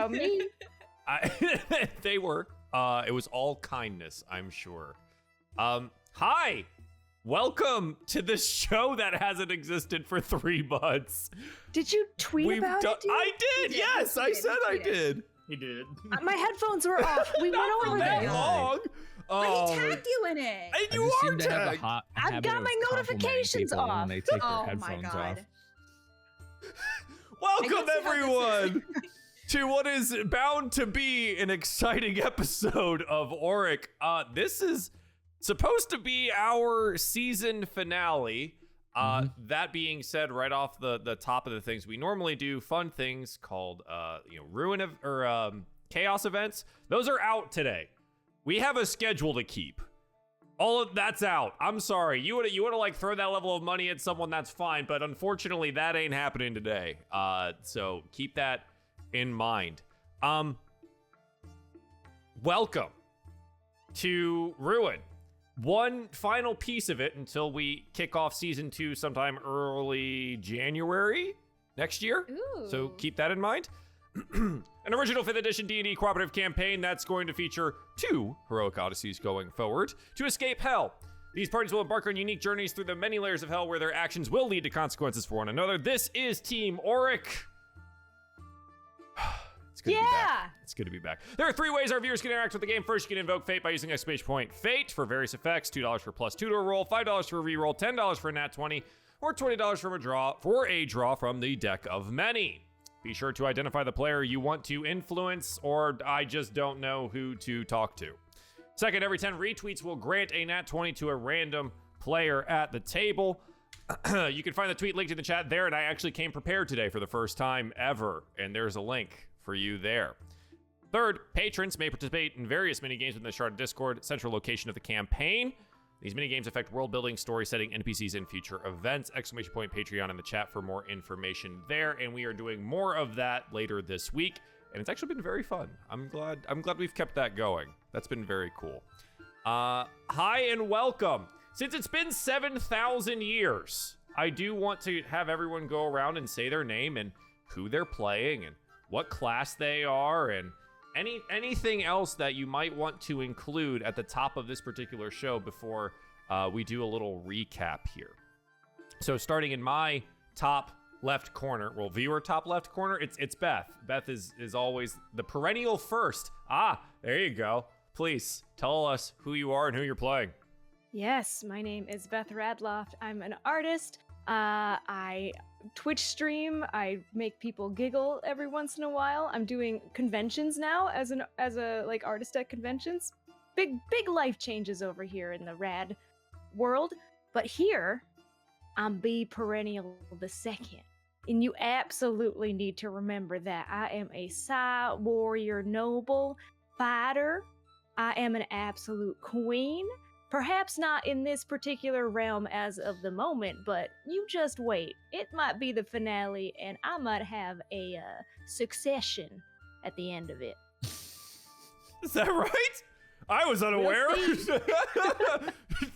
about me. They were. It was all kindness, I'm sure. Hi! Welcome to this show that hasn't existed for 3 months. Did you tweet about it, dude? I did, yes! I said I did. He did. My headphones were off. We went over that that. long. But he tagged you in it. And you are tagged. I've got my notifications off. When they take their Oh my headphones god. off. Welcome, everyone, to what is bound to be an exciting episode of Auric. This is supposed to be our season finale. That being said, right off the top of the things we normally do, fun things called ruin of or chaos events. Those are out today. We have a schedule to keep. All of that's out. I'm sorry. You would to like throw that level of money at someone, that's fine, but unfortunately that ain't happening today. So keep that in mind. Welcome to Ruin. One final piece of it until we kick off season 2 sometime early January next year. Ooh. So keep that in mind. An original 5th edition D&D cooperative campaign that's going to feature 2 heroic odysseys going forward to escape hell. These parties will embark on unique journeys through the many layers of hell where their actions will lead to consequences for one another. This is Team Auric. It's good to be back. It's good to be back. There are 3 ways our viewers can interact with the game. First, you can invoke fate by using !fate for various effects, $2 for +2 to a roll, $5 for a reroll, $10 for a nat 20, or $20 from a draw from the deck of many. Be sure to identify the player you want to influence, or I just don't know who to talk to. Second, every 10 retweets will grant a nat 20 to a random player at the table. You can find the tweet linked in the chat there, and I actually came prepared today for the first time ever, and there's a link for you there. Third, patrons may participate in various minigames within the Sharded Discord, central location of the campaign. These minigames affect world building, story setting, NPCs, and future events. ! Patreon in the chat for more information there, and we are doing more of that later this week, and it's actually been very fun. I'm glad we've kept that going. That's been very cool. Hi and welcome. Since it's been 7,000 years, I do want to have everyone go around and say their name and who they're playing and what class they are and anything else that you might want to include at the top of this particular show before we do a little recap here. So starting in my top left corner, well, viewer top left corner, it's Beth. Beth is always the perennial first. There you go. Please tell us who you are and who you're playing. Yes, my name is Beth Radloft. I'm an artist. I Twitch stream. I make people giggle every once in a while. I'm doing conventions now as a like artist at conventions. Big life changes over here in the rad world. But here, I'm B Perennial the Second. And you absolutely need to remember that I am a Psi warrior noble fighter. I am an absolute queen. Perhaps not in this particular realm as of the moment, but you just wait. It might be the finale, and I might have a succession at the end of it. Is that right? I was unaware. We'll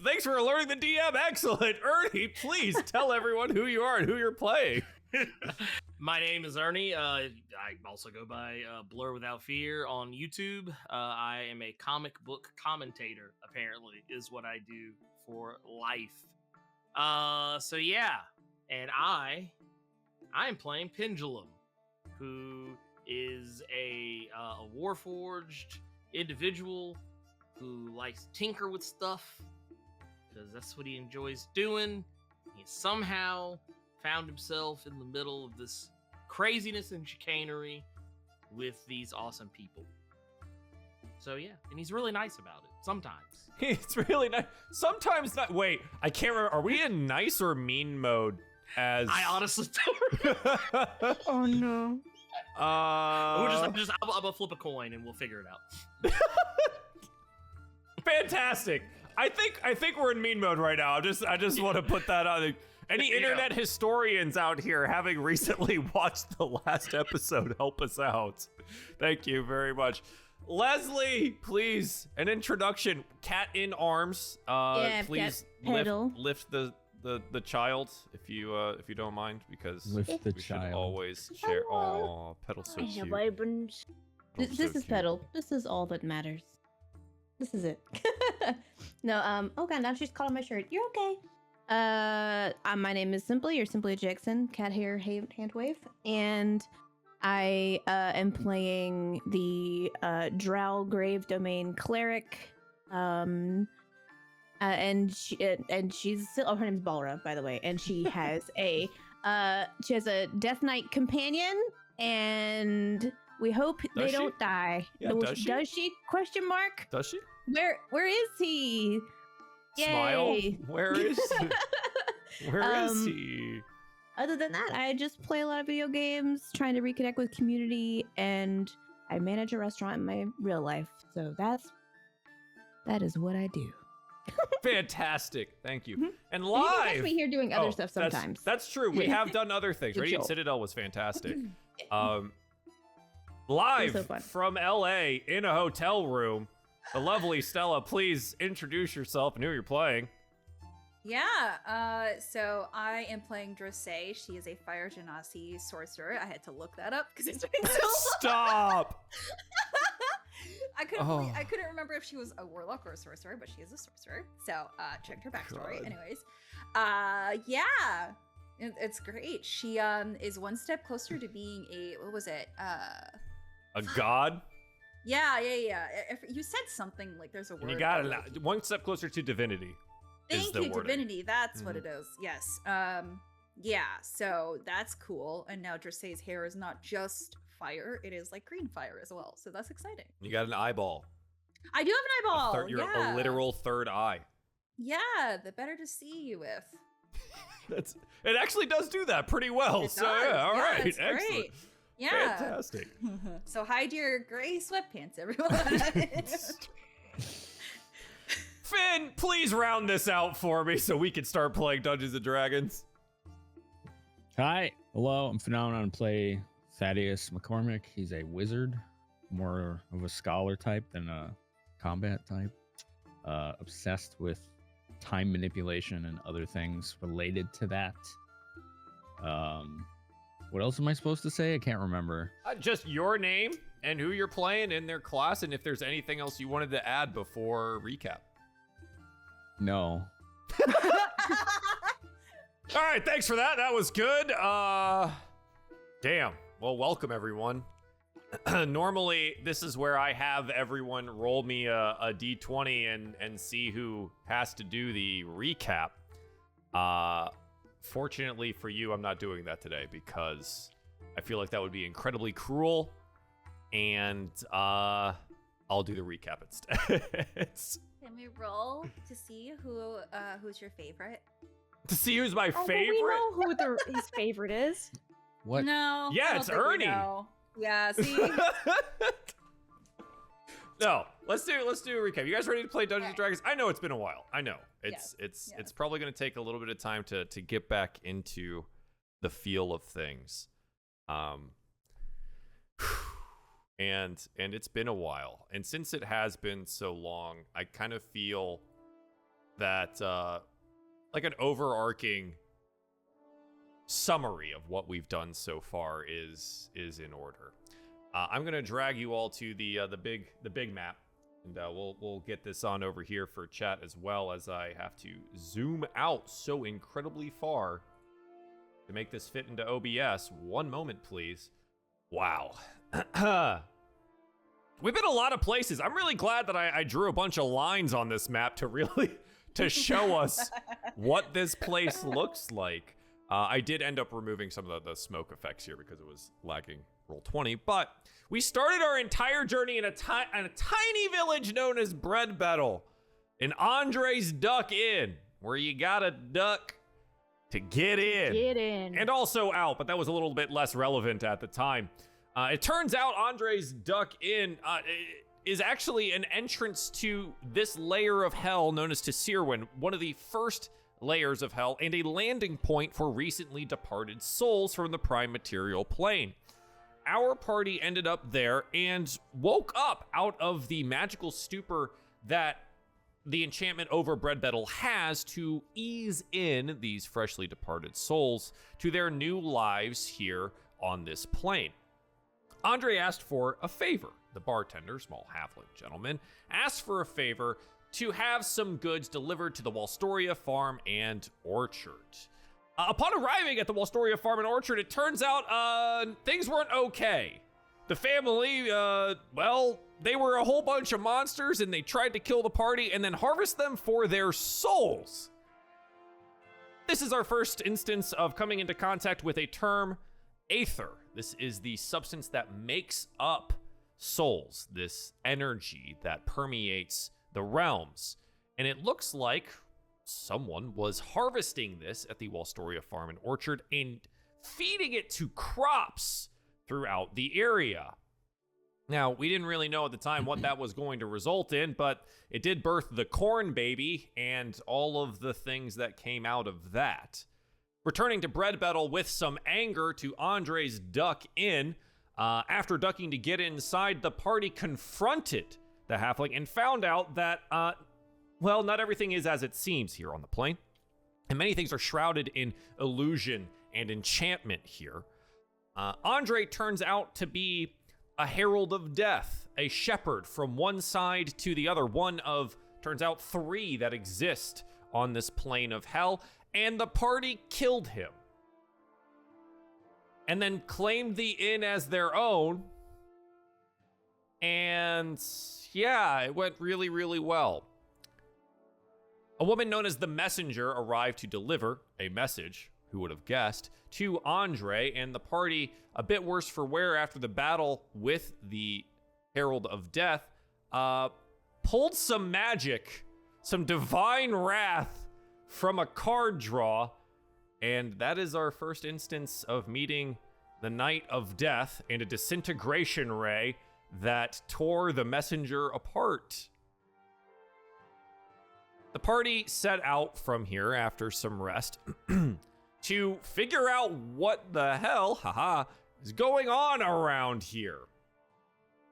Thanks for alerting the DM. Excellent. Ernie, please tell everyone who you are and who you're playing. My name is Ernie. I also go by Blur Without Fear on YouTube. I am a comic book commentator, apparently, is what I do for life. So yeah, and I am playing Pendulum, who is a warforged individual who likes to tinker with stuff, because that's what he enjoys doing. He somehow found himself in the middle of this craziness and chicanery with these awesome people. So yeah, and he's really nice about it sometimes. It's really nice. Sometimes not. Wait, I can't remember. Are we in nice or mean mode? As I honestly don't remember. Oh no. I'm gonna flip a coin and we'll figure it out. Fantastic. I think we're in mean mode right now. I just want to put that on. Any internet historians out here having recently watched the last episode, help us out. Thank you very much. Leslie, please, an introduction. Cat in arms. Please lift the child, if you don't mind, because With the we child. should always share. Oh, Petal's so cute. Vibrant. Petal's This so is cute. Petal. This is all that matters. This is it. No, oh god, now she's calling my shirt. You're okay. My name is Simply Jackson, cat hair hand wave, and I am playing the Drow Grave Domain cleric. And she's still. Oh, her name's Balra, by the way, and she has a Death Knight companion, and we hope they she? don't die. Yeah, does she? Does she? Question mark. Does she? Where is he? Smile. Yay. Where is Where is he? Other than that, I just play a lot of video games, trying to reconnect with community, and I manage a restaurant in my real life. So that is what I do. Fantastic. Thank you. Mhm. And And you can live. catch me here doing other Oh, stuff that's- sometimes. That's true. We have done other things. Good Radiant job. Citadel was fantastic. so Live fun. from LA in a hotel room. The lovely Stella, please introduce yourself and who you're playing. Yeah, so I am playing Drosé. She is a Fire Genasi sorcerer. I had to look that up because it's been so long. Stop. I couldn't Oh. I couldn't remember if she was a warlock or a sorcerer, but she is a sorcerer. So checked her backstory. God. Anyways, yeah, it's great. She is one step closer to being a what was it? A god? Yeah. You said something like there's a word. You got for it. One step closer to divinity. is Thank the you, wording. divinity. That's what Mhm. it is. Yes. Yeah. So that's cool. And now Drosé's hair is not just fire; it is like green fire as well. So that's exciting. You got an eyeball. I do have an eyeball. You're yeah. a literal third eye. Yeah. The better to see you with. It actually does do that pretty well. It So does. yeah, all Yeah, right, it's excellent. great. Yeah. Fantastic. So hide your gray sweatpants, everyone. Finn, please round this out for me so we can start playing Dungeons and Dragons. Hi, hello, I'm Phenomenon. Play Thaddeus McCormick. He's a wizard, more of a scholar type than a combat type. Obsessed with time manipulation and other things related to that. What else am I supposed to say? I can't remember. Just your name and who you're playing in their class, and if there's anything else you wanted to add before recap. No. All right, thanks for that. That was good. Damn. Well, welcome everyone. Normally, this is where I have everyone roll me a d20 and see who has to do the recap. Fortunately for you, I'm not doing that today because I feel like that would be incredibly cruel, and I'll do the recap instead. Can we roll to see who's your favorite? To see who's my Oh, but favorite. we know who his favorite is. What? No. Yeah, I don't it's think we Ernie. know. Yeah. See. No, let's do a recap. You guys ready to play Dungeons and Dragons? I know it's been a while. I know it's probably going to take a little bit of time to get back into the feel of things. And it's been a while. And since it has been so long, I kind of feel that like an overarching summary of what we've done so far is in order. I'm gonna drag you all to the big map, and we'll get this on over here for chat as well, as I have to zoom out so incredibly far to make this fit into OBS. One moment, please. Wow. We've been a lot of places. I'm really glad that I drew a bunch of lines on this map to really to show us what this place looks like. I did end up removing some of the smoke effects here because it was lagging Roll20, but we started our entire journey in a tiny village known as Bread Battle, in Andre's Duck Inn, where you gotta duck to get in. Get in. And also out, but that was a little bit less relevant at the time. It turns out Andre's Duck Inn is actually an entrance to this layer of hell known as Tesirwin, one of the first layers of hell, and a landing point for recently departed souls from the prime material plane. Our party ended up there and woke up out of the magical stupor that the enchantment over Bread Battle has to ease in these freshly departed souls to their new lives here on this plane. Andre asked for a favor. The bartender, small halfling gentleman, asked for a favor to have some goods delivered to the Walstoria farm and orchard. Upon arriving at the Walstoria farm and orchard, it turns out things weren't okay. The family, well, they were a whole bunch of monsters and they tried to kill the party and then harvest them for their souls. This is our first instance of coming into contact with a term, aether. This is the substance that makes up souls, this energy that permeates the realms. And it looks like someone was harvesting this at the Walstoria farm and orchard and feeding it to crops throughout the area. Now, we didn't really know at the time what that was going to result in, but it did birth the corn baby and all of the things that came out of that. Returning to Bread Battle with some anger to Andre's duck in, after ducking to get inside, the party confronted the halfling and found out that, well, not everything is as it seems here on the plane, and many things are shrouded in illusion and enchantment here. Andre turns out to be a herald of death, a shepherd from one side to the other, one of, turns out, 3 that exist on this plane of hell, and the party killed him. And then claimed the inn as their own, and yeah, it went really, really well. A woman known as the Messenger arrived to deliver a message, who would have guessed, to Andre, and the party, a bit worse for wear after the battle with the Herald of Death, pulled some magic, some divine wrath from a card draw, and that is our first instance of meeting the Knight of Death and a disintegration ray that tore the Messenger apart. The party set out from here after some rest to figure out what the hell, is going on around here.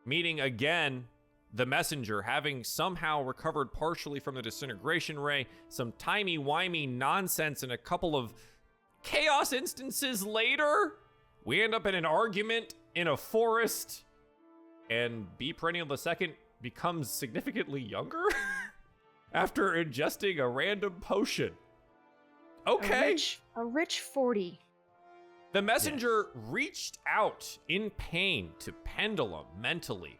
Meeting again the Messenger, having somehow recovered partially from the disintegration ray, some timey-wimey nonsense, and a couple of chaos instances later, we end up in an argument in a forest, and B. Perennial II becomes significantly younger after ingesting a random potion. Okay. A rich 40. The Messenger reached out in pain to Pendulum mentally,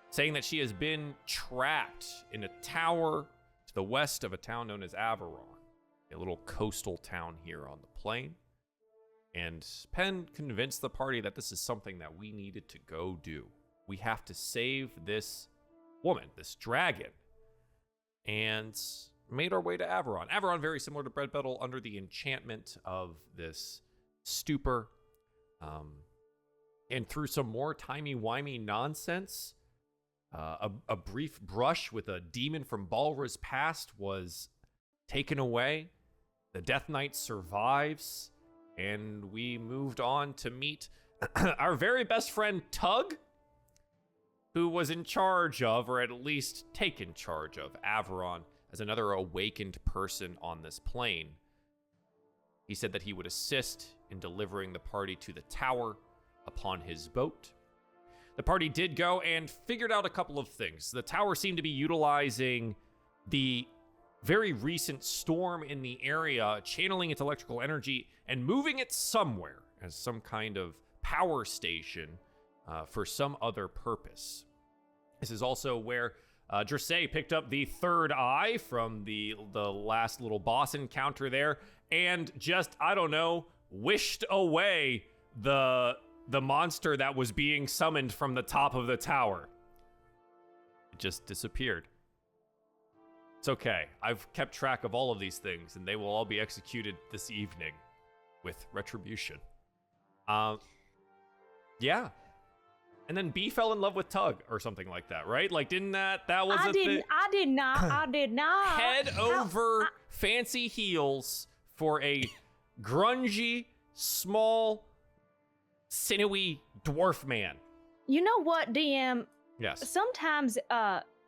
saying that she has been trapped in a tower to the west of a town known as Averon, a little coastal town here on the plain. And Penn convinced the party that this is something that we needed to go do. We have to save this woman, this dragon, and made our way to Averon. Averon, very similar to Bread Battle, under the enchantment of this stupor. And through some more timey-wimey nonsense, a brief brush with a demon from Balra's past was taken away. The Death Knight survives, and we moved on to meet our very best friend Tug, who was in charge of, or at least taken charge of, Averon as another awakened person on this plane. He said that he would assist in delivering the party to the tower upon his boat. The party did go and figured out a couple of things. The tower seemed to be utilizing the very recent storm in the area, channeling its electrical energy and moving it somewhere as some kind of power station for some other purpose. This is also where Dressay picked up the third eye from the last little boss encounter there, and just, I don't know, wished away the monster that was being summoned from the top of the tower. It just disappeared. It's okay. I've kept track of all of these things, and they will all be executed this evening with retribution. Yeah. And then B fell in love with Tug or something like that, right? Like, didn't that was a thing? I did not. Head over fancy heels for a grungy, small, sinewy dwarf man. You know what, DM? Yes. Sometimes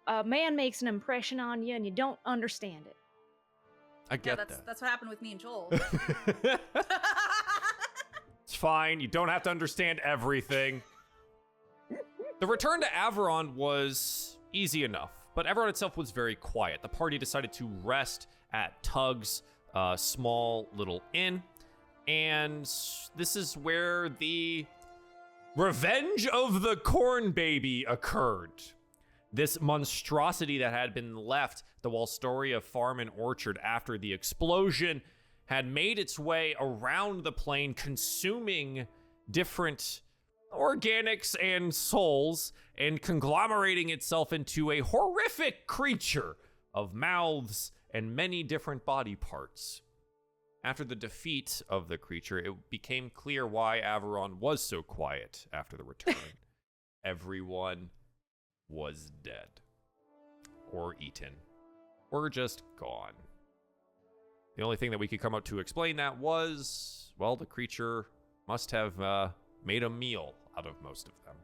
a man makes an impression on you and you don't understand it. I get that's what happened with me and Joel. that. It's fine. You don't have to understand everything. The return to Averon was easy enough, but Averon itself was very quiet. The party decided to rest at Tug's small little inn, and this is where the revenge of the corn baby occurred. This monstrosity that had been left the Walstoria farm and orchard after the explosion had made its way around the plain, consuming different organics and souls and conglomerating itself into a horrific creature of mouths and many different body parts. After the defeat of the creature, it became clear why Averon was so quiet after the return. Everyone was dead, or eaten, or just gone. The only thing that we could come up to explain that was, well, the creature must have made a meal out of most of them.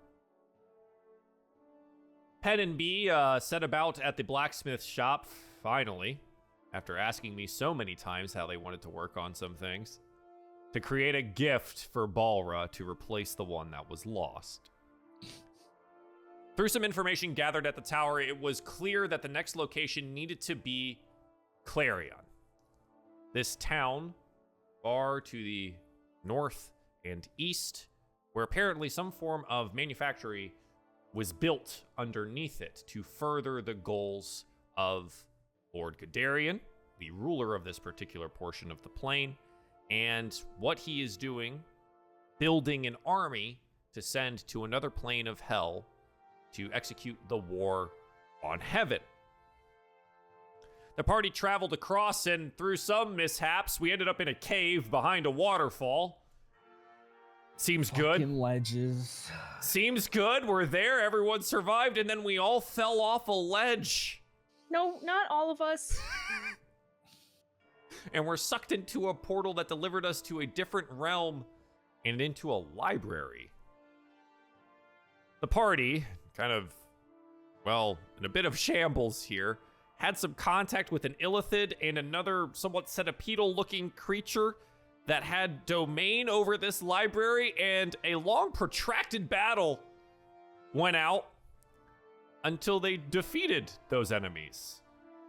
Pen and Bee set about at the blacksmith shop, finally, after asking me so many times how they wanted to work on some things, to create a gift for Balra to replace the one that was lost. Through some information gathered at the tower, it was clear that the next location needed to be Clarion. This town, far to the north and east, where apparently some form of manufactory was built underneath it to further the goals of Lord Gadarian, the ruler of this particular portion of the plain, and what he is doing, building an army to send to another plane of hell to execute the war on heaven. The party traveled across, and through some mishaps, we ended up in a cave behind a waterfall. Seems good. Fucking ledges. Seems good. We're there. Everyone survived, and then we all fell off a ledge. No, not all of us. And we're sucked into a portal that delivered us to a different realm and into a library. The party, kind of, well, in a bit of shambles here, had some contact with an illithid and another somewhat centipedal-looking creature that had domain over this library, and a long, protracted battle went out until they defeated those enemies.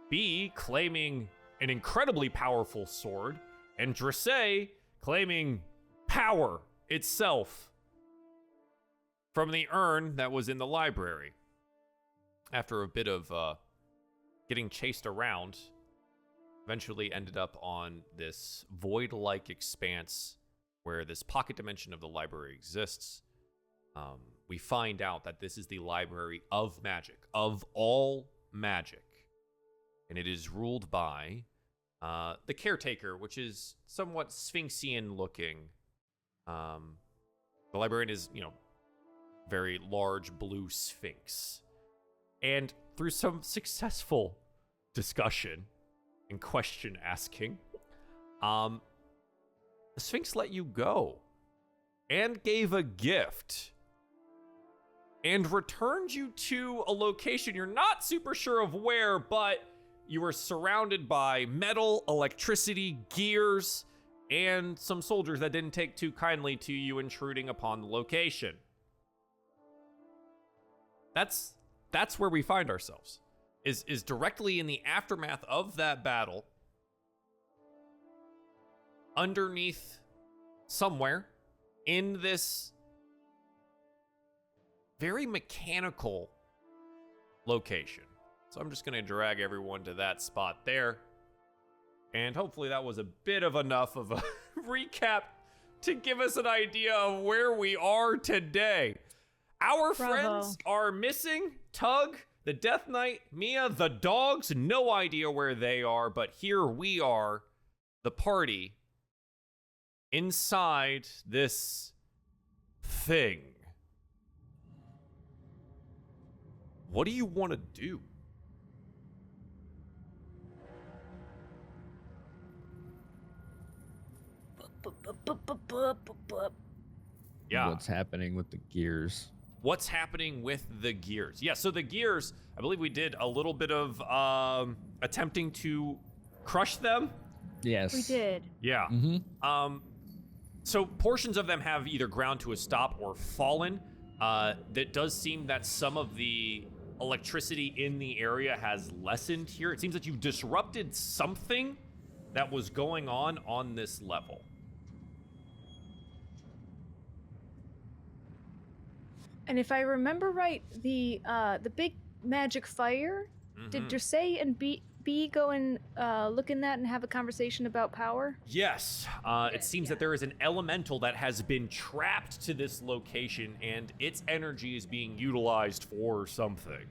B claiming an incredibly powerful sword, and Dressay claiming power itself from the urn that was in the library. After a bit of getting chased around, eventually ended up on this void-like expanse where this pocket dimension of the library exists. We find out that this is the library of magic, of all magic. And it is ruled by the caretaker, which is somewhat Sphinxian looking. The librarian is, very large blue sphinx. And through some successful discussion and question asking, the Sphinx let you go and gave a gift and returned you to a location you're not super sure of where, but you were surrounded by metal, electricity, gears, and some soldiers that didn't take too kindly to you intruding upon the location. That's where we find ourselves, is directly in the aftermath of that battle, underneath somewhere in this very mechanical location. So I'm just going to drag everyone to that spot there. And hopefully that was a bit of enough of a recap to give us an idea of where we are today. Our friends are missing. Tug, the Death Knight, Mia, the dogs, no idea where they are, but here we are, the party, inside this thing. What do you want to do? Yeah. What's happening with the gears? what's happening with the gears? Yeah, so the gears, I believe we did a little bit of attempting to crush them. Yes. We did. Yeah. So portions of them have either ground to a stop or fallen. That does seem that some of the electricity in the area has lessened here. It seems that you've disrupted something that was going on this level. And if I remember right, the big magic fire, did Dressay and B go and look in that and have a conversation about power? Yes, it seems that there is an elemental that has been trapped to this location, and its energy is being utilized for something.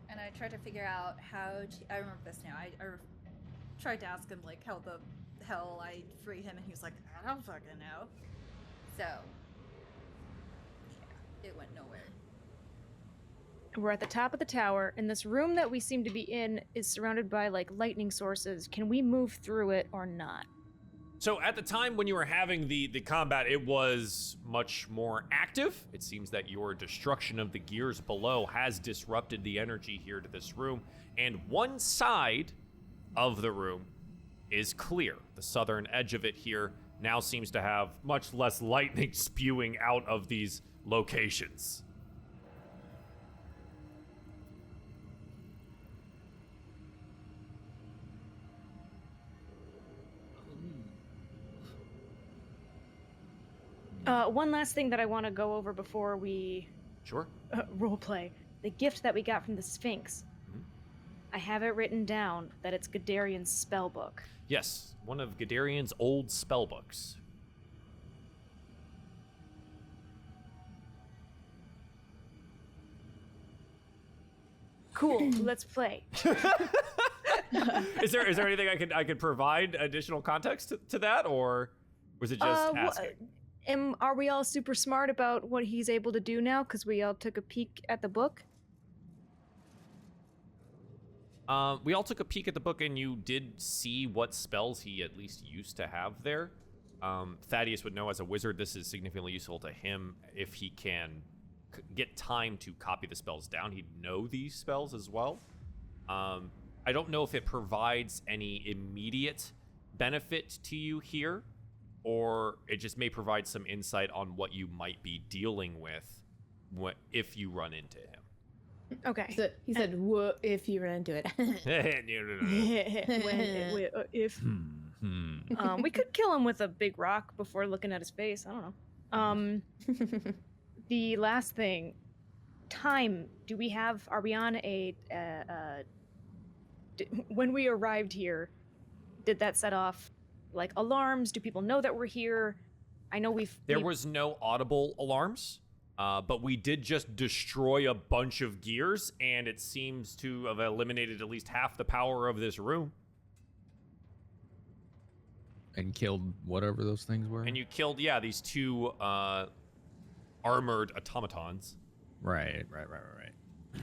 And I tried to figure out how to, I remember this now. I tried to ask him like how the hell I free him, and he was like, I don't fucking know. So yeah, it went nowhere. We're at the top of the tower, and this room that we seem to be in is surrounded by like lightning sources. Can we move through it or not? So at the time when you were having the combat, it was much more active. It seems that your destruction of the gears below has disrupted the energy here to this room, and one side of the room is clear. The southern edge of it here now seems to have much less lightning spewing out of these locations. One last thing that I want to go over before we Sure. roleplay. The gift that we got from the Sphinx. I have it written down that it's Gadarian's spell book. Yes, one of Gadarian's old spell books. Cool, let's play. Is there anything I could provide additional context to that, or was it just asking? Are we all super smart about what he's able to do now because we all took a peek at the book? We all took a peek at the book, and you did see what spells he at least used to have there. Thaddeus would know as a wizard this is significantly useful to him if he can get time to copy the spells down. He'd know these spells as well. I don't know if it provides any immediate benefit to you here, or it just may provide some insight on what you might be dealing with if you run into him. Okay. So he said, "What if you run into it?" If we could kill him with a big rock before looking at his face. I don't know. The last thing, time. Do we have? Are we on a? When we arrived here, did that set off like alarms? Do people know that we're here? I know There was no audible alarms. But we did just destroy a bunch of gears, and it seems to have eliminated at least half the power of this room. And killed whatever those things were? And you killed, these two armored automatons. Right.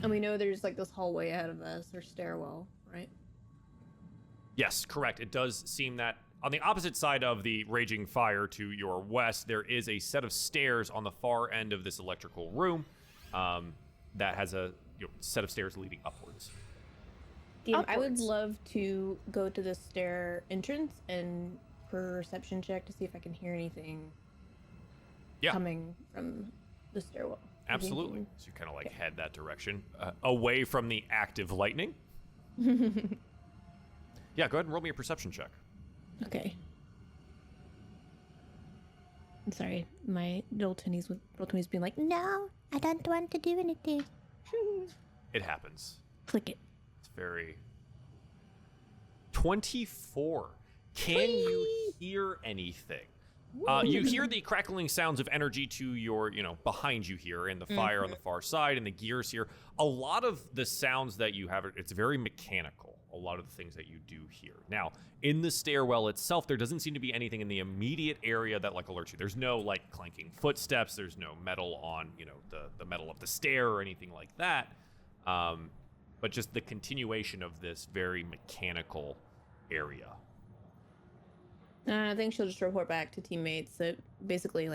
And we know there's like this hallway ahead of us, or stairwell, right? Yes, correct. It does seem that on the opposite side of the raging fire to your west, there is a set of stairs on the far end of this electrical room that has a set of stairs leading upwards. DM, I would love to go to the stair entrance and perception check to see if I can hear anything coming from the stairwell. Absolutely. So you kind of head that direction, away from the active lightning. Yeah, go ahead and roll me a perception check. Okay. I'm sorry, my little tinnies being like, "No, I don't want to do anything." It happens. Click it. It's very... 24. Can you hear anything? You hear the crackling sounds of energy to your, behind you here, and the fire on the far side, and the gears here. A lot of the sounds that you have, it's very mechanical, a lot of the things that you do here. Now, in the stairwell itself, there doesn't seem to be anything in the immediate area that, alerts you. There's no, clanking footsteps. There's no metal on, the metal of the stair or anything like that. But just the continuation of this very mechanical area. I think she'll just report back to teammates that basically,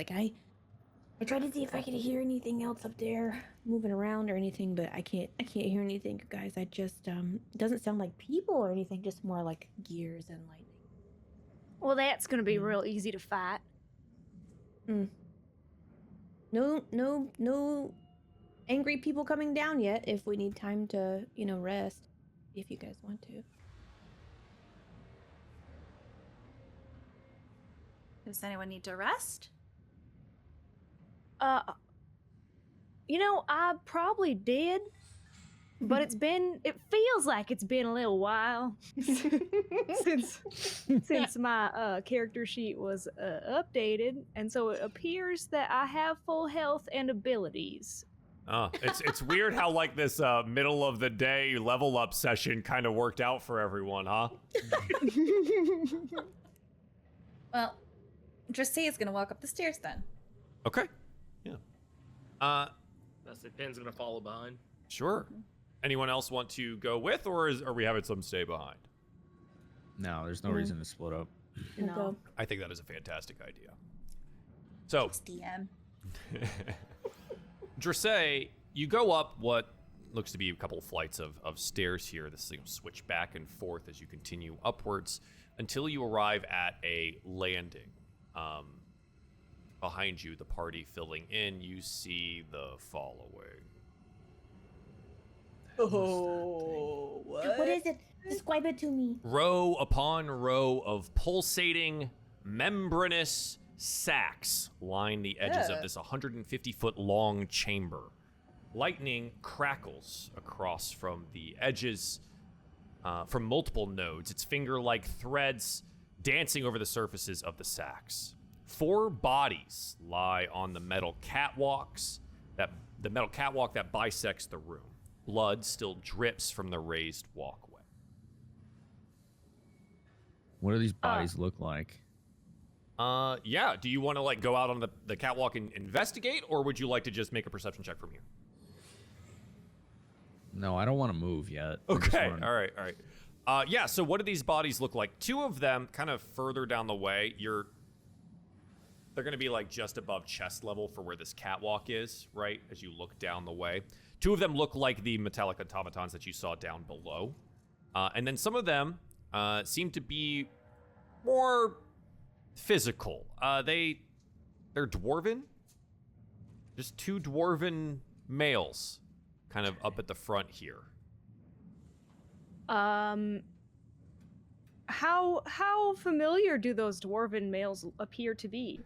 I tried to see if I could hear anything else up there moving around or anything, but I can't hear anything, guys. I just it doesn't sound like people or anything, just more like gears and lightning. Well, that's gonna be real easy to fight. No angry people coming down yet. If we need time to, rest, if you guys want to. Does anyone need to rest? I probably did, but it feels like it's been a little while since my character sheet was updated, and so it appears that I have full health and abilities. It's weird how like this middle of the day level up session kind of worked out for everyone, huh? Well, Drissy is gonna walk up the stairs then. Okay. Yeah. That's it. Pen's gonna follow behind. Sure. Anyone else want to go with, or are we having some stay behind? No, there's no reason to split up. No. I think that is a fantastic idea. So, It's DM. Drissay, you go up what looks to be a couple of flights of stairs here. This thing will switch back and forth as you continue upwards until you arrive at a landing. Behind you, the party filling in, you see the following. Oh, What is it? Describe it to me. Row upon row of pulsating, membranous sacs line the edges of this 150-foot long chamber. Lightning crackles across from the edges from multiple nodes, its finger-like threads dancing over the surfaces of the sacs. 4 bodies lie on the metal catwalks, that bisects the room. Blood still drips from the raised walkway. What do these bodies look like? Yeah. Do you want to like go out on the catwalk and investigate, or would you like to just make a perception check from here? No, I don't want to move yet. Okay. All right. Yeah. So what do these bodies look like? 2 of them, kind of further down the way. They're going to be like just above chest level for where this catwalk is, right? As you look down the way. 2 of them look like the metallic automatons that you saw down below. And then some of them seem to be more physical. They're dwarven. Just 2 dwarven males kind of up at the front here. How familiar do those dwarven males appear to be?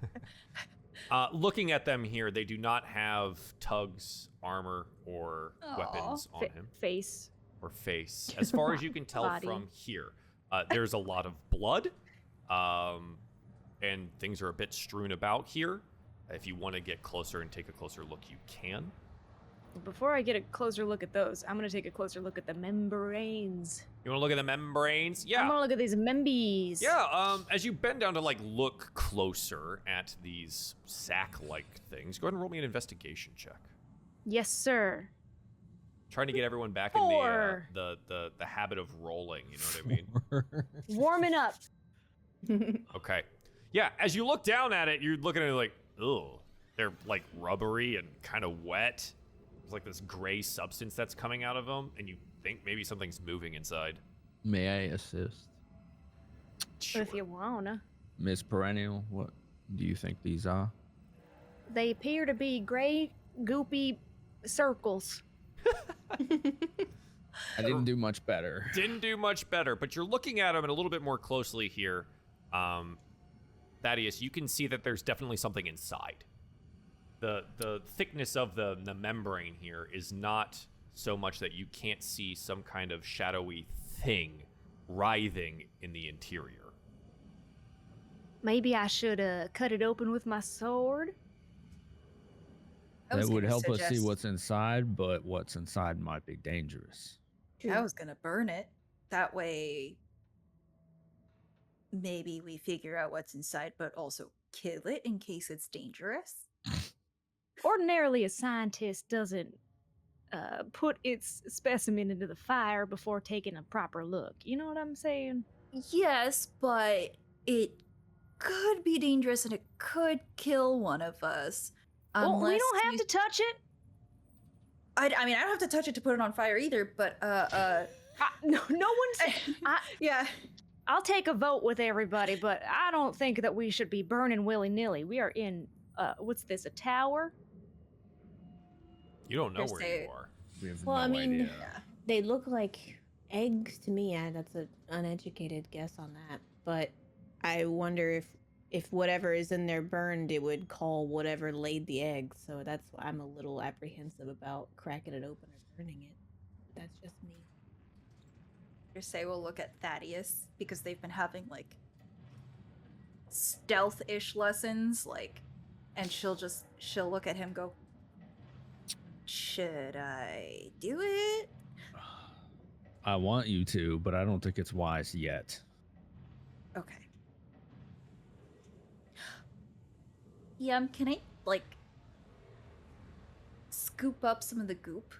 Looking at them here, they do not have tugs, armor, or weapons on him. Face. Or face. As far as you can tell Body. from here, there's a lot of blood, and things are a bit strewn about here. If you want to get closer and take a closer look, you can. Before I get a closer look at those, I'm gonna take a closer look at the membranes. You want to look at the membranes? Yeah. I'm gonna look at these membies. Yeah, as you bend down to like look closer at these sack-like things, go ahead and roll me an investigation check. Yes, sir. Trying to get everyone back 4. in the habit of rolling, you know what I mean? Warming up. Okay. Yeah, as you look down at it, you're looking at it like, ugh. They're like rubbery and kind of wet. There's like this gray substance that's coming out of them, and you think maybe something's moving inside. May I assist? Sure. If you wanna. Miss Perennial, what do you think these are? They appear to be gray, goopy circles. I didn't do much better. Didn't do much better, but you're looking at them a little bit more closely here. Thaddeus, you can see that there's definitely something inside. The thickness of the membrane here is not so much that you can't see some kind of shadowy thing writhing in the interior. Maybe I should cut it open with my sword. That would help us see what's inside, but what's inside might be dangerous. I was gonna burn it. That way, maybe we figure out what's inside, but also kill it in case it's dangerous. Ordinarily, a scientist doesn't put its specimen into the fire before taking a proper look. You know what I'm saying? Yes, but it could be dangerous and it could kill one of us. Well, we Unless don't have you- to touch it. I mean, I don't have to touch it to put it on fire either, but No one's. yeah. I'll take a vote with everybody, but I don't think that we should be burning willy-nilly. We are in, what's this, a tower? You don't know Just where say- you are. We have Well, no I mean, idea. they look like eggs to me. That's an uneducated guess on that. But I wonder if whatever is in there burned, it would call whatever laid the eggs. So that's why I'm a little apprehensive about cracking it open or burning it. That's just me. Just say we'll look at Thaddeus because they've been having like stealth-ish lessons, like, and she'll look at him, go, "Should I do it?" I want you to, but I don't think it's wise yet. Okay. Yeah, can I like scoop up some of the goop?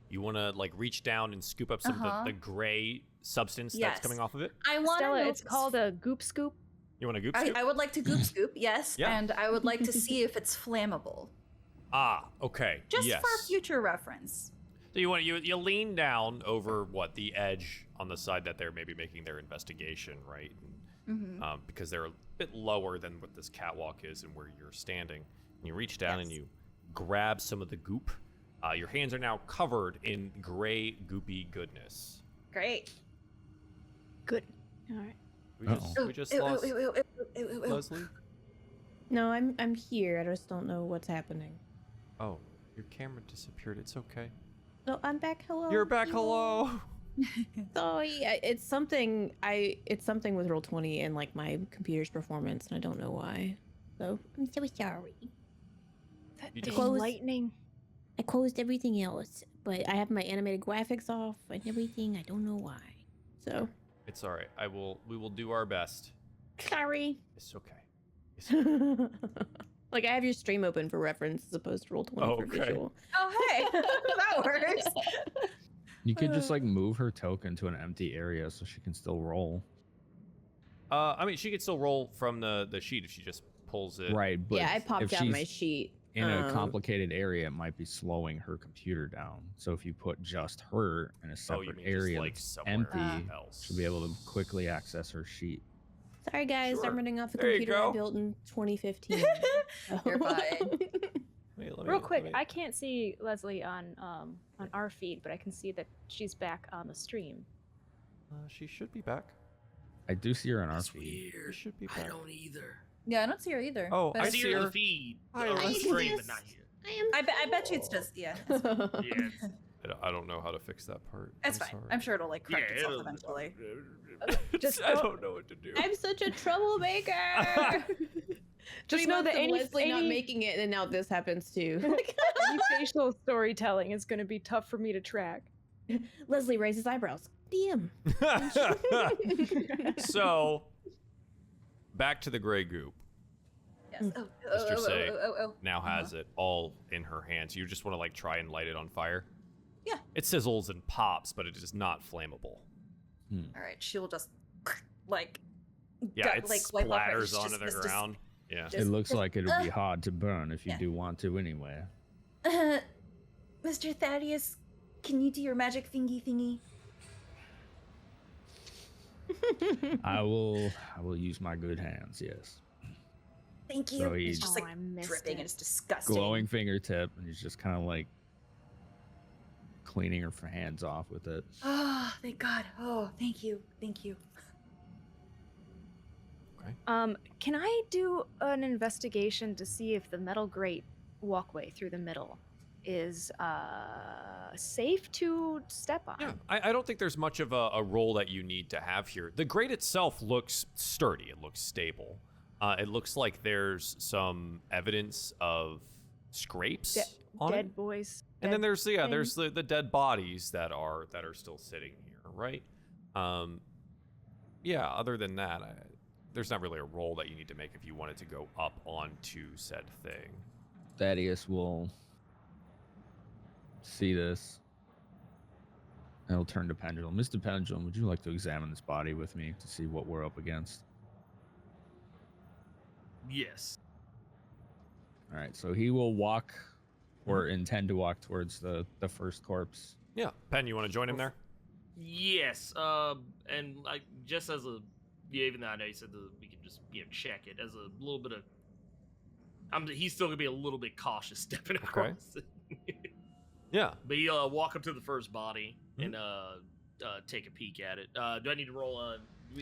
You want to like reach down and scoop up some of the gray substance Yes. that's coming off of it? I want to Stella, know it's if called a goop scoop. You want to goop scoop? I would like to goop scoop, yes, Yeah. and I would like to see if it's flammable, Ah, okay. just yes. for future reference. So you lean down over what the edge on the side that they're maybe making their investigation, right? Mm-hmm. Because they're a bit lower than what this catwalk is and where you're standing. And you reach down and Yes. you grab some of the goop. Your hands are now covered in gray goopy goodness. Great. Good. All right. We just lost Leslie. No, I'm here. I just don't know what's happening. Oh, your camera disappeared. It's okay. No, I'm back. Hello. You're back. Hello. Sorry, it's something. It's something with Roll20 and like my computer's performance, and I don't know why. So I'm so sorry. That You is just- lightning. I closed everything else, but I have my animated graphics off and everything. I don't know why. So It's all right. We will do our best. sorry. It's okay. It's okay. Like I have your stream open for reference as opposed to Roll20 Oh, for okay. visual. Oh, hey, that works. You could just like move her token to an empty area so she can still roll. I mean, she could still roll from the sheet if she just pulls it. Right, but Yeah, I if popped out she's my sheet. in a complicated area, it might be slowing her computer down. So if you put just her in a Oh, separate you mean else just like that's somewhere empty, else? she'll be able to quickly access her sheet. Sorry guys, Sure. I'm running off a There you computer I go. built in 2015. You're fine. Wait, let Real me- quick, let me- I can't see Leslie on our feed, but I can see that she's back on the stream. she should be back. I do see her on our That's feed. She weird. should be I back. don't either. Yeah, I don't see her either. Oh, but I I it's- see see her in her. the feed. Hi, on the Leslie. stream, but not here. I bet you it's just yeah. Yeah, it's- I don't know how to fix that part. It's I'm fine. sorry. I'm sure it'll like correct yeah, itself it'll- eventually. Just I don't- don't know what to do. I'm such a troublemaker. Just 3 know months that of any, Leslie not any, making it, and now this happens too. any facial storytelling is going to be tough for me to track. Leslie raises eyebrows. DM. So, back to the gray goop. Yes. Oh, Mr. Say oh. Now has it all in her hands. You just want to like try and light it on fire. Yeah. It sizzles and pops, but it is not flammable. All right, she will just like Yeah, it wipe off her- splatters it's onto just- the it's just- ground. Yeah. It looks like it would be uh, hard to burn if you yeah. do want to anyway. Mr. Thaddeus, can you do your magic thingy? I will use my good hands, yes. Thank you. So it's he's- just Oh, like I missed dripping it. and it's disgusting. Glowing fingertip, and he's just kind of like cleaning her hands off with it. Oh, thank God. Oh, thank you. Can I do an investigation to see if the metal grate walkway through the middle is safe to step on? Yeah, I don't think there's much of a role that you need to have here. The grate itself looks sturdy. It looks stable. It looks like there's some evidence of scrapes on Dead it. boys. And then dead there's things. there's the dead bodies that are still sitting here, right? Yeah. Other than that, there's not really a roll that you need to make if you wanted to go up onto said thing. Thaddeus will see this. And he'll turn to Pendulum. Mr. Pendulum, would you like to examine this body with me to see what we're up against? Yes. All right, so he will walk or intend to walk towards the first corpse. Yeah. Pen, you want to join him there? Yes. And like just as a, even though I know you said we could just check it as a little bit of. He's still gonna be a little bit cautious stepping across. Yeah. But he'll walk up to the first body and take a peek at it. Do I need to roll a?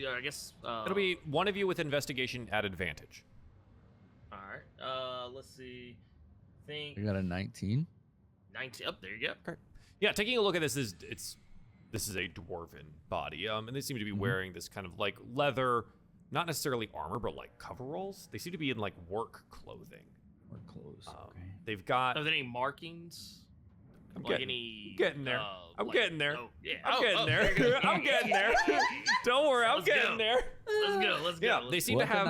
I guess it'll be one of you with investigation at advantage. All right. Let's see. You got a 19. 19. Up there you go. Okay. Yeah, taking a look at this is a dwarven body. And they seem to be wearing this kind of like leather, not necessarily armor, but like coveralls. They seem to be in like work clothing. Work clothes. Okay. They've got. Are there any markings? I'm like getting there. I'm getting there. Oh, yeah. I'm getting there. I'm getting there. Don't worry, I'm getting there. Let's go. Yeah, they seem to have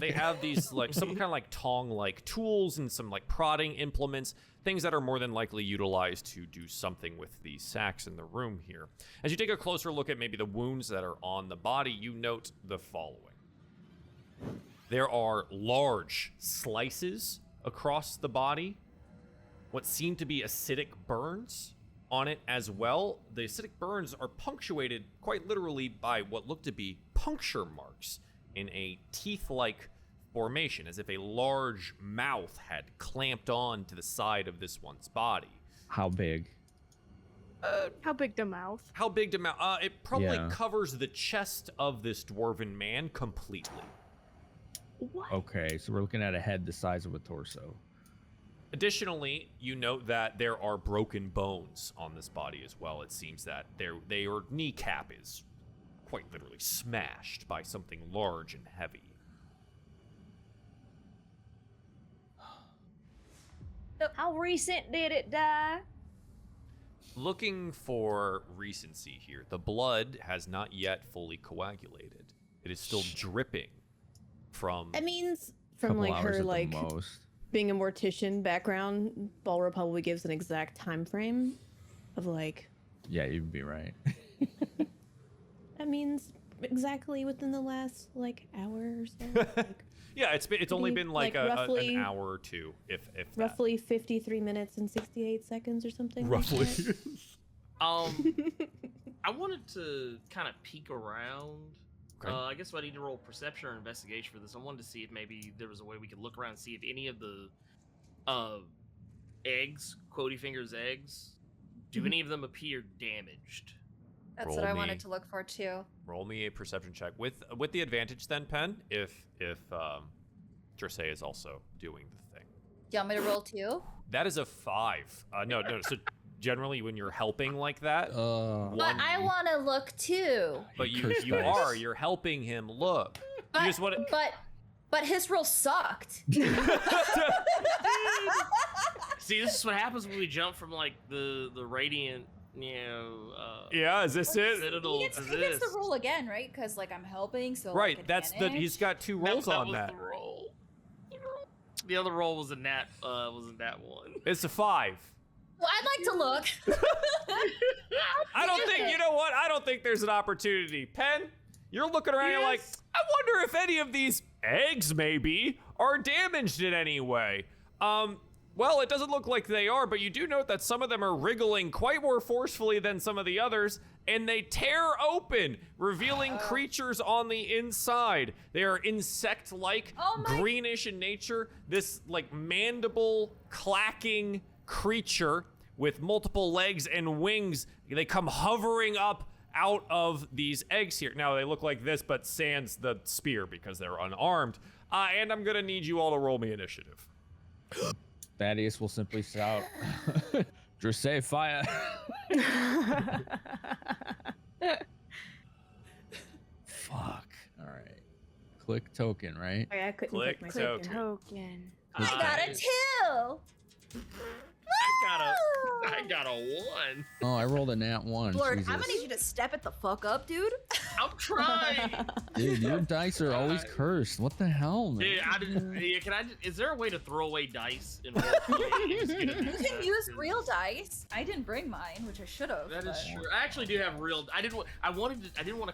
they have these like some kind of like tong-like tools and some like prodding implements, things that are more than likely utilized to do something with the sacks in the room here. As you take a closer look at maybe the wounds that are on the body, you note the following. There are large slices across the body, what seem to be acidic burns on it as well. The acidic burns are punctuated quite literally by what look to be puncture marks in a teeth-like formation, as if a large mouth had clamped on to the side of this one's body. How big? How big the mouth? How big the mouth? It probably covers the chest of this dwarven man completely. What? Okay, so we're looking at a head the size of a torso. Additionally, you note that there are broken bones on this body as well. It seems that their kneecap is quite literally smashed by something large and heavy. How recent did it die? Looking for recency here. The blood has not yet fully coagulated. It is still dripping from... That means from like her like being a mortician background, Balra probably gives an exact time frame of like... Yeah, you'd be right. That means exactly within the last like hour or so. Like, yeah, it's only been like roughly, an hour or two, if roughly 53 minutes and 68 seconds or something. Roughly. Like I wanted to kind of peek around. Okay. I guess I need to roll perception or investigation for this. I wanted to see if maybe there was a way we could look around and see if any of the eggs, Quody Finger's eggs, do any of them appear damaged? That's Roll what I me. wanted to look for too. Roll me a perception check with the advantage then, Pen, if Dressé is also doing the thing. Do you want me to roll too? That is a 5. No. So generally, when you're helping like that, But I want to look too. but you're helping him look. But, You just want to. but his roll sucked. See, this is what happens when we jump from like the radiant, Yeah, is this it? citadel He gets to the this. roll again, right? Because like I'm helping, so Right, like, that's the. advantage. He's got 2 rolls on was that. The roll. The other roll was a nat. Wasn't that one? It's a 5. Well, I'd like to look. I don't think. You know what? I don't think there's an opportunity. Pen, you're looking around. You're like, I wonder if any of these eggs maybe are damaged in any way. Well, it doesn't look like they are, but you do note that some of them are wriggling quite more forcefully than some of the others, and they tear open, revealing creatures on the inside. They are insect-like, greenish in nature. This, like, mandible clacking creature with multiple legs and wings. They come hovering up out of these eggs here. Now, they look like this, but sans the spear because they're unarmed. And I'm going to need you all to roll me initiative. Thaddeus will simply shout, Dressé, fire! Fuck. All right. Click token, right? I couldn't Click click my token. Token. I got a 2. I got a 1. Oh, I rolled a nat 1. Lord, Jesus. I'm gonna need you to step it the fuck up, dude. I'm trying. Dude, your dice are always cursed. What the hell, man? Dude, I didn't. Yeah, is there a way to throw away dice in role playing? You can use real dice. I didn't bring mine, which I should have. That is true. I actually do have real. I didn't want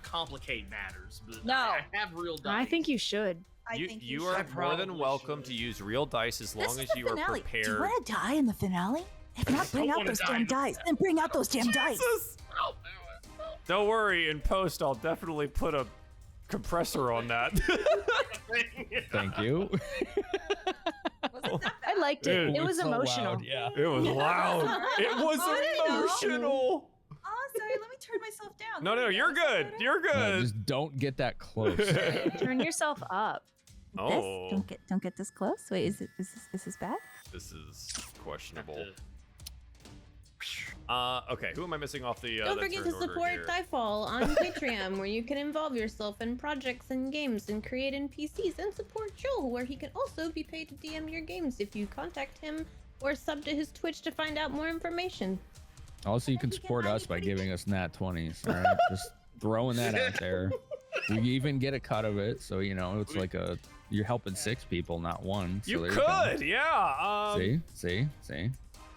to complicate matters, but No. I have real dice. I think you should. I think you should. are I more than probably welcome to should. use real dice as long This as is the you are finale. prepared. Do you want to die in the finale? If not, bring don't out wanna those die damn in the dice. Then bring out those damn dice. Jesus! Don't worry, in post I'll definitely put a compressor on that. Thank you. Was it that bad? I liked it. Dude, It was so emotional. loud, yeah. It was loud. It was Oh, I didn't know. emotional. Oh, sorry. Let me turn myself down. No, There no, we go. you're Is that good. better? You're No, good. just don't get that close. Turn yourself up. Oh, Don't get this close. Wait, is this bad? this is Have questionable. to- Okay, who am I missing off the? Don't the forget turn to order support here? DieFall on Patreon, where you can involve yourself in projects and games and create NPCs, and support Joel, where he can also be paid to DM your games if you contact him or sub to his Twitch to find out more information. Also, you can You can support hide us it by pretty giving us nat 20s. All right, just throwing that out there. We even get a cut of it, so you know it's like you're helping 6 people, not 1. So You there could, go. yeah. See.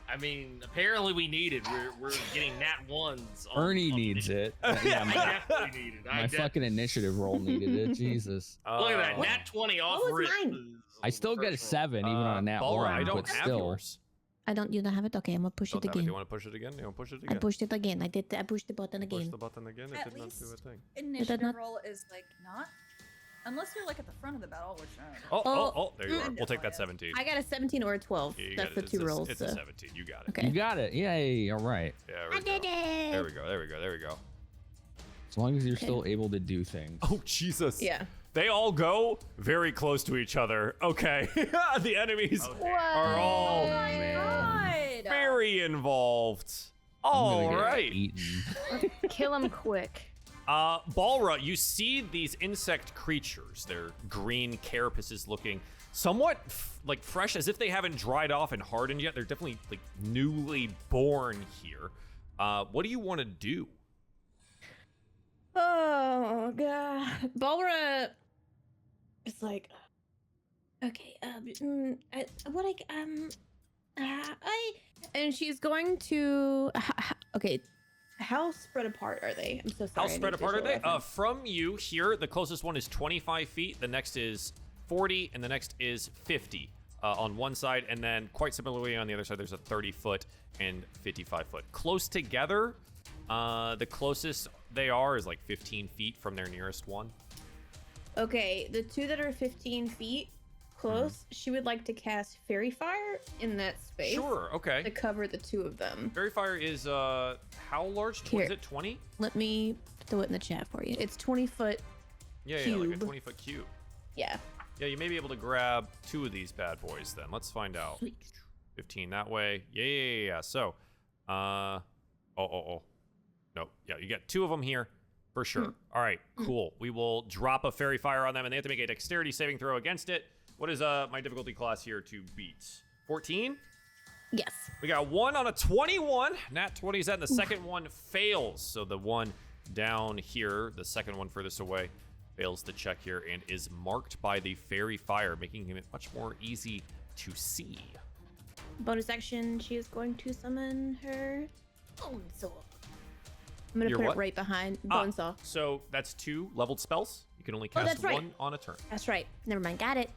I mean, apparently we need it. We're getting nat 1s. Ernie needs it. Yeah, I my, definitely need it. my fucking initiative roll needed it. Jesus. Look at that, Uh, nat 20 off was rip. mine? is I still the get a first roll. 7 even on a nat Balra, 1, I don't but have still. yours. You don't have it? Okay, I'm gonna push Don't it have it. Do again. you want to push it again? You want to push it I again? pushed it again. I pushed the button Push again. the button again. It At did not do a least- thing. Initiative not- roll is like not. Unless you're like at the front of the battle, which I don't know. Oh, there you are. We'll take that Definitely 17. I got a 17 or a 12. Yeah, you That's got the it. 2 It's rolls. It's so. a 17. You got it. Okay. You got it. Yay. All right. Yeah, I did it. There we go. There we go. There we go. As long as you're Okay. still able to do things. Oh, Jesus. Yeah. They all go very close to each other. Okay. The enemies Okay. are all Oh my god! very involved. I'm All gonna get right. eaten. Kill him quick. Balra, you see these insect creatures. They're green carapaces looking somewhat like fresh, as if they haven't dried off and hardened yet. They're definitely like newly born here. What do you want to do? Oh god, Balra is like, okay, and she's going to, okay, how spread apart are they? I'm so sorry. How I spread need apart are visual they? reference. From you here, the closest one is 25 feet, the next is 40, and the next is 50 on one side, and then quite similarly on the other side, there's a 30-foot and 55-foot. Close together, the closest they are is like 15 feet from their nearest one. Okay, the 2 that are 15 feet close, she would like to cast Fairy Fire in that space. Sure, To okay. cover the 2 of them. Fairy Fire is, how large? What Here. is it, 20? Let me throw it in the chat for you. It's 20 foot. Yeah, like a Cube. 20-foot cube. Yeah. Yeah, you may be able to grab 2 of these bad boys then. Let's find out. 15 that way. Yeah. So, Nope. Yeah, you got 2 of them here for sure. All right, cool. We will drop a Fairy Fire on them, and they have to make a Dexterity saving throw against it. What is my difficulty class here to beat? 14? Yes. We got 1 on a 21. Nat 20 is that, and the second one fails. So the one down here, the second one furthest away, fails the check here and is marked by the Fairy Fire, making him much more easy to see. Bonus action, she is going to summon her Bonesaw. I'm going to Your put what? it right behind Bonesaw. So that's 2 leveled spells. You can only Oh, cast that's right. 1 on a turn. That's right. Never mind. Got it.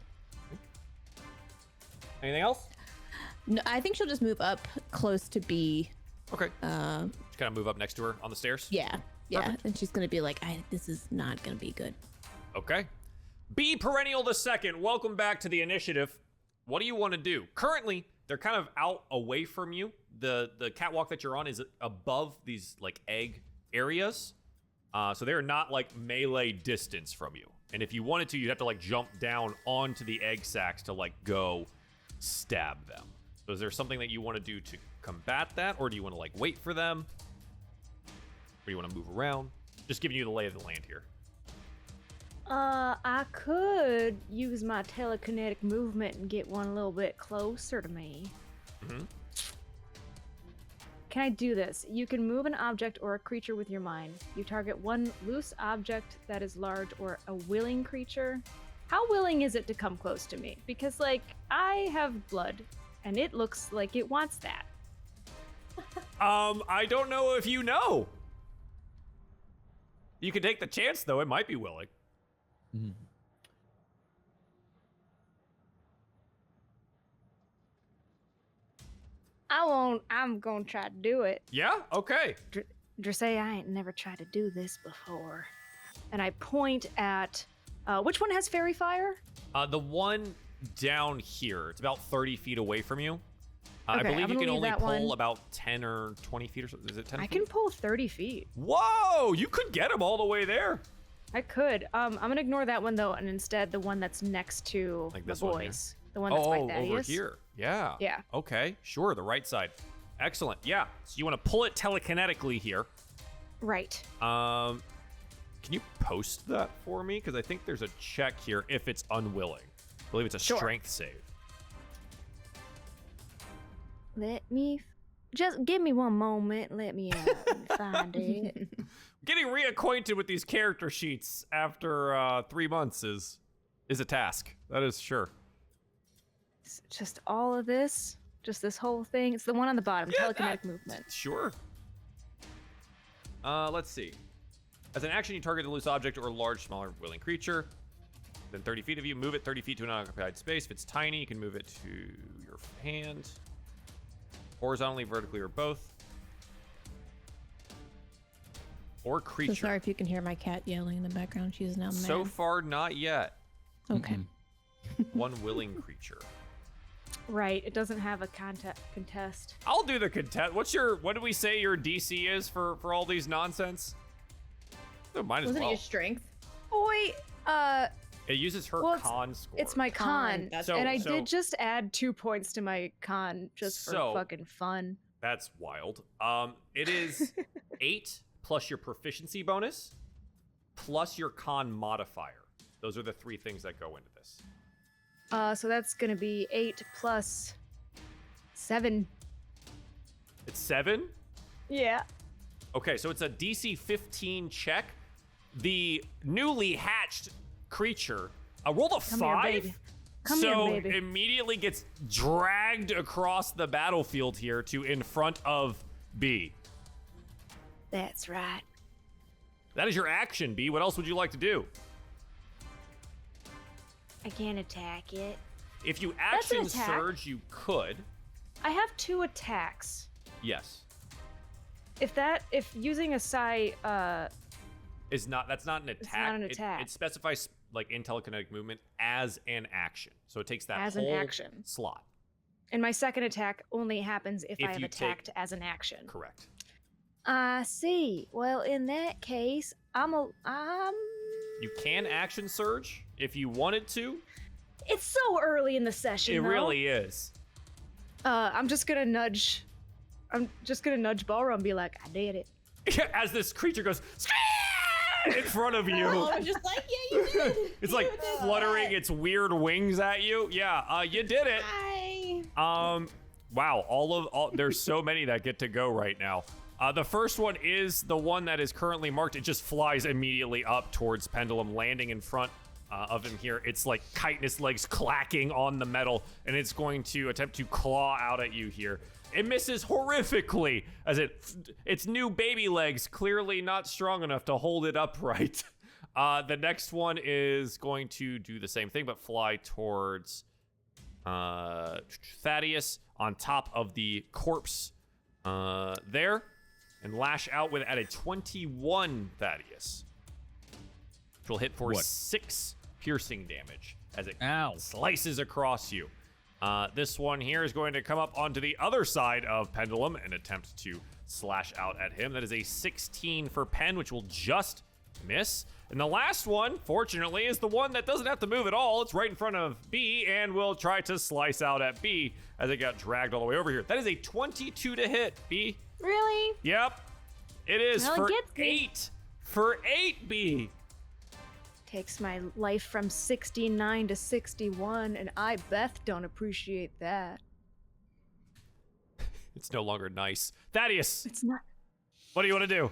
Anything else? No, I think she'll just move up close to B. Okay. Uh, Just kind of move up next to her on the stairs. yeah. Yeah. Perfect. And she's going to be like, this is not going to be good. Okay. B Perennial the Second, welcome back to the initiative. What do you want to do? Currently, they're kind of out away from you. The catwalk that you're on is above these like egg areas. So they're not like melee distance from you. And if you wanted to, you'd have to like jump down onto the egg sacs to like go stab them. So is there something that you want to do to combat that? Or do you want to like wait for them? Or do you want to move around? Just giving you the lay of the land here. I could use my telekinetic movement and get one a little bit closer to me. Mm-hmm. Can I do this? You can move an object or a creature with your mind. You target one loose object that is large or a willing creature. How willing is it to come close to me? Because, like, I have blood, and it looks like it wants that. I don't know if you know. You can take the chance, though. It might be willing. I'm gonna try to do it. Yeah. Okay. Dressay, I ain't never tried to do this before. And I point at which one has fairy fire? The one down here. It's about 30 feet away from you. I Okay, believe I'm you gonna can leave only that pull one. about 10 or 20 feet or something. Is it 10 I feet? can pull 30 feet. Whoa! You could get him all the way there. I could. I'm gonna ignore that one though, and instead the one that's next to Like the this one here? boys. The one that's by over Thaddeus. here. Yeah. Yeah. Okay. Sure. The right side. Excellent. Yeah. So you want to pull it telekinetically here. Right. Can you post that for me? Because I think there's a check here if it's unwilling. I believe it's a Sure. strength save. Let me just give me one moment. Let me find it. Getting reacquainted with these character sheets after 3 months is a task. That is sure. It's just all of this. Just this whole thing. It's the one on the bottom. Yeah, telekinetic movement. Sure. Let's see. As an action, you target a loose object or a large, smaller, willing creature. Within 30 feet of you, move it 30 feet to an unoccupied space. If it's tiny, you can move it to your hand. Horizontally, vertically, or both. Or So creature. sorry if you can hear my cat yelling in the background. She's now mad. So far, not yet. Okay. One willing creature. Right. It doesn't have a contest. I'll do the contest. What did we say your DC is for all these nonsense? Oh, mine as Wasn't well. it your strength? Boy, It uses her Well, it's- con score. it's my con. That's So- and I so- did just add 2 points to my con just for So- fucking fun. That's wild. It is 8 plus your proficiency bonus plus your con modifier. Those are the 3 things that go into this. So that's gonna be 8 plus 7. It's 7? Yeah. Okay, so it's a DC 15 check. The newly hatched creature rolled a Come 5. here, baby. Come so here, baby. immediately gets dragged across the battlefield here to in front of B. That's right. That is your action, B. What else would you like to do? I can't attack it. If you That's an action attack. surge, you could. I have 2 attacks. Yes. If using a psi, That's not an attack. not an attack. It specifies like in telekinetic movement as an action. So it takes that As an whole action. slot. and my second attack only happens if I have you take- attacked as an action. Correct. I see. Well, in that case, I'm. You can action surge if you wanted to. It's so early in the session. It though. really is. I'm just gonna nudge Ballroom and be like, I did it. As this creature goes in front of you. I'm just like, yeah, you did. It's like fluttering its weird wings at you. Yeah, you did it. Hi. Wow, there's so many that get to go right now. The first one is the one that is currently marked. It just flies immediately up towards Pendulum, landing in front of him here. It's like chitinous legs clacking on the metal, and it's going to attempt to claw out at you here. It misses horrifically, as its new baby legs clearly not strong enough to hold it upright. The next one is going to do the same thing, but fly towards Thaddeus on top of the corpse there, and lash out at a 21 Thaddeus, which will hit for What? 6 piercing damage as it Ow. slices across you. This one here is going to come up onto the other side of Pendulum and attempt to slash out at him. That is a 16 for Pen, which will just miss. And the last one, fortunately, is the one that doesn't have to move at all. It's right in front of B and will try to slice out at B as it got dragged all the way over here. That is a 22 to hit, B. Really? Yep. It is Well, it for gets me. 8. For 8, B. Takes my life from 69 to 61, and I, Beth, don't appreciate that. It's no longer nice. Thaddeus, It's not. what do you want to do?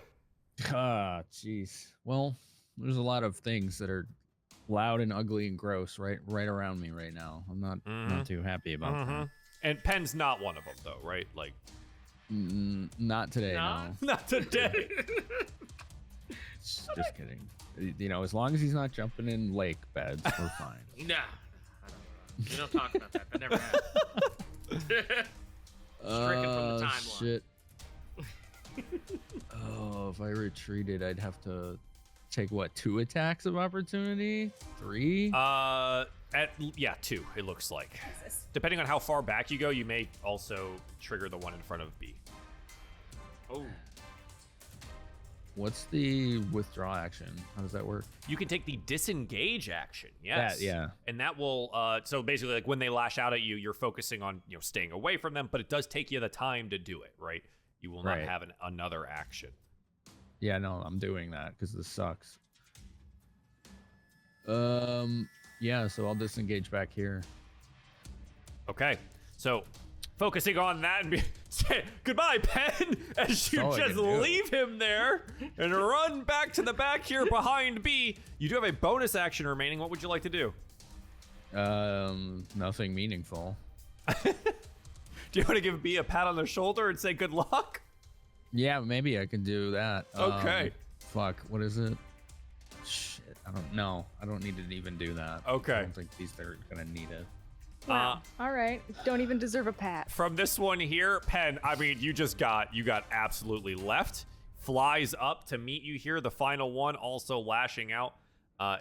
Ah, jeez. Well, there's a lot of things that are loud and ugly and gross right around me right now. I'm not too happy about that. And Pen's not one of them, though, right? Like, Not today, Nah. no. not today. Just kidding. You know, as long as he's not jumping in lake beds, we're fine. Nah. We don't talk about that. That never happened. stricken from the timeline. Shit. Oh, if I retreated, I'd have to take what, 2 attacks of opportunity? 3? Yeah, 2. It looks like. Jesus. Depending on how far back you go, you may also trigger the one in front of B. Oh. What's the withdraw action? How does that work? You can take the disengage action. Yes. That, yeah. And that will so basically like when they lash out at you, you're focusing on, staying away from them, but it does take you the time to do it, right? You will not Right. have another action. Yeah, no, I'm doing that because this sucks. Yeah, so I'll disengage back here. Okay. So focusing on that and say goodbye, Pen, as you all I just can do. leave him there and run back to the back here behind B. You do have a bonus action remaining. What would you like to do? Nothing meaningful. Do you want to give B a pat on the shoulder and say good luck? Yeah, maybe I can do that. Okay. Fuck, what is it? Shit, I don't know. I don't need to even do that. Okay. I don't think they're gonna need it. Wow. All right. Don't even deserve a pat. From this one here, Pen, I mean, you got absolutely left. Flies up to meet you here. The final one also lashing out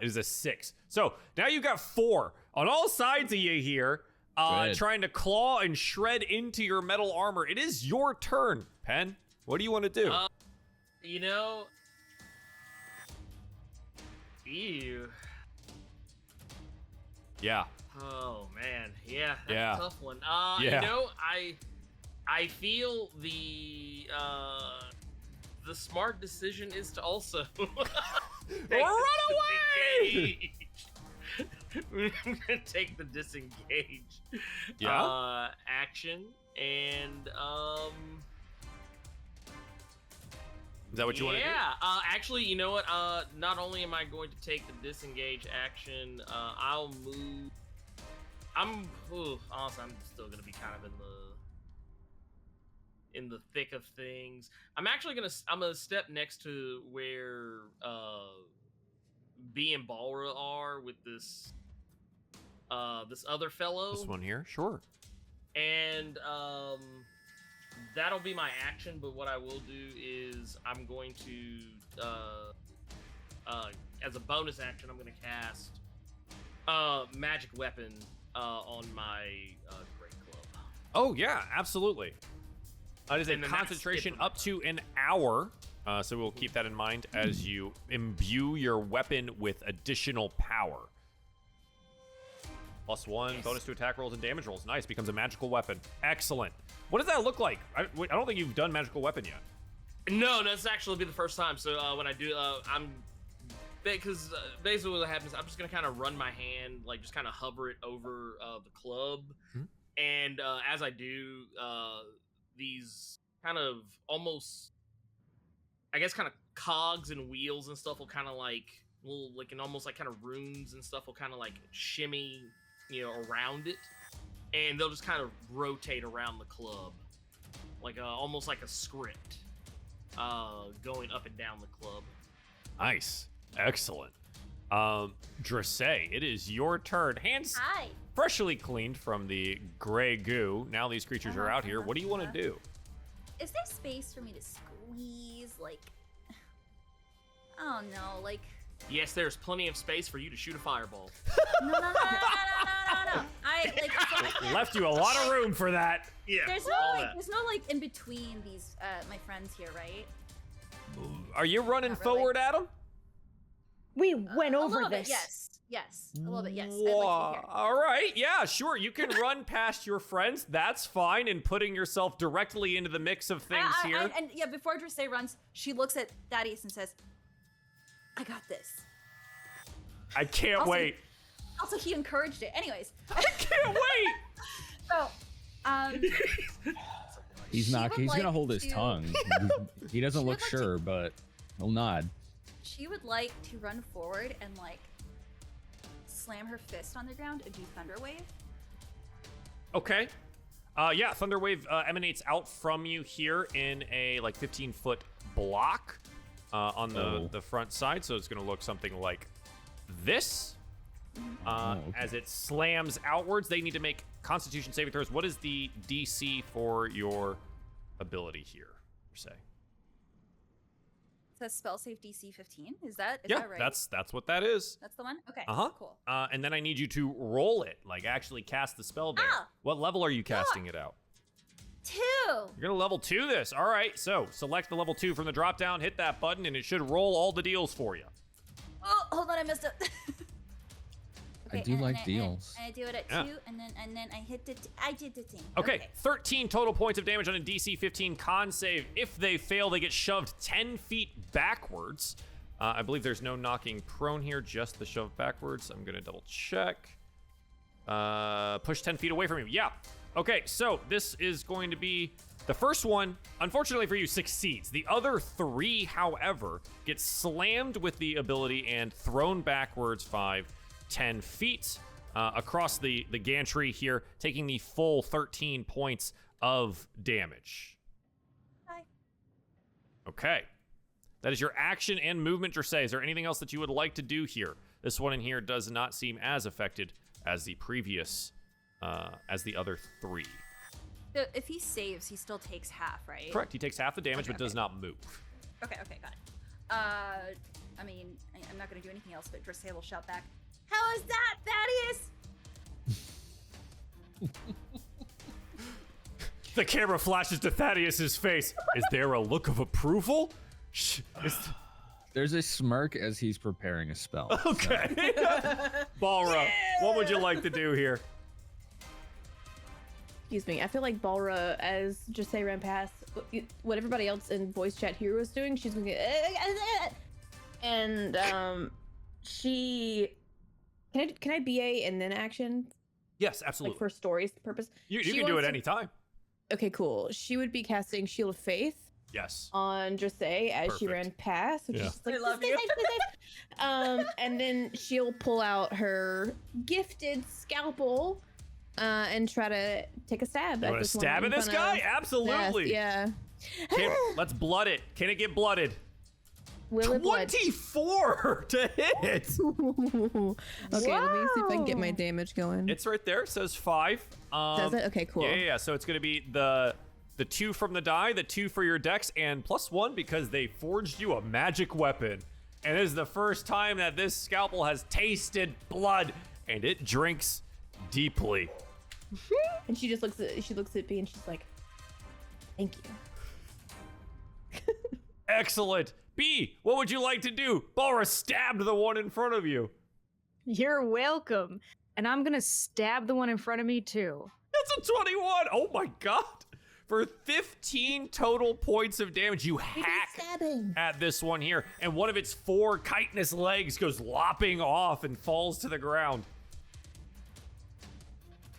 is a 6. So now you got 4 on all sides of you here, Good. trying to claw and shred into your metal armor. It is your turn, Pen. What do you want to do? Ew. Yeah. Oh man, yeah, that's Yeah. a tough one. Yeah. I feel the smart decision is to also Run away! I'm gonna take the disengage Yeah. action and Is that what you want to do? yeah, actually, you know what? Not only am I going to take the disengage action, I'll move. Honestly, I'm still gonna be kind of in the thick of things. I'm gonna step next to where B and Balra are with this other fellow. This one here? Sure. And that'll be my action, but what I will do is I'm going to as a bonus action, I'm going to cast magic weapon on my great club. Oh, yeah, absolutely. It is a And then that's concentration it. up to an hour, so we'll keep that in mind as you imbue your weapon with additional power. +1, bonus to attack rolls and damage rolls. Nice, becomes a magical weapon. Excellent. What does that look like? I don't think you've done magical weapon yet. No, that's actually be the first time. So when I do, because basically what happens, I'm just gonna kind of run my hand, like just kind of hover it over the club, and as I do, these kind of almost, I guess, kind of cogs and wheels and stuff will kind of and almost like kind of runes and stuff will kind of like shimmy, around it, and they'll just kind of rotate around the club, like almost like a script, going up and down the club. Nice. Excellent. Dressay, it is your turn. Hands Hi. freshly cleaned from the gray goo. Now these creatures are out here. What do you want to do? Is there space for me to squeeze, I don't know, Yes, there's plenty of space for you to shoot a fireball. No. I Left you a lot of room for that. Yeah, there's no in between these my friends here, right? Are you running Not really. forward, Adam? We went A over little this. bit, yes, a little bit, yes. I'd like to hear. All right, yeah, sure. You can run past your friends. That's fine. And putting yourself directly into the mix of things here. And yeah, before Dressay runs, she looks at Thaddeus and says, "I got this." I can't Also- wait. Also, he encouraged it. Anyways, I can't wait. so He's She not. would He's gonna like hold his to- tongue. He doesn't She look would like to- sure, but he'll nod. she would like to run forward and slam her fist on the ground and do thunder wave. Okay. Yeah, Thunderwave emanates out from you here in a 15-foot block on the front side. So it's going to look something like this. Okay. As it slams outwards, they need to make Constitution saving throws. What is the DC for your ability here, per se? It says spell save DC 15. Is that right? that's what that is. That's the one? Okay. Uh-huh. Cool. And then I need you to roll it, like actually cast the spell there. Ah! What level are you casting it out? 2. You're gonna level 2 this. All right, so select the level 2 from the drop down, hit that button, and it should roll all the deals for you. Oh, hold on, I missed it. I do like deals. And I do it at 2, and then I hit the. I did the thing. Okay, 13 total points of damage on a DC 15 con save. If they fail, they get shoved 10 feet backwards. I believe there's no knocking prone here, just the shove backwards. I'm gonna double check. Push 10 feet away from you. Yeah. Okay, so this is going to be the first one. Unfortunately for you, succeeds. The other 3, however, get slammed with the ability and thrown backwards 10 feet across the gantry here, taking the full 13 points of damage. Hi. Okay. That is your action and movement, Dressay. Is there anything else that you would like to do here? This one in here does not seem as affected as the previous, as the other 3. So if he saves, he still takes half, right? Correct. He takes half the damage, but does not move. Okay, got it. I mean, I'm not going to do anything else, but Dressay will shout back, "How is that, Thaddeus?" The camera flashes to Thaddeus's face. Is there a look of approval? There's a smirk as he's preparing a spell. Okay. Balra, what would you like to do here? Excuse me. I feel like Balra, as just say ran past, what everybody else in voice chat here was doing, she's going to and she can I BA and then action? Yes, absolutely. Like for story's purpose. You can do it anytime. Okay, cool. She would be casting Shield of Faith. Yes. On Dressay as she ran past. So she's like, I love stay you. safe, stay safe. And then she'll pull out her gifted scalpel and try to take a stab. You want to stab at this guy? Absolutely. Yeah. Let's blood it. Can it get blooded? Will it blood? 24 to hit. Okay, let me see if I can get my damage going. It's right there. It says 5. Does it? Okay, cool. Yeah. So it's going to be the 2 from the die, the 2 for your dex, and +1 because they forged you a magic weapon. And this is the first time that this scalpel has tasted blood, and it drinks deeply. And she just looks at me and she's like, "Thank you." Excellent. B, what would you like to do? Balra stabbed the one in front of you. You're welcome. And I'm gonna stab the one in front of me too. That's a 21. Oh my god. For 15 total points of damage, you hack at this one here, and one of its 4 chitinous legs goes lopping off and falls to the ground.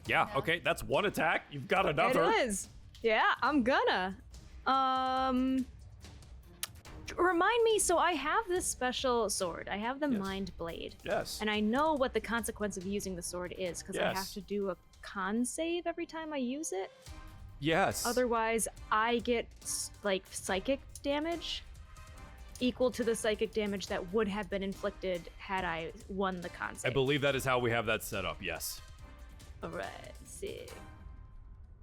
Yeah, okay, that's one attack. You've got another. It is. Yeah, I'm gonna. Remind me, so I have this special sword. I have the Mind Blade. Yes. And I know what the consequence of using the sword is, because I have Yes. to do a con save every time I use it. Yes. Otherwise, I get like psychic damage equal to the psychic damage that would have been inflicted had I won the con I save. believe that is how we have that set up, yes. All right, sick.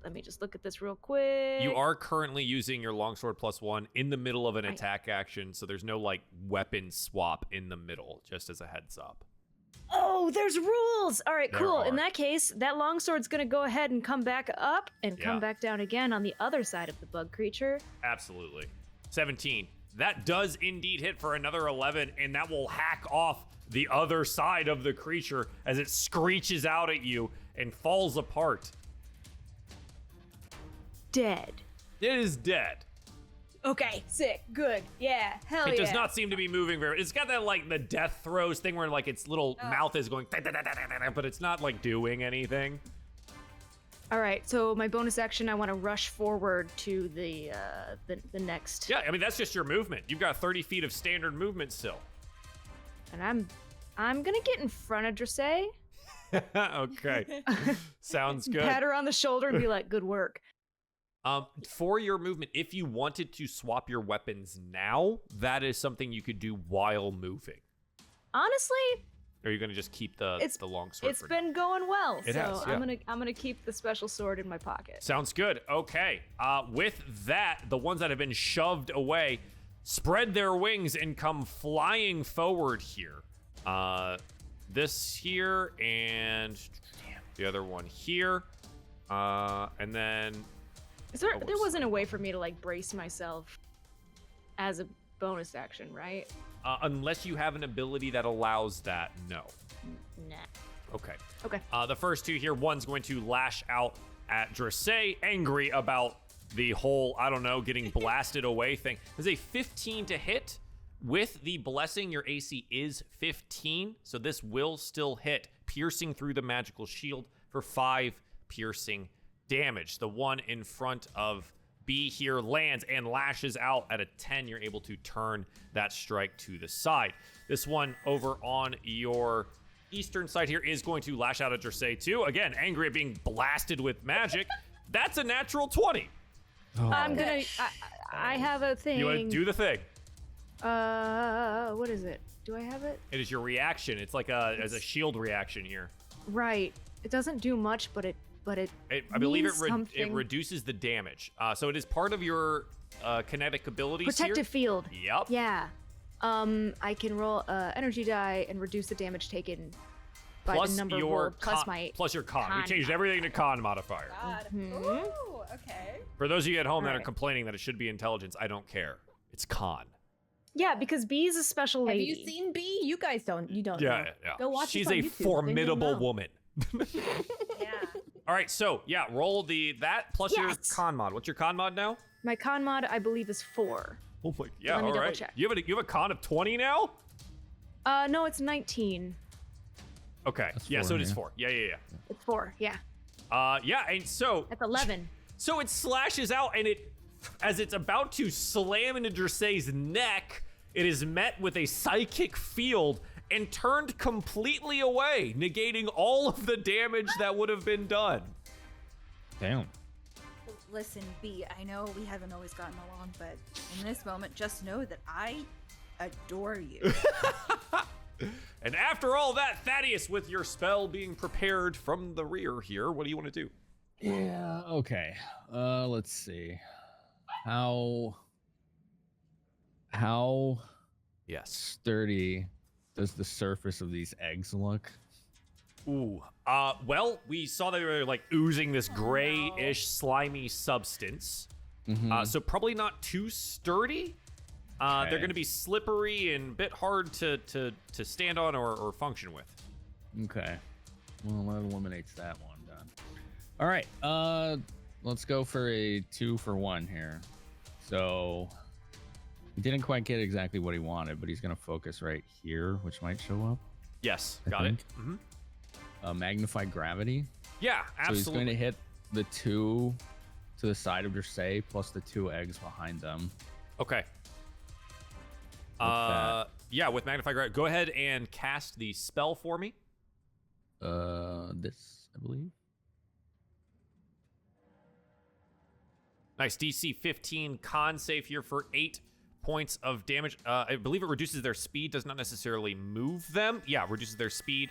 Let me just look at this real quick. You are currently using your longsword +1 in the middle of an attack action, so there's no like weapon swap in the middle, just as a heads up. Oh, there's rules! All right, There cool. are. In that case, that longsword's gonna go ahead and come back up and Yeah. come back down again on the other side of the bug creature. Absolutely. 17. That does indeed hit for another 11, and that will hack off the other side of the creature as it screeches out at you and falls apart. Dead. It is dead. Okay, sick, good, yeah, hell yeah. It does not seem to be moving very. It's got that like the death throes thing where like its little mouth is going, but it's not like doing anything. All right, so my bonus action, I want to rush forward to the next. Yeah, I mean that's just your movement. You've got 30 feet of standard movement still. And I'm gonna get in front of Dressay, Okay, sounds good. pat her on the shoulder, and be like, "Good work." For your movement, if you wanted to swap your weapons now, that is something you could do while moving. Honestly, Or are you gonna just keep the long sword? It's been going well, It so has, yeah. I'm gonna keep the special sword in my pocket. Sounds good. Okay. With that, the ones that have been shoved away spread their wings and come flying forward here. This here and the other one here. And then There wasn't a way for me to like brace myself as a bonus action, right? unless you have an ability that allows that, no. Nah. Okay. Okay. The first two here, one's going to lash out at Dressay, angry about the whole, I don't know, getting blasted away thing. There's a 15 to hit. With the blessing, your AC is 15, so this will still hit, piercing through the magical shield for 5 piercing damage. The one in front of B here lands and lashes out at a 10. You're able to turn that strike to the side. This one over on your eastern side here is going to lash out at Dressay too. Again, angry at being blasted with magic. That's a natural 20. Oh. I have a thing. You want to do the thing? What is it? Do I have it? It is your reaction. It's like as a shield reaction here. Right. It doesn't do much, but it I believe it something. reduces the damage. So it is part of your kinetic abilities Protective field. Yep. Yeah. I can roll energy die and reduce the damage taken by Plus the number your rolled plus my plus your con. We con changed everything to con modifier. God. Mhm. Ooh, okay. For those of you at home that are Right. complaining that it should be intelligence, I don't care. It's con. Yeah, because B is a special Have lady. you seen B? You guys don't. You don't. Yeah, know. yeah. Go watch. She's this on a YouTube, then you'll formidable know. woman. Yeah. All right, so yeah, roll that plus your Yes. con mod. What's your con mod now? My con mod, I believe, is 4. Oh my, yeah, Let me all double right. check. You have a con of 20 now? No, it's 19. Okay, That's yeah, 4, so it is yeah. 4. Yeah. It's 4. Yeah, Yeah, and so that's 11. So it slashes out, and as it's about to slam into Dressay's neck, it is met with a psychic field and turned completely away, negating all of the damage that would have been done. Damn. Listen, B, I know we haven't always gotten along, but in this moment, just know that I adore you. And after all that, Thaddeus, with your spell being prepared from the rear here, what do you want to do? Yeah, okay. Let's see. How Yes. sturdy does the surface of these eggs look? Ooh. Well, we saw that they were like oozing this grayish, slimy substance. Mhm. So probably not too sturdy. They're Okay. going to be slippery and a bit hard to stand on or function with. Okay. Well, that eliminates that one done. All right. Let's go for a 2 for 1 here. So he didn't quite get exactly what he wanted, but he's gonna focus right here, which might show up. Yes, I got it. think. Mm-hmm. Magnified gravity. Yeah, So he's going absolutely. to hit the 2 to the side of Dressay plus the 2 eggs behind them. Okay. that. Yeah, with Magnify Gravity. Go ahead and cast the spell for me. This, I believe. Nice. DC 15 con save here for 8 points of damage. I believe it reduces their speed, does not necessarily move them. Yeah, reduces their speed.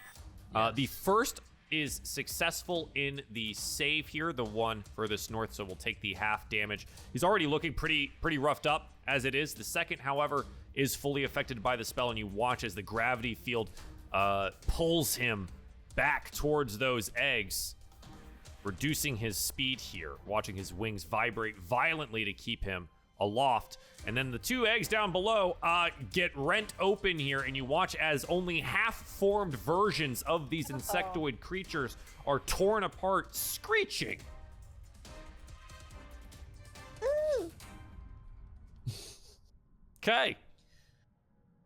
The first is successful in the save here, the one furthest north, so we'll take the half damage. He's already looking pretty roughed up as it is. The second, however, is fully affected by the spell, and you watch as the gravity field pulls him back towards those eggs, reducing his speed here, watching his wings vibrate violently to keep him aloft. And then the 2 eggs down below get rent open here, and you watch as only half-formed versions of these insectoid creatures are torn apart, screeching. Okay.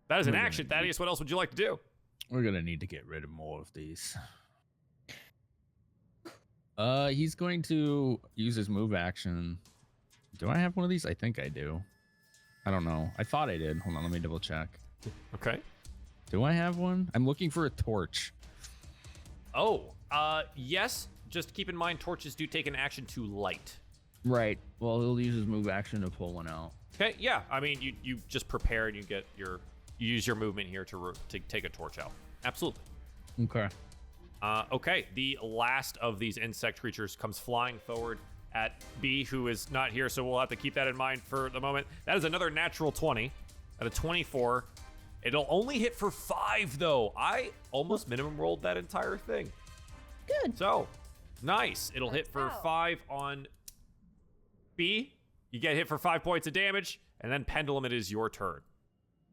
That is an We're gonna action. need- Thaddeus, what else would you like to do? We're gonna need to get rid of more of these. He's going to use his move action. Do I have one of these? I think I do. I don't know. I thought I did. Hold on, let me double check. Okay. Do I have one? I'm looking for a torch. Oh, yes. Just keep in mind, torches do take an action to light. Right. Well, he'll use his move action to pull one out. Okay, yeah. I mean, you just prepare and you use your movement here to take a torch out. Absolutely. Okay. Okay, the last of these insect creatures comes flying forward at B, who is not here, so we'll have to keep that in mind for the moment. That is another natural 20 at a 24. It'll only hit for 5, though. I almost minimum rolled that entire thing. Good. So, nice. It'll hit for Wow. 5 on B. You get hit for 5 points of damage, and then Pendulum, it is your turn.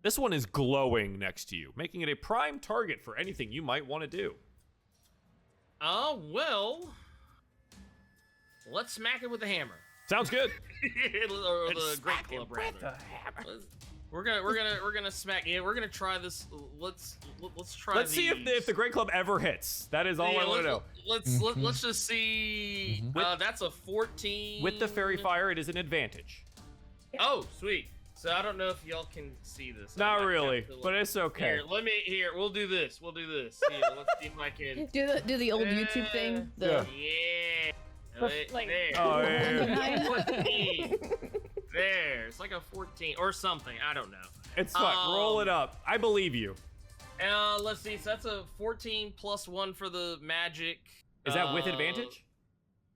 This one is glowing next to you, making it a prime target for anything you might want to do. Well, let's smack it with the hammer. Sounds good. Or the great club, rather. We're gonna smack. Yeah, we're gonna try this. Let's try. Let's see if the Great Club ever hits. That is all I want to know. Let's just see. That's a 14. With the Fairy Fire, it is an advantage. Oh, sweet. So I don't know if y'all can see this. Not I might really, have to look. but it's okay. Here, we'll do this. We'll do this. Here, let's see if I can. Do the old YouTube thing. The Yeah. Like- There. Oh, yeah. 14. There. It's like a 14 or something. I don't know. It's fine. Roll it up. I believe you. Let's see. So that's a 14 plus 1 for the magic. Is that with advantage?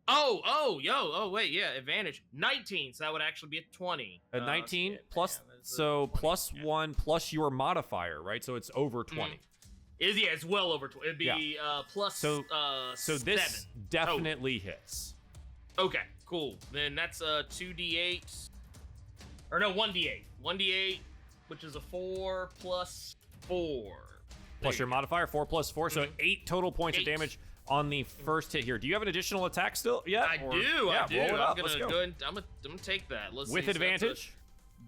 Wait, yeah, advantage. 19, so that would actually be a 20. A 19 shit, plus, man, that's a so 20, plus yeah. 1 plus your modifier, right? So it's over 20. It's well over 20. It'd be plus So 7. this definitely hits. Okay, cool. Then that's 2d8. Or no, 1d8. 1d8, which is a 4 plus 4. Plus your modifier, 4 plus 4, so 8 total points of 8. damage on the first hit here. Do you have an additional attack still yet? I or- do. Yeah, I do. roll it up. I'm Let's gonna go. go ahead. I'm gonna take that. Let's With see. So advantage?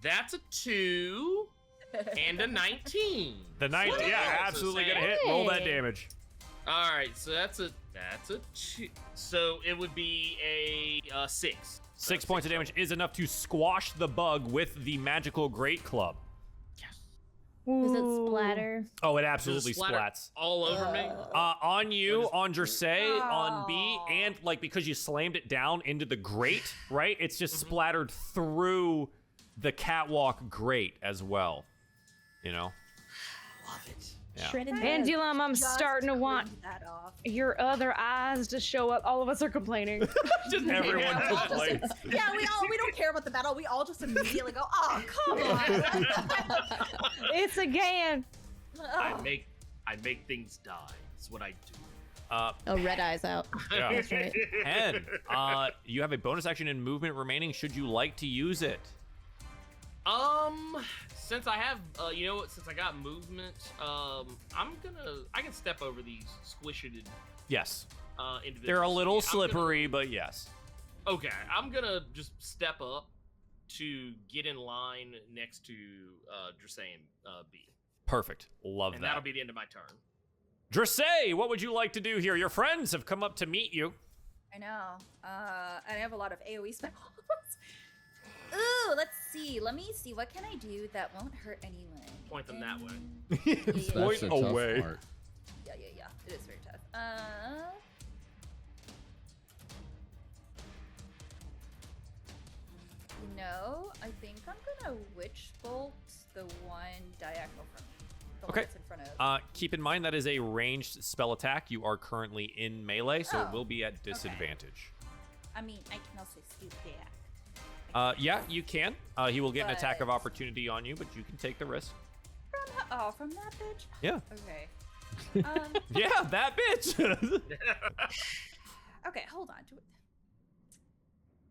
that's a 2 and a 19. The 19, Woo! yeah, So absolutely say- gonna hit. Roll that Hey. damage. All right, so that's a 2. So it would be a 6. 6 points of damage is enough to squash the bug with the magical Great Club. does it splatter? Oh, it Does it absolutely splatter splats. all over me. On you, What is- on Jersey, on B, Aw. and like because you slammed it down into the grate, right? It's just splattered through the catwalk grate as well. You know? Love it. Yeah. Shredded Pendulum, I'm Just starting to want turned that off. your other eyes to show up. All of us are complaining. Just everyone Yeah, we'll complains. Yeah, we don't care about the battle. We all just immediately go, oh, come on. It's a Gan. I make things die. That's what I do. Oh, red eyes out. Yeah. That's right. And you have a bonus action and movement remaining should you like to use it. Since I have, you know what? Since I got movement, I can step over these squished Yes. individuals. They're a little Yeah, slippery, but yes. Okay, I'm gonna just step up to get in line next to Dressay and B, Perfect. Love and that. that'll be the end of my turn. Dressay, what would you like to do here? Your friends have come up to meet you. I know. And I have a lot of AoE spells. Ooh, let's see. Let me see. What can I do that won't hurt anyone? Point them that way. Yeah. That's Point the tough away. part. Yeah. It is very tough. No, I think I'm gonna witch bolt the one diagonal from the one Okay. that's in front of. Keep in mind that is a ranged spell attack. You are currently in melee, so it Oh, will be at disadvantage. I mean, I can also scoop back. Yeah, you can. He will get an attack of But- opportunity on you, but you can take the risk. From that bitch? Yeah. Okay. Yeah, that bitch. Okay, hold on to it.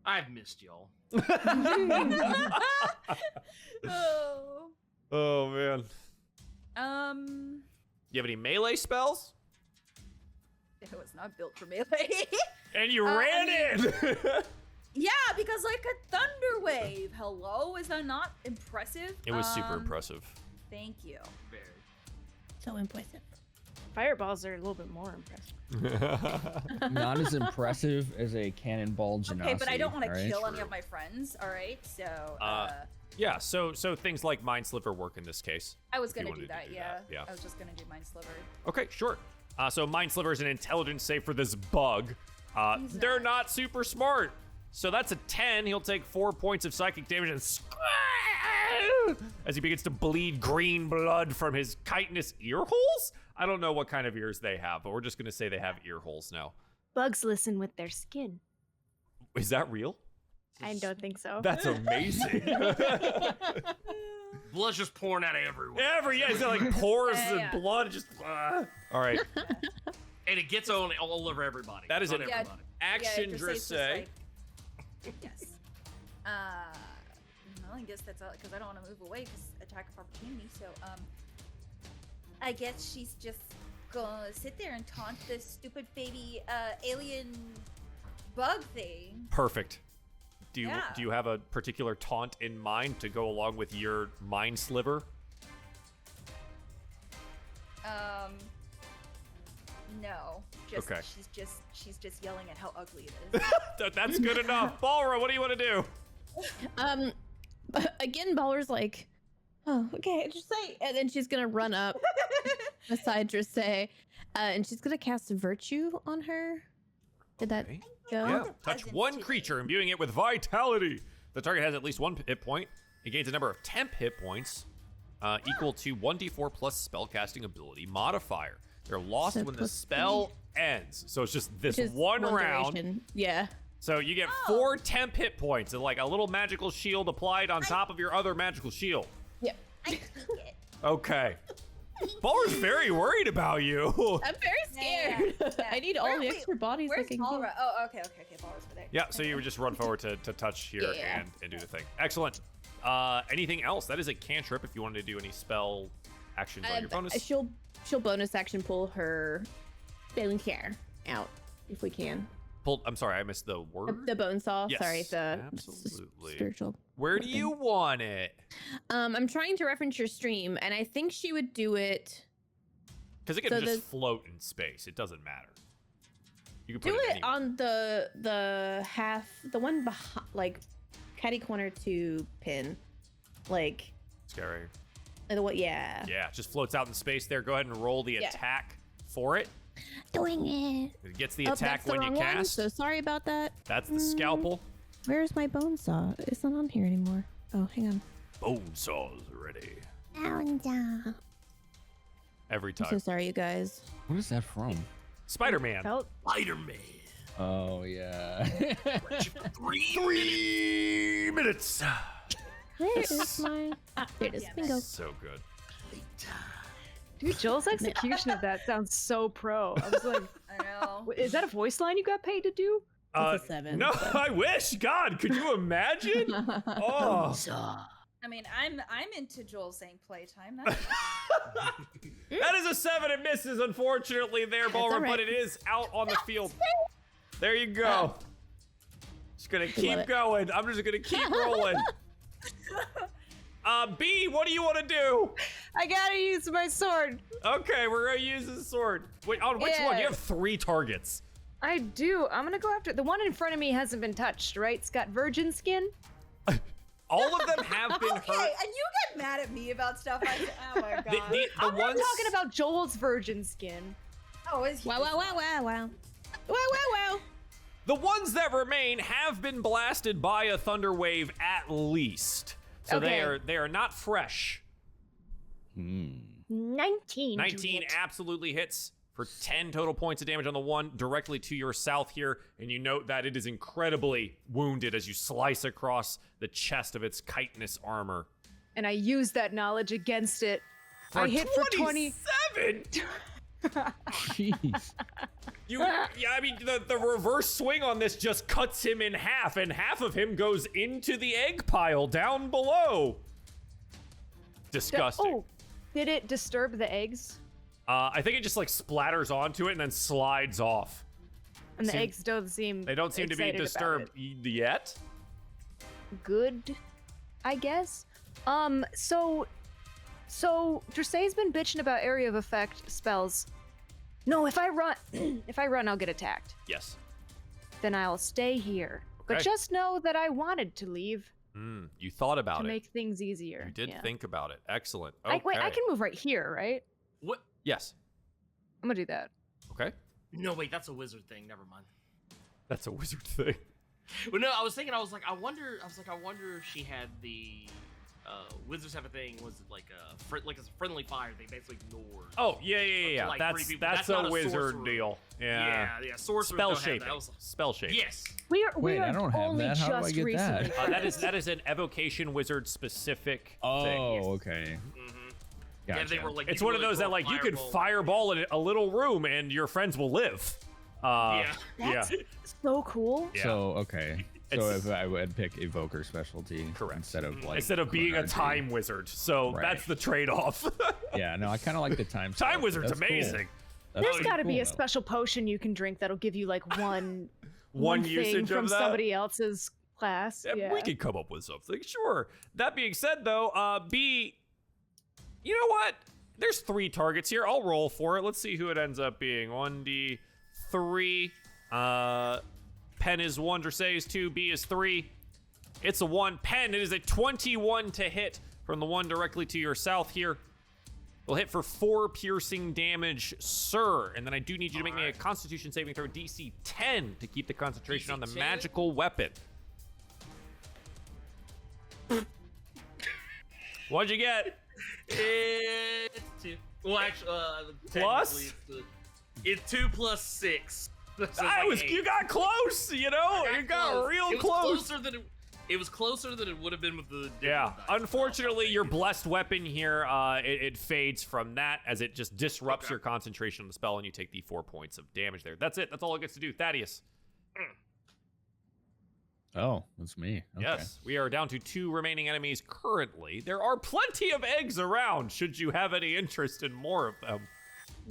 I've missed y'all. Oh. Oh man. You have any melee spells? It was not built for melee. And you I ran in. Yeah, because like a thunder wave. Hello, is that not impressive? It was super impressive. Thank you. Very. So impressive. Fireballs are a little bit more impressive. Not as impressive as a cannonball genasi. Okay, but I don't want to alright? kill any of my friends. All right, so Yeah, so things like Mind Sliver work in this case. I was if you gonna do wanted to that. do Yeah. that, yeah. I was just gonna do Mind Sliver. Okay, sure. So Mind Sliver is an intelligence save for this bug. He's They're not super smart. So that's a 10. He'll take 4 points of psychic damage and as he begins to bleed green blood from his chitinous ear holes. I don't know what kind of ears they have, but we're just gonna say they have ear holes now. Bugs listen with their skin. Is that real? I don't think so. That's amazing. Blood's just pouring out everywhere. It's like pores Yeah. and blood just. All right. And it gets on all over everybody. That is on an everybody. action Dressa's just dressé. like- yes. Well, I guess that's all because I don't want to move away because attack of opportunity. So, I guess she's just gonna sit there and taunt this stupid baby alien bug thing. Perfect. Do you Yeah. do you have a particular taunt in mind to go along with your mind sliver? No. Just Okay. she's just yelling at how ugly it is. That's good enough. Balra, what do you want to do? Again, Baller's like, oh, okay, just say, and then she's gonna run up beside Dressay, and she's gonna cast Virtue on her. Did that Okay. go? Yeah. the Touch presents one today. creature, imbuing it with vitality. The target has at least 1 hit point. It gains a number of temp hit points equal to 1d4 plus spellcasting ability modifier. They're lost So when the plus spell ends. So it's just this Which is one round. duration. Yeah. So you get Oh. 4 temp hit points and like a little magical shield applied on top of your other magical shield. Yep. I take it. Okay. Balra's very worried about you. I'm very Yeah, scared. yeah. I need all Where- the wait, extra bodies I Where's can Balra? get. Oh, okay. Balra's over there. Yeah, so you would just run forward to touch here Yeah. and do the thing. Excellent. Anything else? That is a cantrip if you wanted to do any spell actions on your bonus. She'll bonus action pull her bone care out if we can. I'm sorry, I missed the word. The bone saw. Yes, Sorry, the absolutely. spiritual. Where do you want it? I'm trying to reference your stream, and I think she would do it. Because it can So just the- float in space. It doesn't matter. You can Do put it anywhere. on the half, the one behind, like catty corner to pin, like Scary. the what? Yeah. Yeah, it just floats out in space there. Go ahead and roll the Yeah. attack for it. Doing it. It gets the Oh, attack that's the when you wrong one, cast. so sorry about that. That's the scalpel. Where's my bone saw? It's not on here anymore. Oh, hang on. Bone saws ready. I'm Every time. so sorry, you guys. What is that from? Spider-Man. Felt Spider-Man. Oh yeah. 3 minutes. Where is my? There it is. Bingo. So good. Dude, Joel's execution of that sounds so pro. I was like, I know. is that a voice line you got paid to do? It's a 7. No, I wish. God, could you imagine? Oh. I mean, I'm into Joel saying playtime. That's That is a 7. It misses, unfortunately, there, all Balra, right. but it is out on the field. There you go. Just gonna keep it. going. I'm just gonna keep rolling. B, what do you want to do? I gotta use my sword. Okay, we're gonna use the sword. Wait, on which one? You Yeah. have 3 targets. I do. I'm gonna go after the one in front of me. Hasn't been touched, right? It's got virgin skin. All of them have been okay, hurt. and you get mad at me about stuff. Oh my god. The I'm not ones talking about Joel's virgin skin. oh, is Wow! Wow! Wow! Wow! Wow! Wow! Wow! Wow! the ones that remain have been blasted by a thunder wave at least. So Okay. they are not fresh. 19. 19 absolutely hits for 10 total points of damage on the one directly to your south here, and you note that it is incredibly wounded as you slice across the chest of its chitinous armor. And I used that knowledge against it. For I hit for 20. 27. Jeez. I mean, the reverse swing on this just cuts him in half, and half of him goes into the egg pile down below. Disgusting. Oh, did it disturb the eggs? I think it just like splatters onto it and then slides off. And the Seem- eggs don't seem. They don't seem to be excited about disturbed yet. it. Good, I guess. So Dressay's been bitching about area of effect spells. No, if I run, I'll get attacked. Yes. Then I'll stay here. But Okay. just know that I wanted to leave You thought about to it. make things easier. You did Yeah. think about it. Excellent. Okay. Wait, I can move right here, right? What? Yes. I'm gonna do that. Okay. No, wait, that's a wizard thing. Never mind. That's a wizard thing. Well, no, I was thinking. I was like, I wonder if she had the wizards have a thing. Was it like a friendly fire thing? Basically ignores. Oh yeah. Like That's three people. that's That's not a a wizard sorcerer. deal. Yeah. Yeah. Sorcerers Spell don't have shaping. that. I was- Spell shaping. Yes. We Wait, I are don't have only that. How do I just get that? recently. That is an evocation wizard specific thing. Oh, okay. Mm-hmm. Gotcha. Yeah, they were like. It's you one could of those really that throw like you could fireball. fireball a little room and your friends will live. Yeah. That's Yeah. so cool. Yeah. So okay. So It's- if I would pick evoker specialty, Correct. instead of like Instead of being a Clonarchy. time wizard. So Right. that's the trade-off. Yeah, no, I kind of like the time. Time stuff. wizard's That's cool. amazing. That's There's pretty got to be cool, a though. special potion you can drink that'll give you like one One thing usage from of that? somebody else's class. Yeah, Yeah. we could come up with something, sure. That being said, though, B, you know what? There's 3 targets here. I'll roll for it. Let's see who it ends up being. 1d3. Pen is 1, Dressay is 2, B is 3. It's a 1. Pen, it is a 21 to hit from the one directly to your south here. Will hit for 4 piercing damage, sir. And then I do need you to make me a Constitution saving throw DC 10 to keep the concentration on the DC 10? magical weapon. What'd you get? It's 2. Well, actually, Plus? technically it's 2 plus 6. So it's like 8. You got close, you know? You got close. real It was close. closer than it was closer than it would have been with the. Yeah. different dice. Unfortunately, your blessed weapon here, it fades from that as it just disrupts Okay. your concentration on the spell, and you take the 4 points of damage there. That's it. That's all it gets to do. Thaddeus. Oh, that's me. Okay. Yes. We are down to 2 remaining enemies currently. There are plenty of eggs around, should you have any interest in more of them.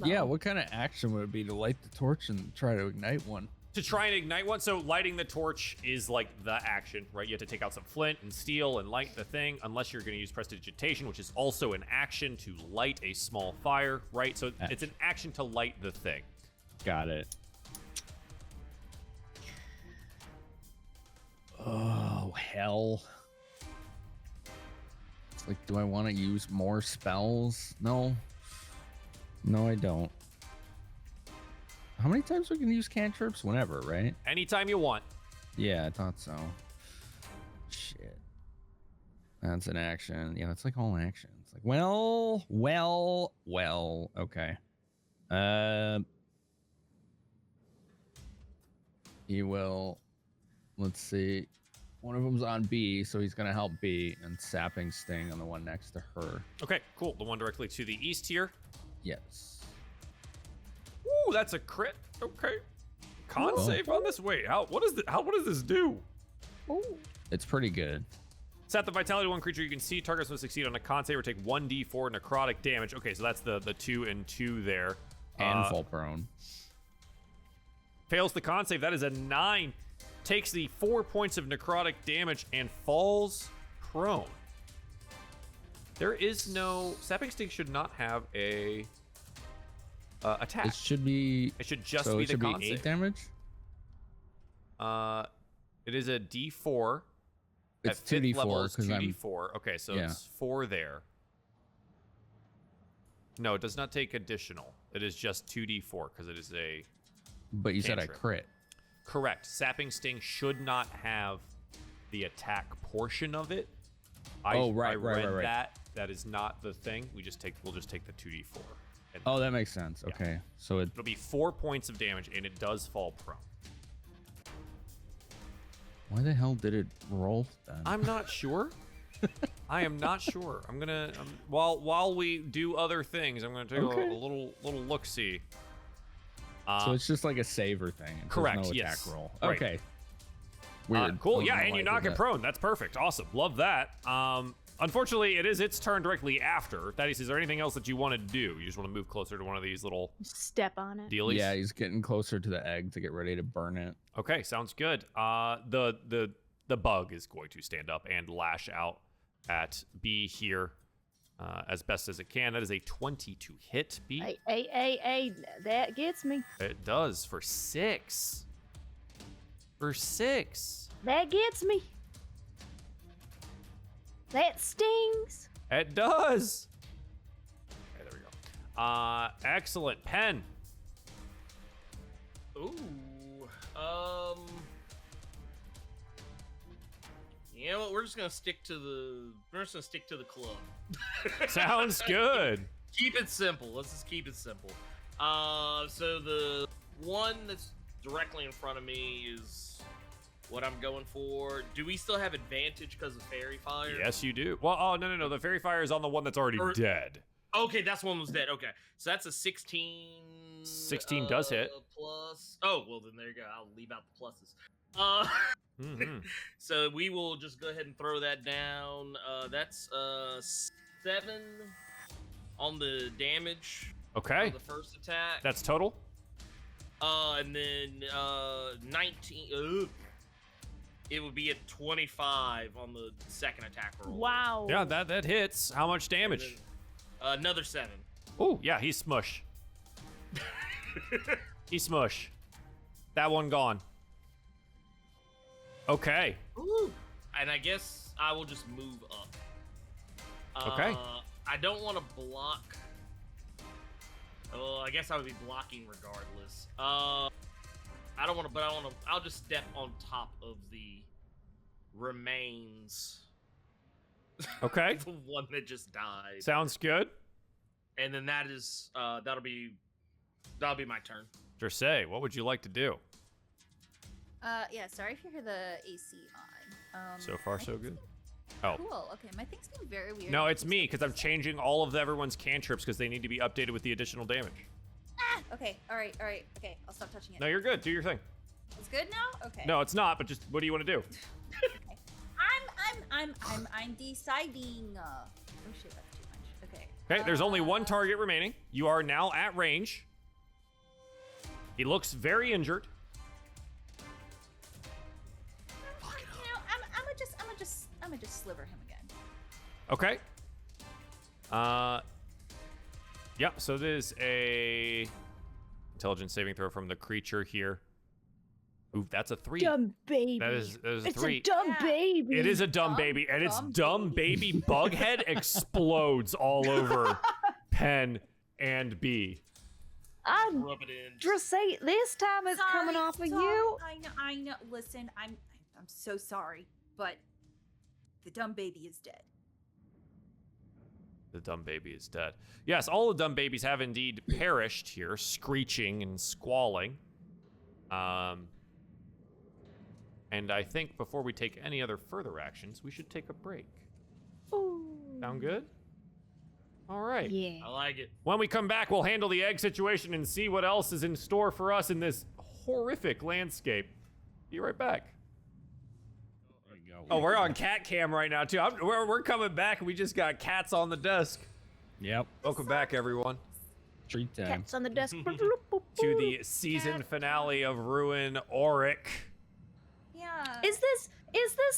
Yeah, what kind of action would it be to light the torch and try to ignite one? To try and ignite one, so lighting the torch is like the action, right? You have to take out some flint and steel and light the thing, unless you're going to use prestidigitation, which is also an action to light a small fire, right? So it's an action to light the thing. Got it. Oh, hell. It's like, do I want to use more spells? No. No, I don't. How many times we can use cantrips? Whenever, right? Anytime you want. Yeah, I thought so. Shit. That's an action. Yeah, that's like all actions. Like, well. Okay. He will. Let's see. One of them's on B, so he's gonna help B, and sapping sting on the one next to her. Okay, cool. The one directly to the east here. Yes. Ooh, that's a crit. Okay. Con save on this. Wait, what does this do? It's pretty good. Set the vitality of one creature you can see. Targets must succeed on a con save or take 1d4 necrotic damage. Okay, so that's the 2 and 2 there. And fall prone. Fails the con save. That is a 9. Takes the 4 points of necrotic damage and falls prone. There is no... Sapping Sting should not have a attack. It should be. It should just so be it the should be con 8 save. damage. It is a d4. It's At fifth 2d4 level is because I'm. 2d4. Okay, so Yeah. it's 4 there. No, it does not take additional. It is just 2d4 because it is a... But you said I cantrip. crit. Correct. Sapping Sting should not have the attack portion of it. I read right. That is not the thing. We'll just take the 2d4. And Oh, that makes sense. Yeah. Okay, so it. it'll be 4 points of damage, and it does fall prone. Why the hell did it roll then? I'm not sure. I am not sure. I'm gonna while we do other things, I'm gonna take Okay. a little look see. So it's just like a saver thing. There's correct, No attack yes. roll. Right. Okay. Weird. Cool. Don't Yeah, know and why you I knock did it that. prone. That's perfect. Awesome. Love that. Unfortunately, it is its turn directly after. Thaddeus, is there anything else that you want to do? You just want to move closer to one of these little Step on it. dealies? Yeah, he's getting closer to the egg to get ready to burn it. Okay, sounds good. The bug is going to stand up and lash out at B here as best as it can. That is a 20 to hit B. Hey, that gets me. It does for 6. For 6. That gets me. That stings. It does. Okay, there we go. Excellent. Pen. Ooh. You know what? We're just gonna stick to the club. Sounds good. Keep it simple. Let's just keep it simple. So the one that's directly in front of me is what I'm going for. Do we still have advantage because of fairy fire? Yes, you do. Well, oh no, the fairy fire is on the one that's already dead. Okay, that's one was dead. Okay, so that's a 16. 16 does hit. Plus. Oh, well then there you go. I'll leave out the pluses. So we will just go ahead and throw that down. That's 7 on the damage. Okay. For the first attack. That's total. And then 19. It would be a 25 on the second attack roll. Wow. Yeah, that hits. How much damage? Then, another 7. Oh, yeah, he's smush. He's smush. That one gone. Okay. Ooh. And I guess I will just move up. Okay. I don't want to block. Well, I guess I would be blocking regardless. I don't want to, but I'll just step on top of the remains. Okay. The one that just died. Sounds good. And then that is, that'll be my turn. Dressay, what would you like to do? Yeah, sorry if you hear the AC on. So far, my so thing's good. being- Oh. Cool, okay, my thing's being very weird. No, it's me, because I'm changing all of everyone's cantrips because they need to be updated with the additional damage. Ah, okay, alright, okay, I'll stop touching it. No, you're good. Do your thing. It's good now? Okay. No, it's not, but just what do you want to do? I'm deciding. Oh shit, that's too much. Okay. Okay, there's only one target remaining. You are now at range. He looks very injured. You know, I'm gonna just sliver him again. Okay. Yeah, so this is a intelligence saving throw from the creature here. Ooh, that's a 3. Dumb baby. That is a it's 3. a dumb Yeah. baby. It is a dumb baby, and its dumb baby bug head explodes all over Pen and B. I'm Rub it in. Dressay, this time it's coming off of you. I know. Listen, I'm so sorry, but the dumb baby is dead. The dumb baby is dead. Yes, all the dumb babies have indeed perished here, screeching and squalling. And I think before we take any other further actions, we should take a break. Ooh. Sound good? All right. Yeah. I like it. When we come back, we'll handle the egg situation and see what else is in store for us in this horrific landscape. Be right back. There you go. Oh, we're on cat cam right now, too. We're coming back. We just got cats on the desk. Yep. Welcome back, everyone, Treat time. Cats on the desk. to the season finale of Ruin Auric. Yeah. Is this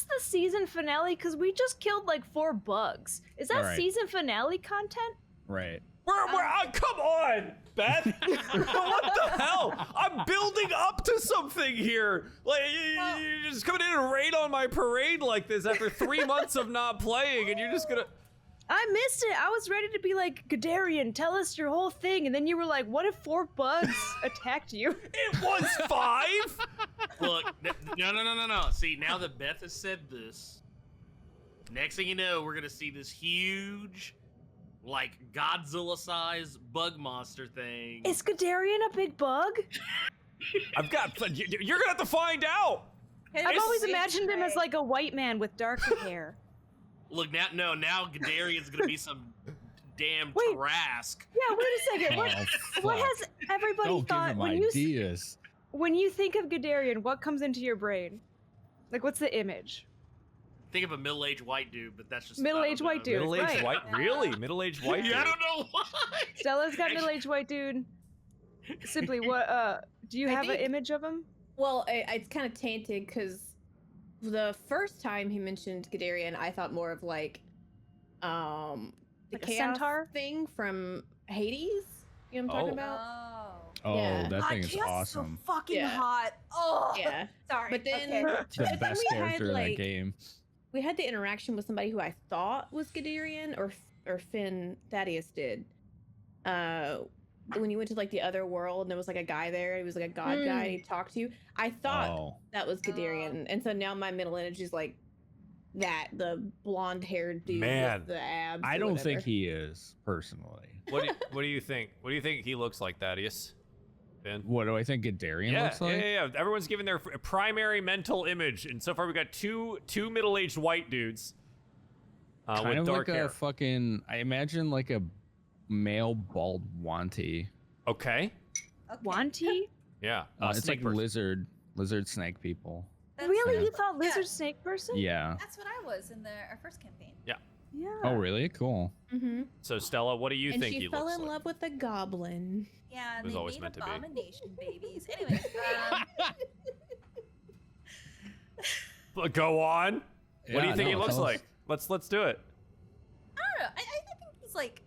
the season finale? Because we just killed like 4 bugs. Is that Alright. season finale content? Right. Come on, Beth. What the hell? I'm building up to something here. Like, you're just coming in and raid on my parade like this after 3 months of not playing, and you're just gonna... I missed it. I was ready to be like, Gadarian, tell us your whole thing. And then you were like, what if 4 bugs attacked you? It was 5? Look, no. See, now that Beth has said this, next thing you know, we're gonna see this huge, like Godzilla-sized bug monster thing. Is Gadarian a big bug? You're gonna have to find out. I've always imagined him as like a white man with darker hair. Look now, Gadarian's gonna be some damn Wait. Trask. Yeah, wait a second. What fuck. has everybody Don't thought give him when ideas. when you think of Gadarian? What comes into your brain? Like, what's the image? Think of a middle-aged white dude, but that's just Middle-aged white dude. Middle-aged right. white? Really? Middle-aged white dude? Yeah, I don't know why. Stella's got middle-aged white dude. Simply, what? Do you I have an think- image of him? Well, it's kind of tainted because the first time he mentioned Gadarian, I thought more of like, the Like a chaos centaur? thing from Hades. You know what I'm talking about? Oh. Oh, Yeah. that thing is Chaos awesome. So fucking Yeah. hot. Oh. Yeah. Sorry. But then, okay. The but then best we had, character in that like, game. we had the interaction with somebody who I thought was Gadarian, or Finn Thaddeus did. When you went to like the other world and there was like a guy there, he was like a god guy, and he talked to you. I thought Oh, that was Gadarian, and so now my middle energy is like the blonde-haired dude Man, with the abs. I or don't whatever. think he is personally. What do you think? What do you think he looks like, Thaddeus? Ben? What do I think Gadarian Yeah, looks like? yeah. Everyone's given their primary mental image, and so far we got two middle-aged white dudes Kind with of dark like hair. a fucking. I imagine like a male bald wanty. Okay. Okay. Wanty? Yeah. It's snake like person. lizard snake people. That's- Really? Yeah. You thought lizard Yeah. snake person? Yeah. That's what I was in our first campaign. Yeah. Oh, really? Cool. Mm-hmm. So Stella, what do you And think she he fell looks in like? love with a goblin. Yeah, It and was they always made meant to be. abomination babies. Anyways, Go on. What do you Yeah, think he no, looks tell us. like? Let's do it. I don't know. I think he's like.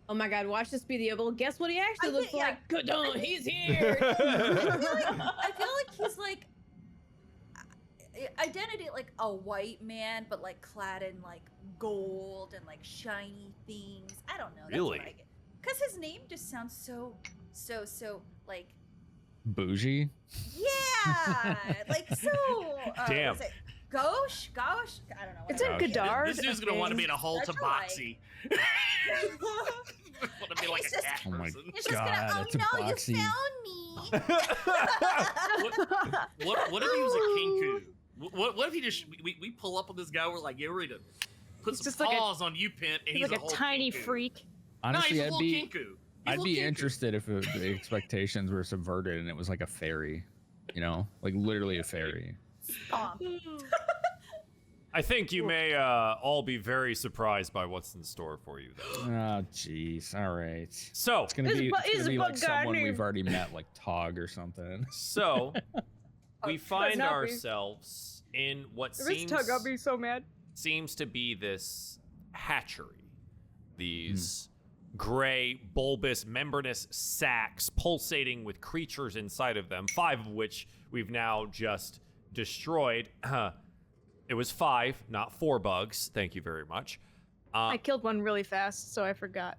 Oh my god, watch this be the able. Guess what he actually I looks think- yeah. like? Good, he's here. I feel like he's like identity like a white man, but like clad in like gold and like shiny things. I don't know. That's Really? what I get. Because his name just sounds so like Bougie. yeah, like so. Damn. What is it? Gauche? I don't know. It's a whatever. Godard. This dude's gonna want to be in a whole Such a like- tabaxi. Want to be like a It's just- cat Oh my person. It's just God, gonna. that's a Oh no, you boxy. found me. What if he was a kinku? What if he just we pull up on this guy? We're like, yeah, we're ready to put He's some just like a- paws on you, Pent, and He's he's like a a whole tiny kinku. freak. Honestly, no, he's a I'd little be kinku. He's a I'd little be kinku. interested if the expectations were subverted and it was like a fairy. You know, like literally a fairy. Stomp. I think you may all be very surprised by what's in store for you, though. Oh, jeez. All right. So, It's gonna This be, bu- it's is gonna be a like bug guy someone we've named- already met, like Tog or something. we Oh, find not me. ourselves in what Rich Tug, I'll be so mad. seems to be this hatchery. These gray, bulbous, membranous sacs pulsating with creatures inside of them, 5 of which we've now just destroyed. It was 5, not 4 bugs. Thank you very much. I killed one really fast, so I forgot.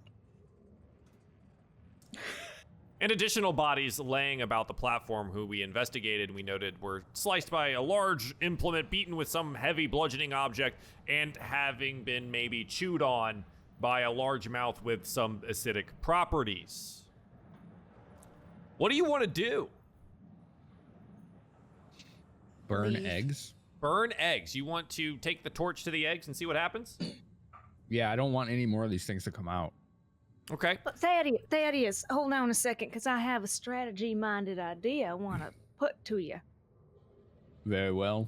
And additional bodies laying about the platform who we investigated, we noted, were sliced by a large implement, beaten with some heavy bludgeoning object, and having been maybe chewed on by a large mouth with some acidic properties. What do you want to do? Burn Leave. eggs. Burn eggs. You want to take the torch to the eggs and see what happens? Yeah, I don't want any more of these things to come out. Okay. But Thaddeus, hold on a second, because I have a strategy-minded idea I want to put to you. Very well,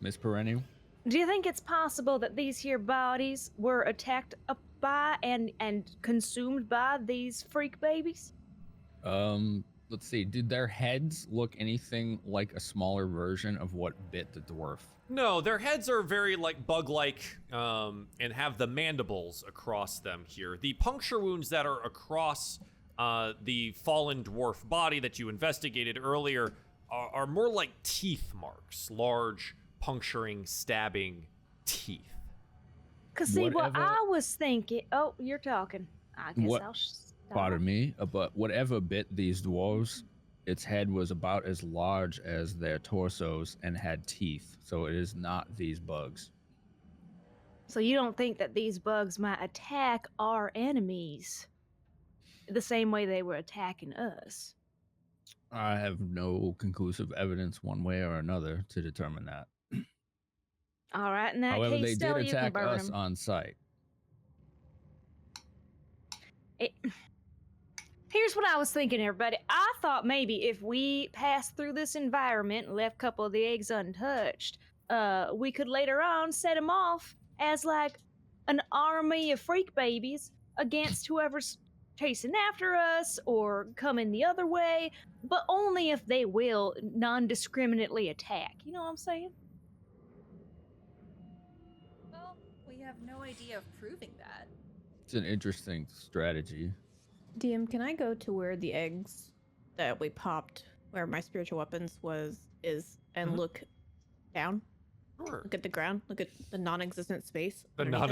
Miss Perennial. Do you think it's possible that these here bodies were attacked up by and consumed by these freak babies? Let's see. Did their heads look anything like a smaller version of what bit the dwarf? No, their heads are very like bug-like and have the mandibles across them here. The puncture wounds that are across the fallen dwarf body that you investigated earlier are more like teeth marks, large puncturing, stabbing teeth. Cause see, what Whatever- I was thinking. Oh, you're talking. I guess What- I'll stop. Pardon me, but whatever bit these dwarves, its head was about as large as their torsos and had teeth. So it is not these bugs. So you don't think that these bugs might attack our enemies the same way they were attacking us? I have no conclusive evidence one way or another to determine that. All right, in that However, case, they Stella, did you can attack burn us 'em. on sight. Here's what I was thinking, everybody. I thought maybe if we passed through this environment and left a couple of the eggs untouched, we could later on set them off as like an army of freak babies against whoever's chasing after us or coming the other way, but only if they will non-discriminately attack. You know what I'm saying? Well, we have no idea of proving that. It's an interesting strategy. DM, can I go to where the eggs that we popped, where my spiritual weapons is, and Mhm. look down? Sure. Look at the ground. Look at the non-existent space. The underneath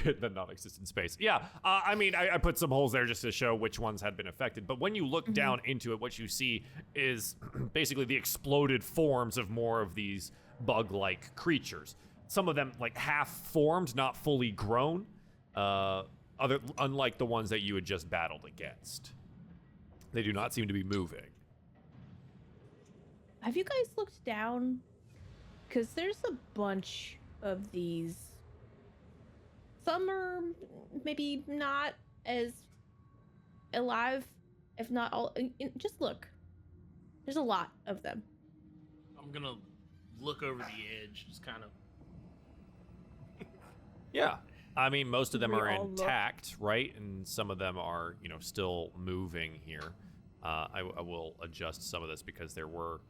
it? non-existent space. Yeah, I mean, I put some holes there just to show which ones had been affected. But when you look down into it, what you see is basically the exploded forms of more of these bug-like creatures. some of them like half formed, not fully grown. Unlike the ones that you had just battled against, they do not seem to be moving. Have you guys looked down? Because there's a bunch of these. Some are maybe not as alive, if not all. Just look. There's a lot of them. I'm gonna look over the edge, just kind of. Yeah. I mean, most of them We are all look. intact, right? And some of them are, still moving here. I will adjust some of this because there were,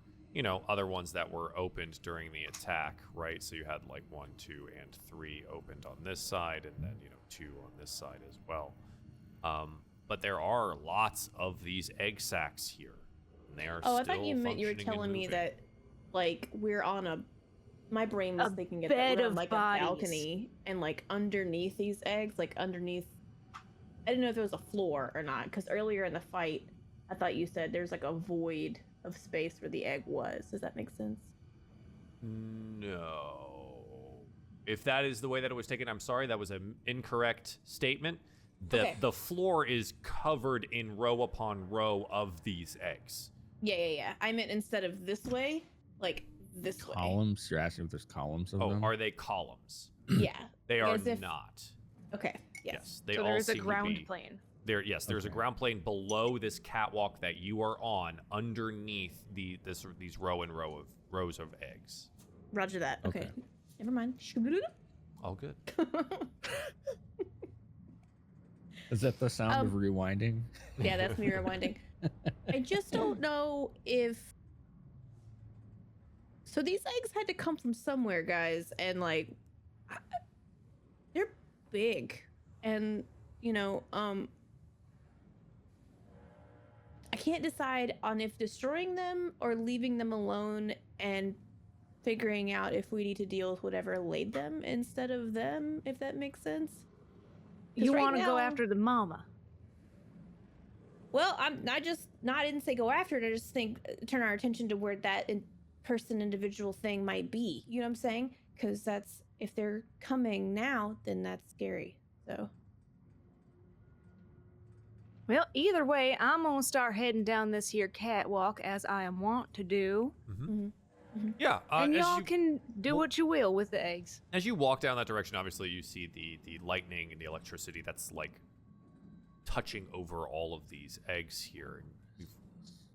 other ones that were opened during the attack, right? So you had like 1, 2, and 3 opened on this side, and then, 2 on this side as well. But there are lots of these egg sacs here. And they are Oh, I still thought you meant you were functioning and telling me moving. that, like, we're on a. My brain was A thinking that bed we're on of like bodies. a balcony, and like underneath these eggs, like underneath. I didn't know if there was a floor or not, because earlier in the fight, I thought you said there's like a void of space where the egg was. Does that make sense? No. If that is the way that it was taken, I'm sorry. That was an incorrect statement. Okay. The floor is covered in row upon row of these eggs. Yeah. I meant instead of this way, like this way. Columns? You're asking if there's columns of them? Are they columns? Yeah. They are As if- not. Okay. Yes. Yes, they So all there's a seem to ground be- plane. There's a Okay. ground plane below this catwalk that you are on, underneath these rows of eggs. Roger that. Okay. Okay. Never mind. All good. Is that the sound of rewinding? Yeah, that's me rewinding. I just don't know if. So these eggs had to come from somewhere, guys, and like, they're big, and I can't decide on if destroying them or leaving them alone and figuring out if we need to deal with whatever laid them instead of them, if that makes sense. 'Cause You right want to go now- after the mama. Well, I didn't say go after it. I just think turn our attention to where that individual thing might be. You know what I'm saying? Because that's if they're coming now, then that's scary. So Well, either way, I'm gonna start heading down this here catwalk as I am wont to do, Yeah. and as y'all you- can do what you will with the eggs. As you walk down that direction, obviously you see the lightning and the electricity that's like touching over all of these eggs here. And you've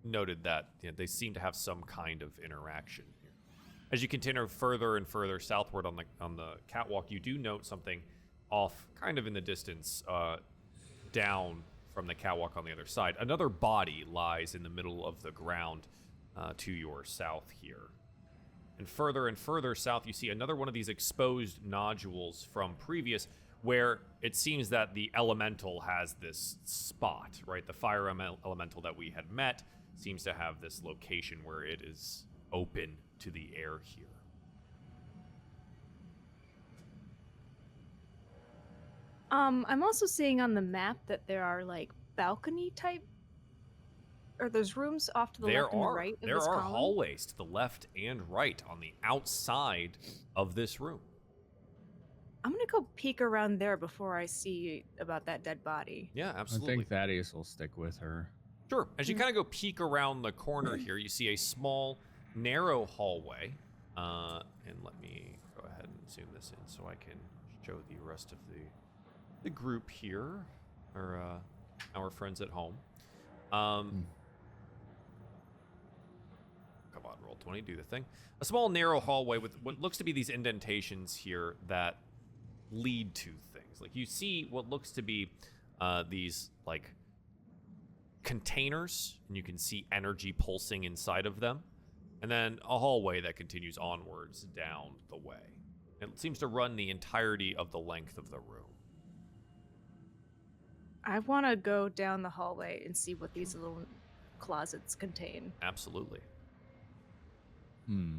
noted that they seem to have some kind of interaction here. As you continue further and further southward on the catwalk, you do note something off, kind of in the distance, down from the catwalk on the other side. Another body lies in the middle of the ground to your south here. And further south, you see another one of these exposed nodules from previous, where it seems that the elemental has this spot, right? The fire elemental that we had met seems to have this location where it is open to the air here. I'm also seeing on the map that there are like balcony type, or there's rooms off to the left and the right of There this are column. hallways to the left and right on the outside of this room. I'm gonna go peek around there before I see about that dead body. Yeah, I absolutely. think Thaddeus will stick with her. Sure. As you kind of go peek around the corner here, you see a small, narrow hallway. And let me go ahead and zoom this in so I can show the rest of the group here, or our friends at home. Come on, roll 20, do the thing. A small, narrow hallway with what looks to be these indentations here that lead to things. Like you see what looks to be these like containers, and you can see energy pulsing inside of them, and then a hallway that continues onwards down the way. It seems to run the entirety of the length of the room. I want to go down the hallway and see what these little closets contain. Absolutely. Hmm.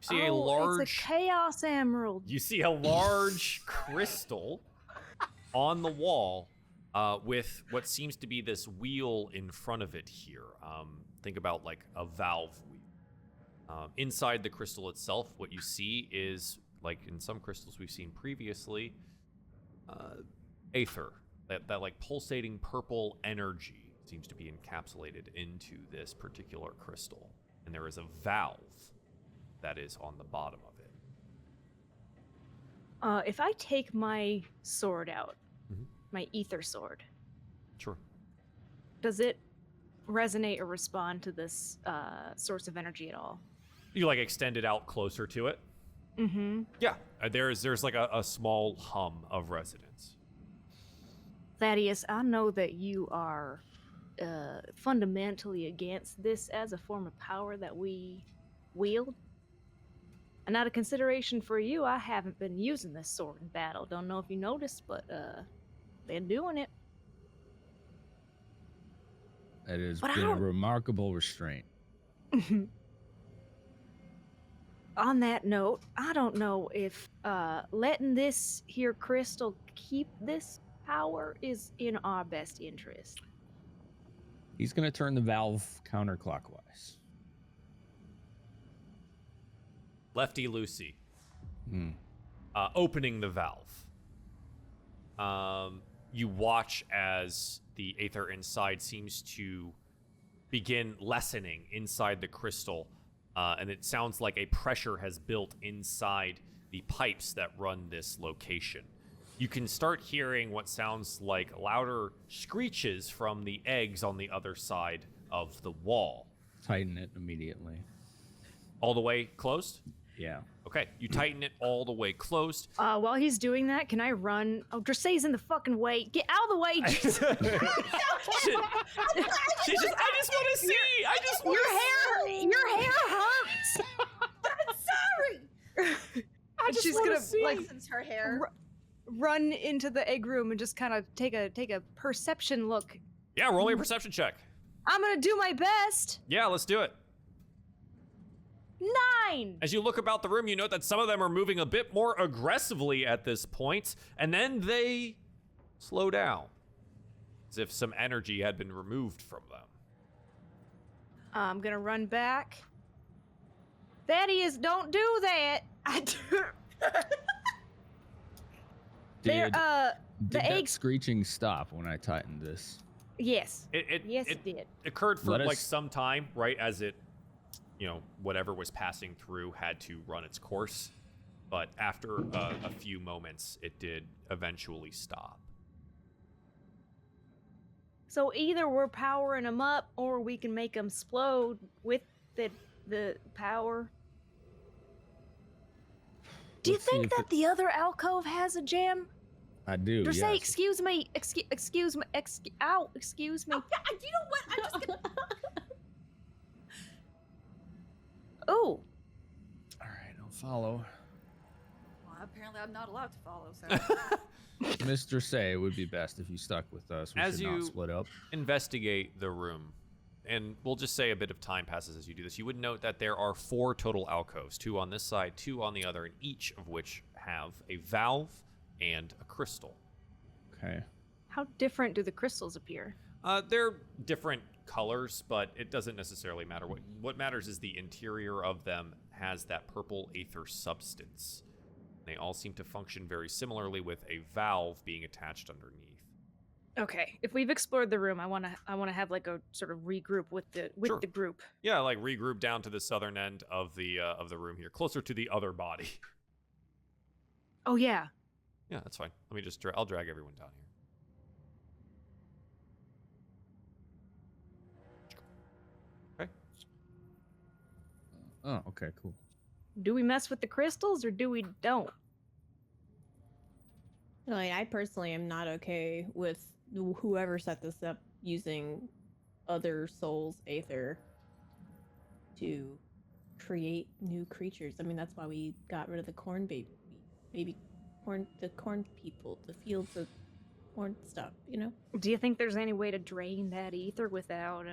You see a large. It's a chaos emerald. You see a large crystal on the wall with what seems to be this wheel in front of it here. Think about like a valve wheel. Inside the crystal itself, what you see is like in some crystals we've seen previously, aether, that like pulsating purple energy seems to be encapsulated into this particular crystal. And there is a valve that is on the bottom of it. If I take my sword out, Mhm. my ether sword, Sure. does it resonate or respond to this source of energy at all? You like extend it out closer to it? Mm-hmm. Yeah. There's like a small hum of resonance. Thaddeus, I know that you are fundamentally against this as a form of power that we wield. And out of consideration for you, I haven't been using this sword in battle. Don't know if you noticed, but been doing it. That has But I been a don't- remarkable restraint. On that note, I don't know if letting this here crystal keep this power is in our best interest. He's going to turn the valve counterclockwise. Lefty loosey. Hmm. Opening the valve. You watch as the aether inside seems to begin lessening inside the crystal, and it sounds like a pressure has built inside the pipes that run this location. You can start hearing what sounds like louder screeches from the eggs on the other side of the wall. Tighten it immediately. All the way closed? Yeah. Okay, you tighten it all the way closed. While he's doing that, can I run? Oh, Dracé's in the fucking way. Get out of the way! She just, I just want to see. I just want Your hair hurts. I'm sorry. She's gonna like Since her hair. run into the egg room and just kind of take a perception look. Yeah, roll me a perception check. I'm gonna do my best. Yeah, let's do it. 9. As you look about the room, you note that some of them are moving a bit more aggressively at this point, and then they slow down, as if some energy had been removed from them. I'm gonna run back. Thaddeus, don't do that. I do. They're, Did the that eggs. screeching stop when I tightened this? Yes. Yes, it it did. occurred for Let us- like some time, right as it, whatever was passing through had to run its course. But after a few moments, it did eventually stop. So either we're powering them up, or we can make them explode with the power. Do you Let's see think if that the other alcove has a gem? I do. Dracé, Yes. excuse me. Excuse me. Ow, excuse me. You know what? I'm just gonna. Oh, All right, I'll follow. Well, apparently, I'm not allowed to follow. So. Mr. Say, it would be best if you stuck with us. We As should you- not split up. Investigate the room, and we'll just say a bit of time passes as you do this. You would note that there are 4 total alcoves, 2 on this side, 2 on the other, and each of which have a valve and a crystal. Okay. how different do the crystals appear? They're different colors, but it doesn't necessarily matter. What matters is the interior of them has that purple aether substance. They all seem to function very similarly, with a valve being attached underneath. Okay, if we've explored the room, I want to have like a sort of regroup with Sure. the group. Yeah, like regroup down to the southern end of the room here, closer to the other body. Oh yeah. Yeah, that's fine. Let me just I'll drag everyone down here. Okay. Oh, okay, cool. Do we mess with the crystals or do we don't? Like, I personally am not okay with whoever set this up using other souls' aether to create new creatures. I mean, that's why we got rid of the corn baby corn, the corn people, the fields of corn stuff, you know? Do you think there's any way to drain that ether without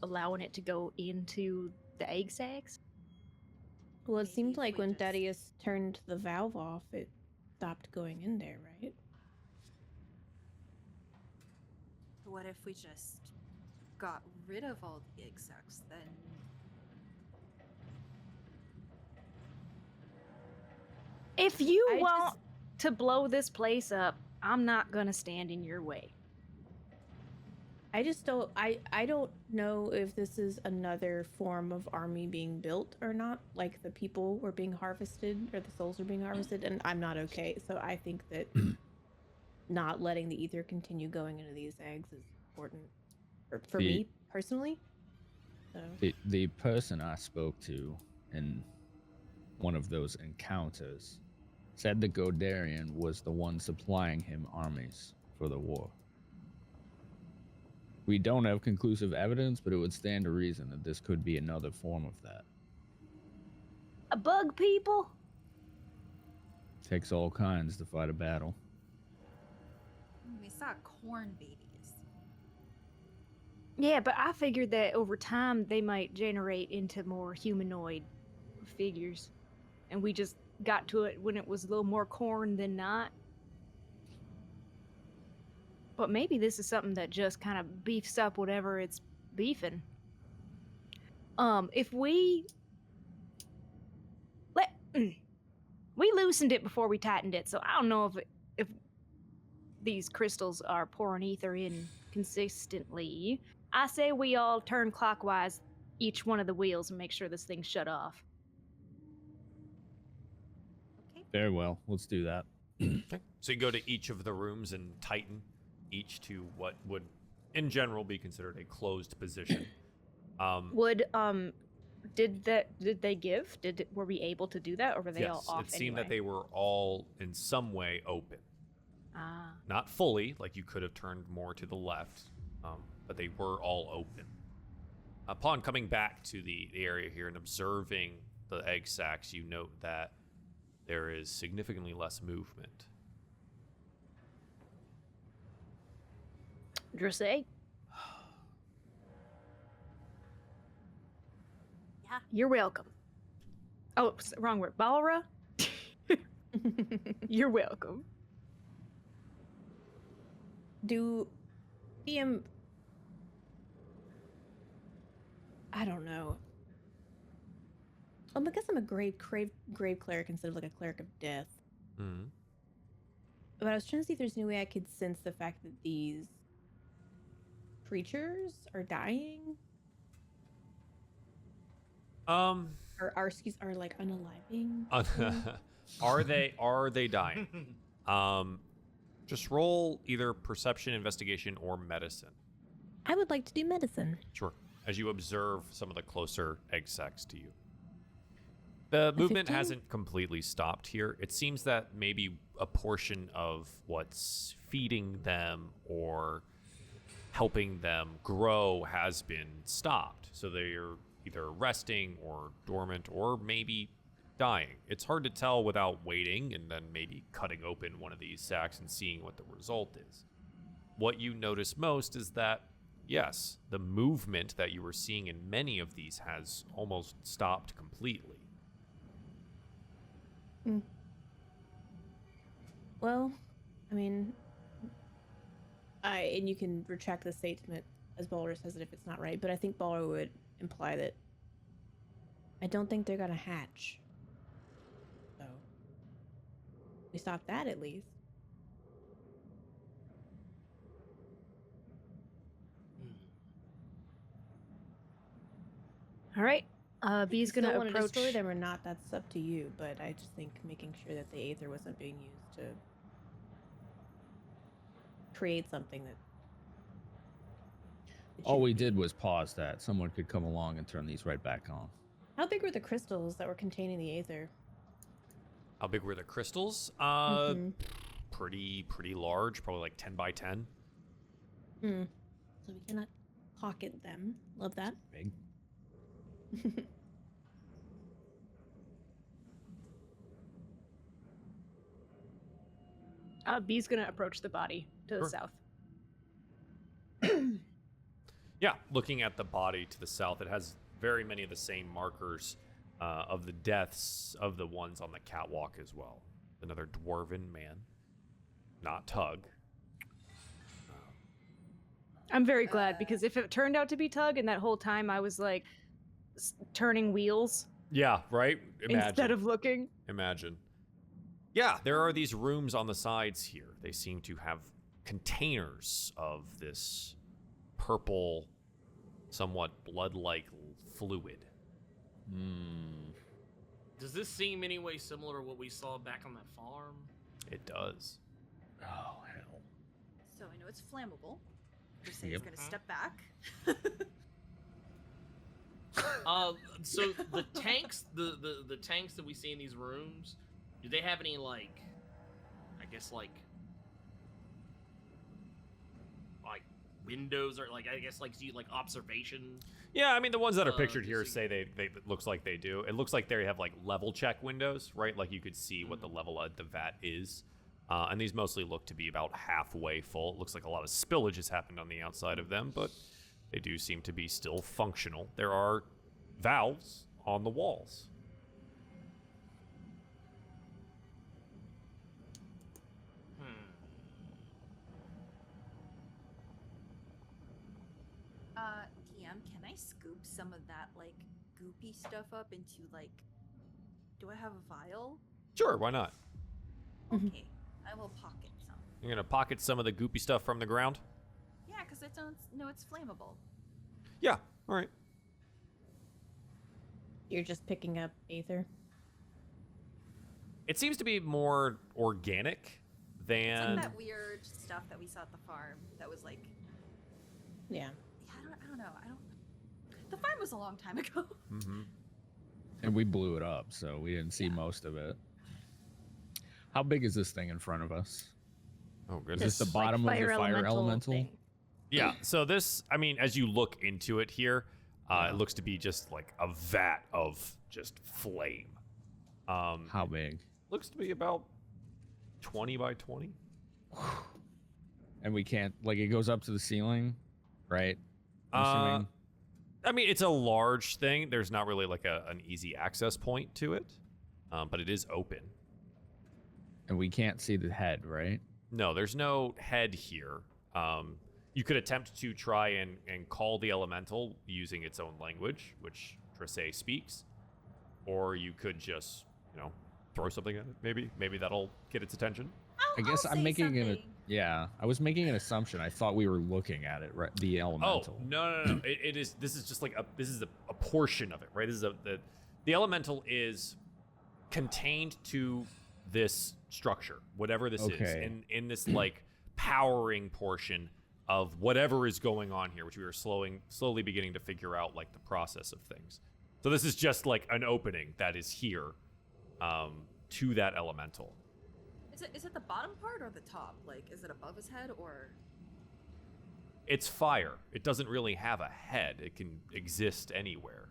allowing it to go into the egg sacs? Well, it Maybe seemed if like we when just- Thaddeus turned the valve off, it stopped going in there, right? What if we just got rid of all the egg sacs then? If you I want to blow this place up, I'm not gonna stand in your way. I just don't. I don't know if this is another form of army being built or not. Like the people were being harvested or the souls are being harvested, and I'm not okay. So I think that not letting the ether continue going into these eggs is important for me personally. So. The person I spoke to in one of those encounters said the Gadarian was the one supplying him armies for the war. We don't have conclusive evidence, but it would stand to reason that this could be another form of that. A bug people? Takes all kinds to fight a battle. We saw corn babies. Yeah, but I figured that over time they might generate into more humanoid figures. And we just got to it when it was a little more corn than not. But maybe this is something that just kind of beefs up whatever it's beefing. If we we loosened it before we tightened it, so I don't know if these crystals are pouring ether in consistently. I say we all turn clockwise each one of the wheels and make sure this thing's shut off. Okay. Very well, let's do that. Okay. So you go to each of the rooms and tighten each to what would, in general, be considered a closed position. Did they give? Were we able to do that, or were they all off? It seemed anyway? that they were all in some way open. Ah. Not fully, like you could have turned more to the left, but they were all open. Upon coming back to the area here and observing the egg sacs, you note that there is significantly less movement. Dressé? Yeah. You're welcome. Oh, wrong word. Balra? You're welcome. Do DM? I don't know. I guess I'm a grave cleric instead of like a cleric of death. Mm-hmm. But I was trying to see if there's any way I could sense the fact that these creatures are dying. Are like unaliving. Are they dying? Just roll either perception, investigation, or medicine. I would like to do medicine. Sure. As you observe some of the closer egg sacs to you. The movement 15? hasn't completely stopped here. It seems that maybe a portion of what's feeding them or helping them grow has been stopped. So they're either resting or dormant or maybe dying. It's hard to tell without waiting and then maybe cutting open one of these sacs and seeing what the result is. What you notice most is that, yes, the movement that you were seeing in many of these has almost stopped completely. Well, I mean, and you can retract the statement as Balder says it if it's not right, but I think Balder would imply that I don't think they're gonna hatch. So we stop that at least. All right. B's gonna want to approach. destroy them or not, that's up to you. But I just think making sure that the aether wasn't being used to create something that. All we did was pause that. Someone could come along and turn these right back on. How big were the crystals that were containing the aether? How big were the crystals? Pretty large, probably like 10 by 10. So we cannot pocket them. Love that. Big. B's gonna approach the body to the Sure. south. Yeah, looking at the body to the south, it has very many of the same markers of the deaths of the ones on the catwalk as well. Another dwarven man, not Tug. I'm very glad because if it turned out to be Tug, and that whole time I was like turning wheels Yeah, right? Imagine. instead of looking. Imagine. Yeah, there are these rooms on the sides here. They seem to have containers of this purple, somewhat blood-like fluid. Does this seem any way similar to what we saw back on that farm? It does. Oh, hell. So I know it's flammable. Just say he's Yep. gonna step back. So the tanks, the tanks that we see in these rooms, do they have any like, I guess like windows or like I guess like observation? Yeah, I mean the ones that are pictured to here see- say they it looks like they do. It looks like they have like level check windows, right? Like you could see what the level of the vat is. And these mostly look to be about halfway full. It looks like a lot of spillage has happened on the outside of them, but they do seem to be still functional. There are valves on the walls. DM, can I scoop some of that like goopy stuff up into like? Do I have a vial? Sure, why not? Okay, I will pocket some. You're gonna pocket some of the goopy stuff from the ground? Yeah, because it's flammable. Yeah, all right. You're just picking up ether. It seems to be more organic It's than... like that weird stuff that we saw at the farm. That was like, Yeah. I don't know. The farm was a long time ago. Mm-hmm. And we blew it up, so we didn't see most of it. How big is this thing in front of us? Oh, Is goodness. this the bottom of the fire elemental? thing. Yeah, so this, I mean, as you look into it here, it looks to be just like a vat of just flame. How big? Looks to be about 20 by 20. And we can't, like, it goes up to the ceiling, right? I'm assuming. I mean, it's a large thing. There's not really like an easy access point to it, but it is open. And we can't see the head, right? No, there's no head here. You could attempt to try and call the elemental using its own language, which Trisay speaks, or you could just, throw something at it. Maybe that'll get its attention. I guess I'll I'm say making something. I was making an assumption. I thought we were looking at it, right? The elemental. Oh no! It is. This is just like a portion of it, right? This is the elemental is contained to this structure, whatever this is, Okay. in this like powering portion of whatever is going on here, which we are slowly beginning to figure out like the process of things. So this is just like an opening that is here, to that elemental. Is it the bottom part or the top? Like, is it above his head or? It's fire. It doesn't really have a head. It can exist anywhere.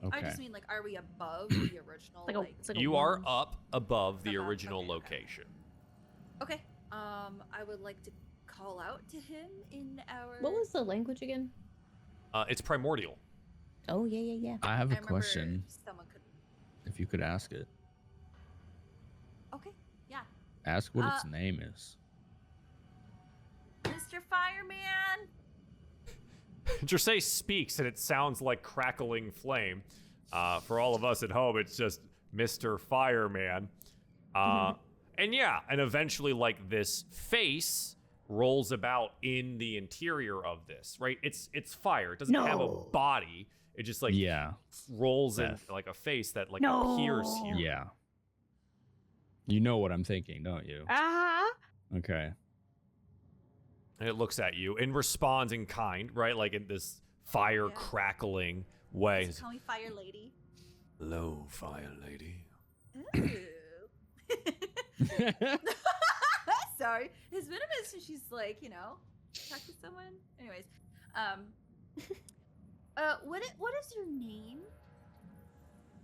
Okay. I just mean like, are we above the original? It's like a You are worm. up above the Above, original okay. location. Okay. I would like to call out to him in our. What was the language again? It's primordial. Oh, yeah. I have I a remember question. Someone could. If you could ask it, Okay. Yeah. ask what its name is. Mr. Fireman. Trisay speaks, and it sounds like crackling flame. For all of us at home, it's just Mr. Fireman. And eventually, like, this face rolls about in the interior of this, right? It's fire. It doesn't have a body. It just, like, rolls in, Death. like, a face that, like, appears here. Yeah. You know what I'm thinking, don't you? Okay. And it looks at you and responds in kind, right? Like, in this fire Yeah. crackling way. Just call me Fire Lady. Hello, Fire Lady. Ooh. Sorry. His venomous, and she's like, talk to someone. Anyways, what is your name?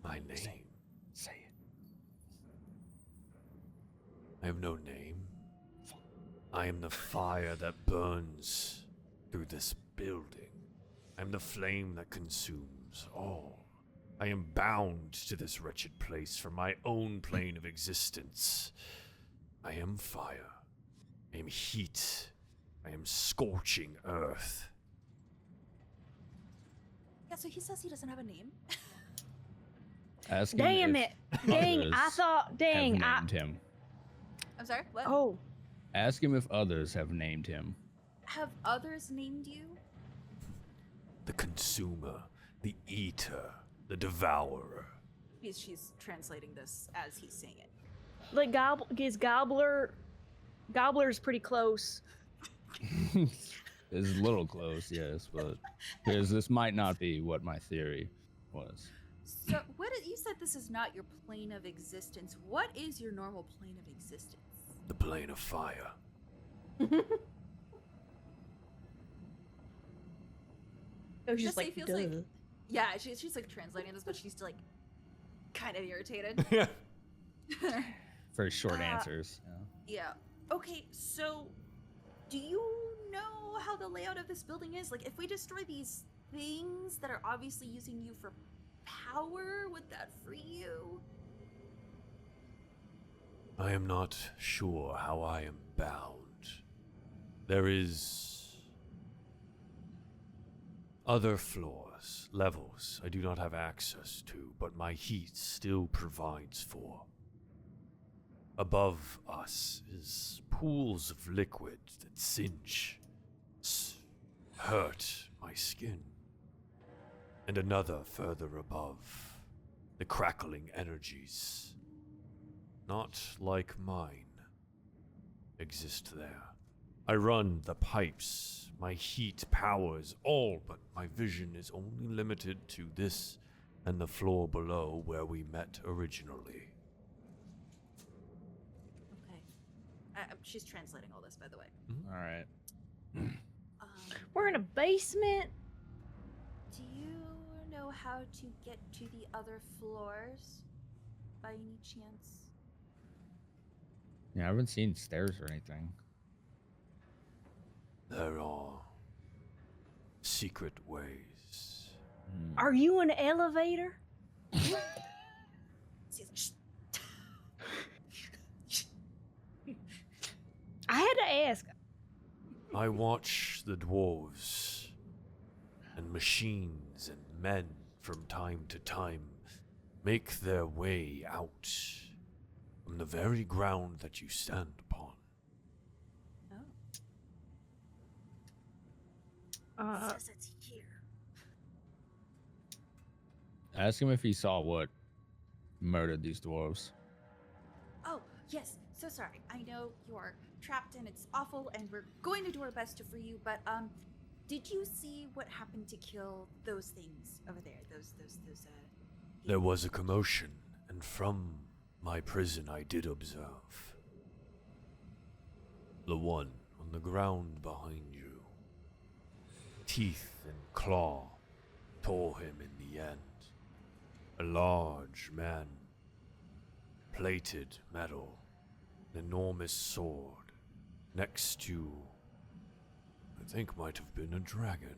My name. Say it. I have no name. I am the fire that burns through this building. I am the flame that consumes all. I am bound to this wretched place from my own plane of existence. I am fire. I am heat. I am scorching earth. Yeah, so he says he doesn't have a name. Ask him Damn if it. Dang, I others thought, have dang, named him. I'm sorry. What? Oh, Ask him if others have named him. Have others named you? The consumer, the eater, the devourer. She's translating this as he's saying it. like is Gobbler's pretty close. It's a little close, yes, but because this might not be what my theory was. So, you said this is not your plane of existence. What is your normal plane of existence? The plane of fire. Oh, she's Just like, feels duh. like, yeah, she's like translating this, but she's like kind of irritated. Yeah. For short Uh, answers. Yeah. Yeah. Okay, so do you know how the layout of this building is? Like, if we destroy these things that are obviously using you for power, would that free you? I am not sure how I am bound. There is other floors, levels I do not have access to, but my heat still provides for. Above us is pools of liquid that singe, hurt my skin. And another further above, the crackling energies, not like mine, exist there. I run the pipes, my heat powers all, but my vision is only limited to this and the floor below where we met originally. Okay. She's translating all this, by the way. All right. We're in a basement. Do you know how to get to the other floors by any chance? Yeah, I haven't seen stairs or anything. There are secret ways. Are you an elevator? I had to ask. I watch the dwarves and machines and men from time to time make their way out from the very ground that you stand upon. Oh. Says it's here. Ask him if he saw what murdered these dwarves. Oh, yes. So sorry. I know you're trapped and it's awful and we're going to do our best to free you, but did you see what happened to kill those things over there? Those There was a commotion, and from my prison I did observe. The one on the ground behind you. Teeth and claw tore him in the end. A large man, plated metal, an enormous sword, next to, I think might have been a dragon.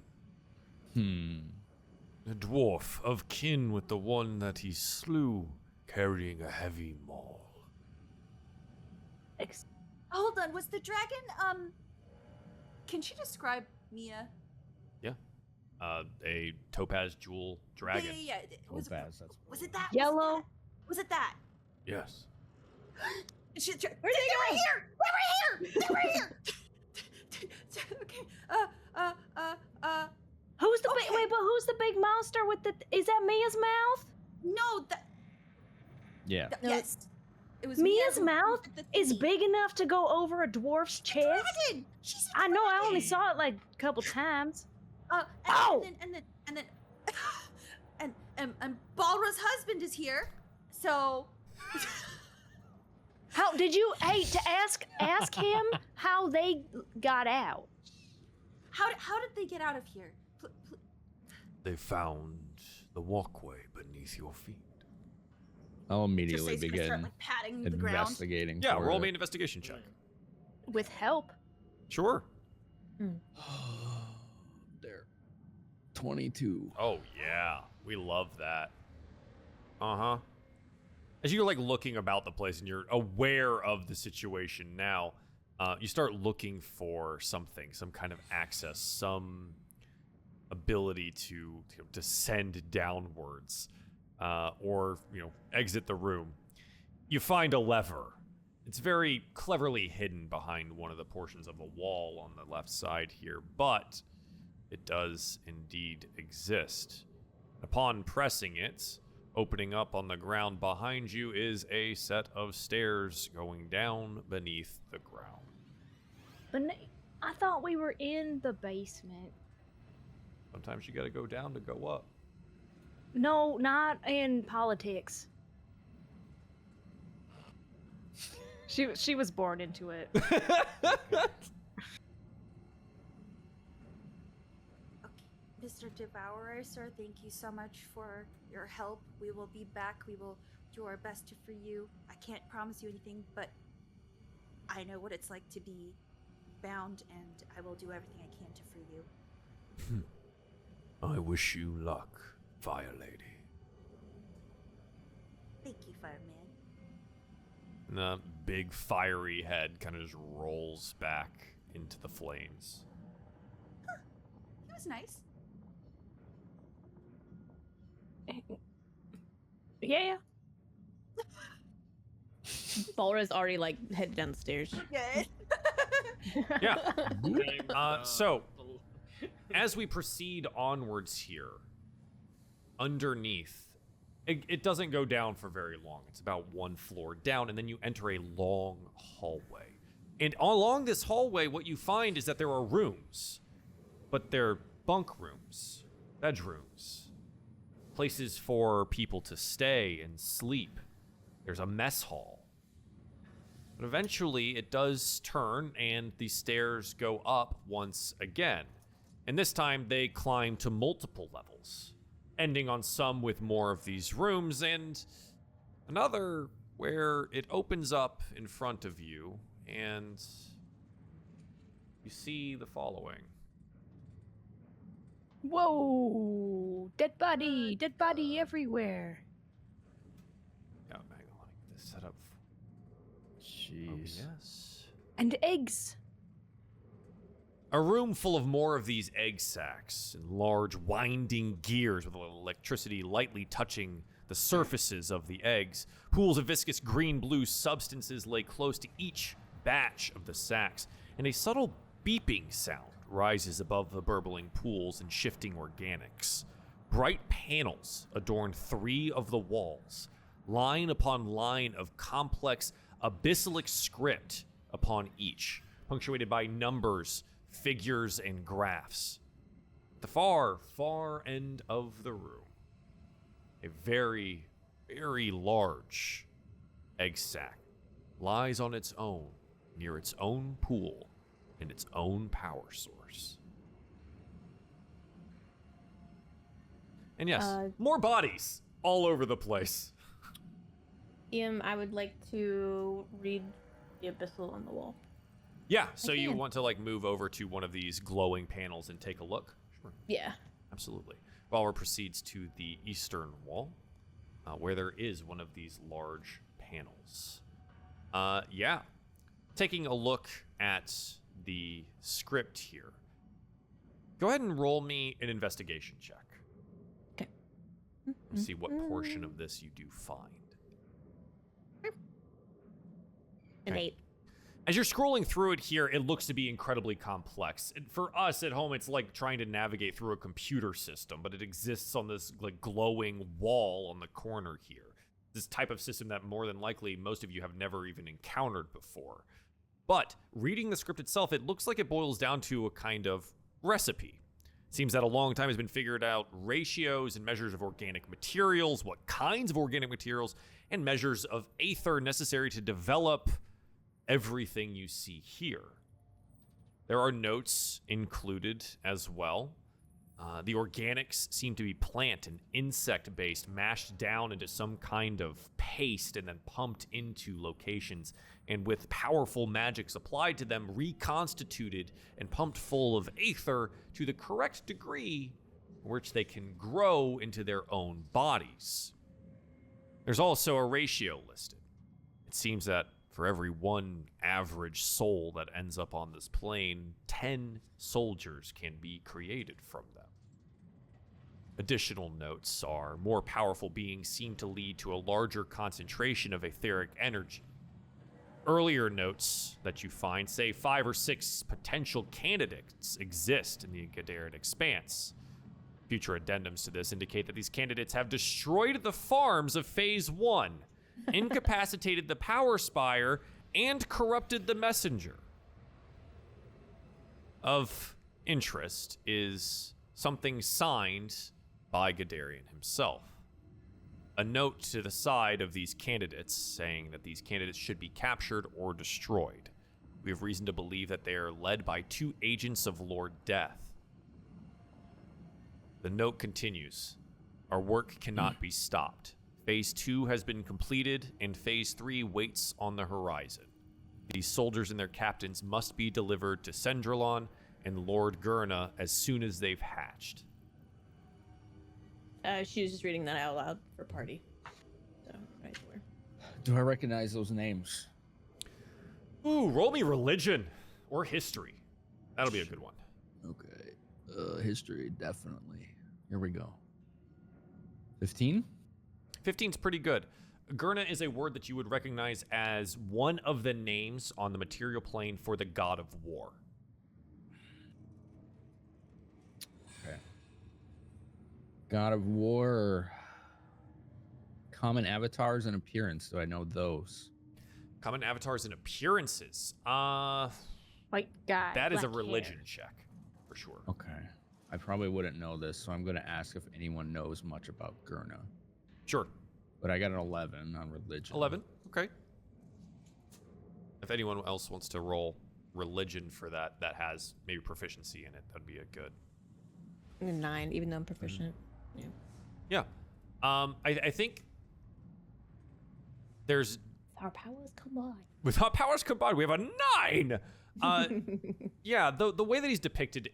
A dwarf of kin with the one that he slew, carrying a heavy maul. Hold on, was the dragon, can she describe Mia? Yeah. A topaz jewel dragon. Yeah. Topaz, Was it that? Yellow. Was it that? Yes. Where'd they go? Right here! They were here! Okay. Who's the Okay. big? Wait, but who's the big monster with the? Is that Mia's mouth? No, Yeah. No, yes. It was Mia's Mia who mouth did the is thingy. big enough to go over a dwarf's chest. Dragon! She's a I know. I only dragon! saw it like a couple times. And then and Balra's husband is here. So How did you? Hey, to ask him how they got out. how did they get out of here? They found the walkway beneath your feet. I'll Just immediately say he's gonna start begin like patting the ground. investigating. Yeah, for roll it. me an investigation check. With help. Sure. There. 22. Oh yeah, we love that. Uh-huh. As you're like looking about the place and you're aware of the situation now, you start looking for something, some kind of access, some ability to descend downwards, or exit the room. You find a lever. It's very cleverly hidden behind one of the portions of a wall on the left side here, but it does indeed exist. Upon pressing it, opening up on the ground behind you is a set of stairs going down beneath the ground. But I thought we were in the basement. Sometimes you gotta go down to go up. No, not in politics. She was born into it. Mr. Devourer, sir, thank you so much for your help. We will be back. We will do our best to free you. I can't promise you anything, but I know what it's like to be bound, and I will do everything I can to free you. I wish you luck, Fire Lady. Thank you, Fireman. And the big fiery head kind of just rolls back into the flames. He was nice. Yeah. Balra's already like headed down the stairs. Yeah. Yeah. So, as we proceed onwards here, underneath, it doesn't go down for very long. It's about one floor down, and then you enter a long hallway. And along this hallway, what you find is that there are rooms, but they're bunk rooms, bedrooms, places for people to stay and sleep. There's a mess hall. But eventually, it does turn, and the stairs go up once again. And this time, they climb to multiple levels, ending on some with more of these rooms, and another where it opens up in front of you, and you see the following. Whoa! Dead body everywhere. Yeah, hang on, get this set up. Jeez. Yes. And eggs. A room full of more of these egg sacs and large winding gears with electricity lightly touching the surfaces of the eggs. Pools of viscous green-blue substances lay close to each batch of the sacs, and a subtle beeping sound rises above the burbling pools and shifting organics. Bright panels adorn 3 of the walls, line upon line of complex abyssalic script upon each, punctuated by numbers, figures, and graphs. At the far, far end of the room, a very, very large egg sac lies on its own, near its own pool and its own power source. And yes, more bodies all over the place. I would like to read the abyssal on the wall. Yeah, so you can. want to like move over to one of these glowing panels and take a look? Sure. Yeah. Absolutely. Balra proceeds to the eastern wall, where there is one of these large panels. Yeah. Taking a look at the script here. Go ahead and roll me an investigation check. Okay. See what portion of this you do find. An Okay. 8. As you're scrolling through it here, it looks to be incredibly complex. And for us at home, it's like trying to navigate through a computer system, but it exists on this like glowing wall on the corner here. This type of system that more than likely most of you have never even encountered before. But reading the script itself, it looks like it boils down to a kind of recipe. It seems that a long time has been figured out ratios and measures of organic materials, what kinds of organic materials, and measures of aether necessary to develop everything you see here. There are notes included as well. The organics seem to be plant and insect-based, mashed down into some kind of paste and then pumped into locations, and with powerful magics applied to them, reconstituted and pumped full of aether to the correct degree which they can grow into their own bodies. There's also a ratio listed. It seems that for every one average soul that ends up on this plane, 10 soldiers can be created from them. Additional notes are more powerful beings seem to lead to a larger concentration of etheric energy. Earlier notes that you find say 5 or 6 potential candidates exist in the Gadarian expanse. Future addendums to this indicate that these candidates have destroyed the farms of Phase 1, incapacitated the Power Spire, and corrupted the Messenger. Of interest is something signed by Gadarian himself. A note to the side of these candidates saying that these candidates should be captured or destroyed. We have reason to believe that they are led by 2 agents of Lord Death. The note continues. Our work cannot be stopped. Phase 2 has been completed, and Phase 3 waits on the horizon. These soldiers and their captains must be delivered to Sendralon and Lord Gurna as soon as they've hatched. She was just reading that out loud for party. So, right there. Do I recognize those names? Ooh, roll me religion or history. That'll be a good one. Okay. History, definitely. Here we go. 15? 15's pretty good. Gurna is a word that you would recognize as one of the names on the material plane for the god of war. Okay. God of War. Common avatars and appearance. Do I know those? Common avatars and appearances. White guy. That is a black religion hair. check, for sure. Okay. I probably wouldn't know this, so I'm going to ask if anyone knows much about Gurna. Sure. But I got an 11 on religion. 11, okay. If anyone else wants to roll religion for that has maybe proficiency in it, that'd be a good. 9, even though I'm proficient. Yeah. I think there's... Our powers combined. With our powers combined, we have a 9! Yeah, the way that he's depicted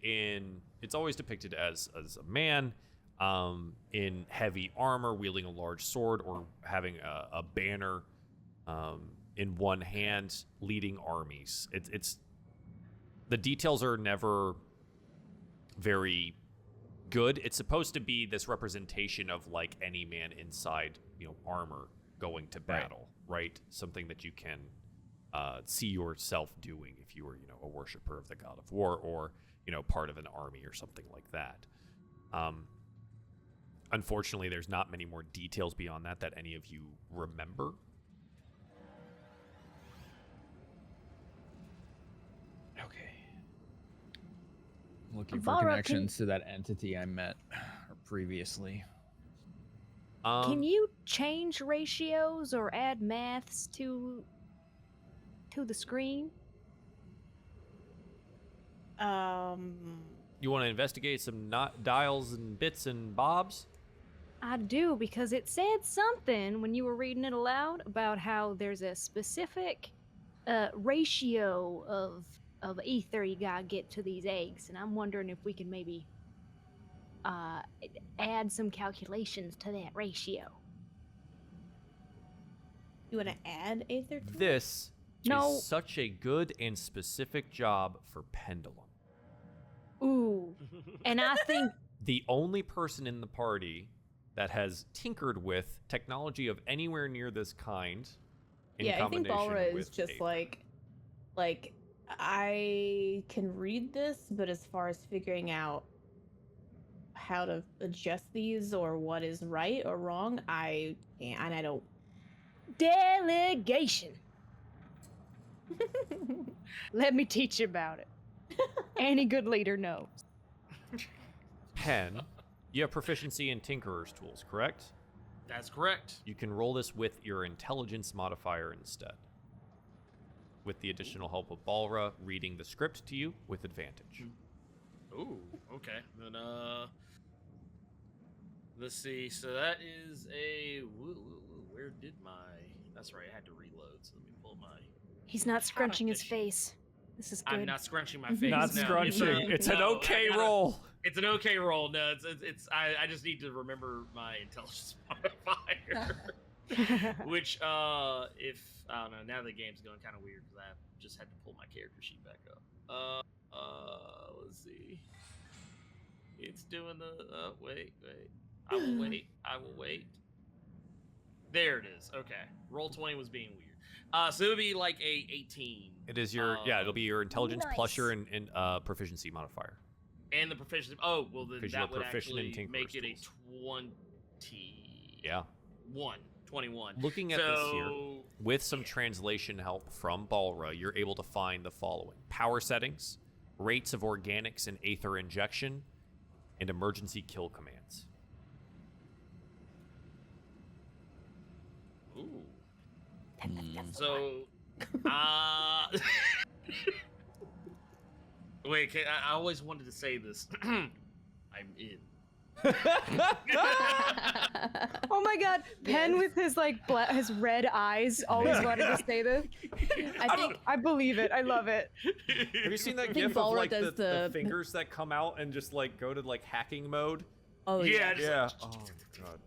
it's always depicted as a man in heavy armor, wielding a large sword, or having a banner in one hand, leading armies. It's the details are never very good. It's supposed to be this representation of like any man inside, armor going to battle, right? Something that you can see yourself doing if you were, a worshiper of the god of war, or, part of an army or something like that. Unfortunately, there's not many more details beyond that any of you remember. Okay. Looking for Valra, connections to that entity I met previously. Can you change ratios or add maths to the screen? You want to investigate some dials and bits and bobs? I do, because it said something when you were reading it aloud about how there's a specific ratio of ether you gotta get to these eggs, and I'm wondering if we can maybe add some calculations to that ratio. You want to add Aether to it? This No. is such a good and specific job for Pendulum. Ooh. And I think The only person in the party that has tinkered with technology of anywhere near this kind in Yeah, I think combination Balra is with just Aether. like I can read this, but as far as figuring out how to adjust these or what is right or wrong, I can't, and I don't. delegation. Let me teach you about it. Any good leader knows. Pen, you have proficiency in Tinkerer's tools, correct? That's correct. You can roll this with your intelligence modifier instead, with the additional help of Balra reading the script to you with advantage. Ooh, okay. Then let's see. So that is a where did my? That's right. I had to reload. So let me pull my. He's not scrunching his Connotation. face. This is good. I'm not scrunching my face. Not no. scrunching. It's an okay roll. It's an okay roll. No, it's. I just need to remember my intelligence modifier. Which, if I don't know, now the game's going kind of weird because I just had to pull my character sheet back up. Let's see. It's doing the. Wait. I will wait. There it is. Okay. Roll 20 was being weird. So it would be like a 18. It is your it'll be your intelligence plus Nice. your in proficiency modifier. And the proficiency. Oh, well, then 'Cause you that were would proficient in actually make it a Tinkerer's 20. Yeah. 21. Looking at this here, So, with some translation help from Balra, you're able to find the following: power settings, rates of organics and aether injection, and emergency kill commands. Ooh. Mm. So, wait, I always wanted to say this. I'm in. Oh my god, Penn with his like his red eyes always wanted to say this. I believe it. I love it. Have you seen that think gif of Balra like does the the- fingers that come out and just like go to like hacking mode? Oh Yeah, yeah. just Yeah. like- Oh god.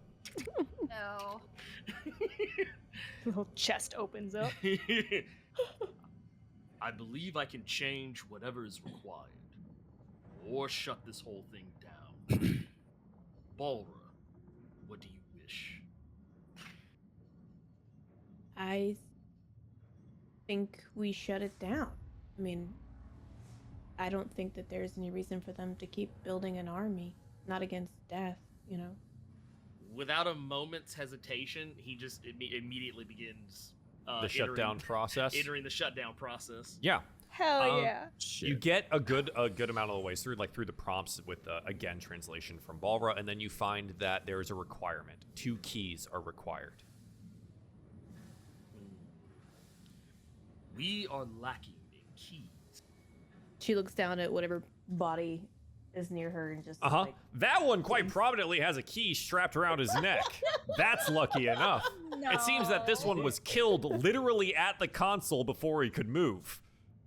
No. Little chest opens up. I believe I can change whatever is required, or shut this whole thing down. Balra, what do you wish? I think we shut it down. I mean, I don't think that there's any reason for them to keep building an army. Not against death, you know. Without a moment's hesitation, he just immediately begins The shutdown process. Entering the shutdown process. Yeah. Hell yeah. You get a good amount of the ways through, like through the prompts with again translation from Balra, and then you find that there is a requirement. 2 keys are required. We are lacking in keys. She looks down at whatever body is near her and just Uh-huh. like, That one quite prominently has a key strapped around his neck. That's lucky enough. It seems that this one was killed literally at the console before he could move.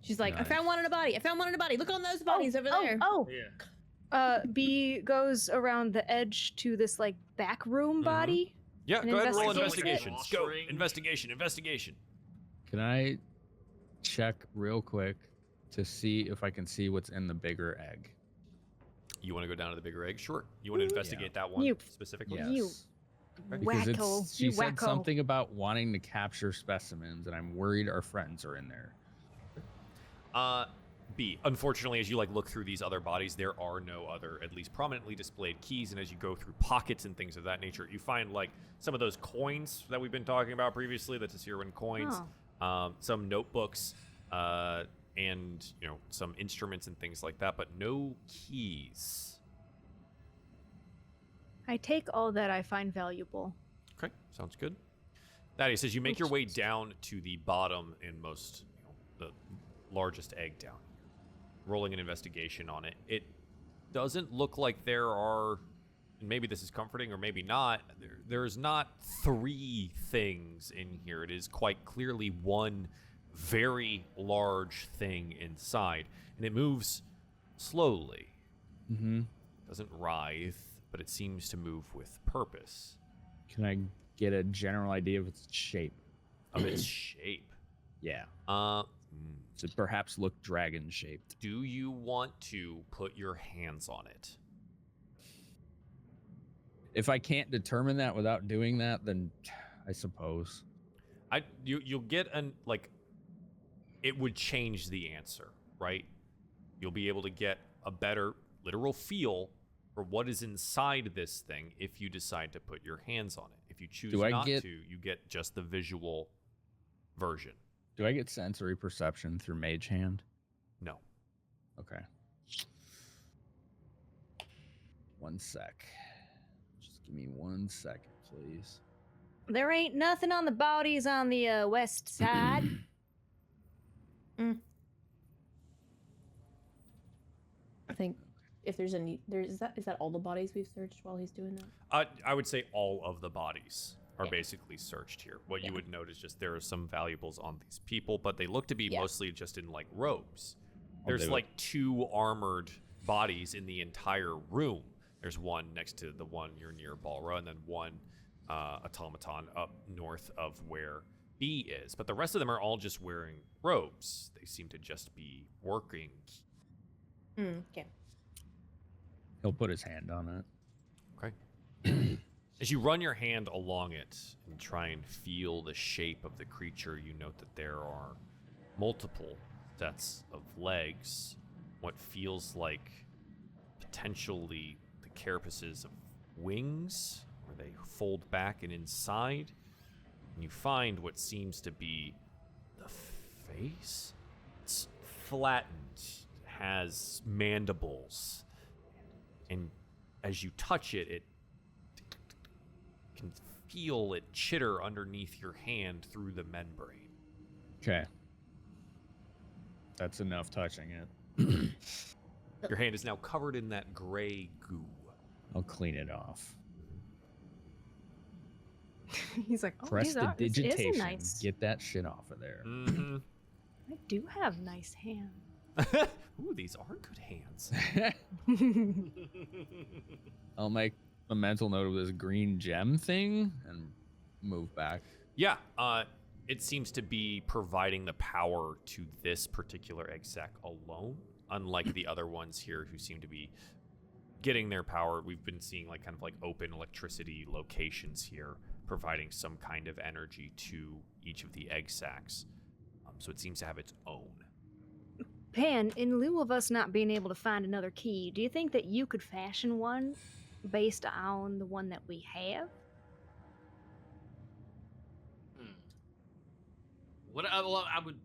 she's like, I Nice. found one in a body. I found one in a body. Look on those bodies over there. Oh, Yeah. B goes around the edge to this like back room body. Yeah, An go ahead and roll investigation? investigations. Go. Drawstring. Investigation. Can I check real quick to see if I can see what's in the bigger egg? You want to go down to the bigger egg? Sure. You want to investigate that one You- specifically? Yes. You Because wacko. she You said wacko. something about wanting to capture specimens, and I'm worried our friends are in there. B. Unfortunately, as you like look through these other bodies, there are no other, at least prominently displayed keys. And as you go through pockets and things of that nature, you find like some of those coins that we've been talking about previously, the Tessirwan coins, some notebooks, and some instruments and things like that, but no keys. I take all that I find valuable. Okay, sounds good. Thaddeus says you make your way down to the bottom and most, the largest egg down here. Rolling an investigation on it. It doesn't look like there are, and maybe this is comforting or maybe not, there's not 3 things in here. It is quite clearly one very large thing inside, and it moves slowly. Mm-hmm. Doesn't writhe, but it seems to move with purpose. Can I get a general idea of its shape? Of its shape. Yeah. Does it perhaps look dragon-shaped? Do you want to put your hands on it? If I can't determine that without doing that, then I suppose. You'll get it would change the answer, right? You'll be able to get a better literal feel for what is inside this thing if you decide to put your hands on it. If you choose not to, you get just the visual version. Do I get sensory perception through Mage Hand? No. Okay. 1 sec. Just give me 1 second, please. There ain't nothing on the bodies on the west side. I think if there's any, is that all the bodies we've searched while he's doing that? I would say all of the bodies are Yeah. basically searched here. What you Yeah. would note is just there are some valuables on these people, but they look to be Yeah. mostly just in like robes. I'll There's do it. like 2 armored bodies in the entire room. There's one next to the one you're near Balra, and then one automaton up north of where B is. But the rest of them are all just wearing robes. They seem to just be working. Okay. He'll put his hand on it. Okay. As you run your hand along it and try and feel the shape of the creature, you note that there are multiple sets of legs, what feels like potentially the carapaces of wings, where they fold back and inside, and you find what seems to be the face. It's flattened, has mandibles, and as you touch it, it can feel it chitter underneath your hand through the membrane. Okay. That's enough touching it. Your hand is now covered in that gray goo. I'll clean it off. He's like, oh, Press the this is digitation. nice. Get that shit off of there. Mm-hmm. I do have nice hands. Ooh, these are good hands. I'll make a mental note of this green gem thing and move back. Yeah, it seems to be providing the power to this particular exec alone, unlike the other ones here who seem to be getting their power. We've been seeing like kind of like open electricity locations here, providing some kind of energy to each of the egg sacs. So it seems to have its own. Pan, in lieu of us not being able to find another key, do you think that you could fashion one based on the one that we have? What I would.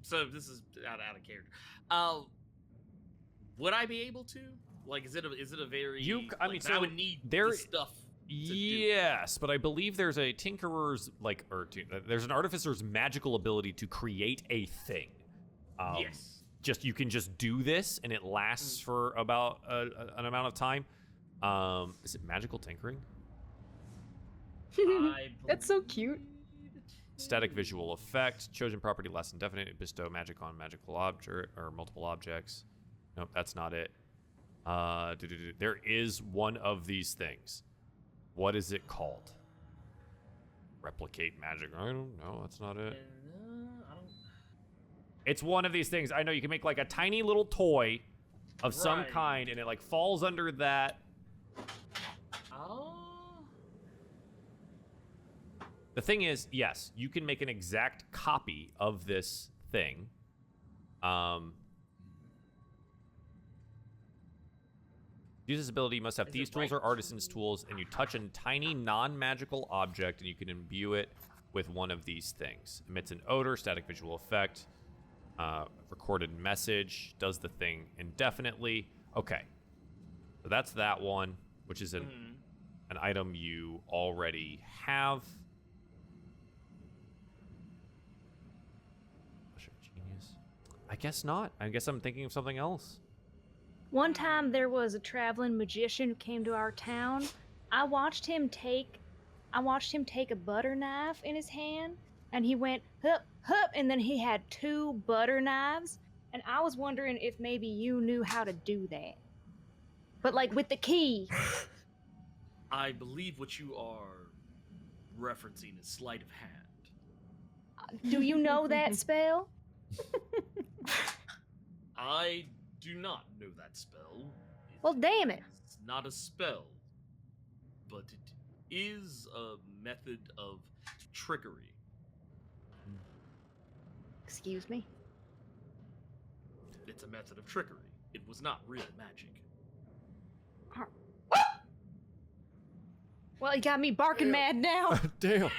So this is out of character. Would I be able to? Like, is it a very? I mean, so I would need there the stuff. Yes, but I believe there's a tinkerer's there's an artificer's magical ability to create a thing. Yes. You can just do this, and it lasts for about an amount of time. Is it magical tinkering? That's so cute. Static visual effect. Chosen property lasts indefinite. Bestow magic on magical object or multiple objects. Nope, that's not it. There is one of these things. What is it called? Replicate magic. I don't know. That's not it. It's one of these things. I know you can make like a tiny little toy of some kind, and it like falls under that. Oh. The thing is, yes, you can make an exact copy of this thing. Use this ability, you must have thieves' tools or artisan's tools, and you touch a tiny non-magical object, and you can imbue it with one of these things. Emits an odor, static visual effect, recorded message, does the thing indefinitely. Okay, so that's that one, which is an item you already have. Genius. I guess not. I guess I'm thinking of something else. One time there was a traveling magician who came to our town. I watched him take a butter knife in his hand, and he went hup hup, and then he had 2 butter knives, and I was wondering if maybe you knew how to do that. But like with the key. I believe what you are referencing is sleight of hand. Do you know that spell? I do not know that spell. Well, damn it. It's not a spell, but it is a method of trickery. Excuse me? It's a method of trickery. It was not real magic. Well, you got me barking mad now. Damn.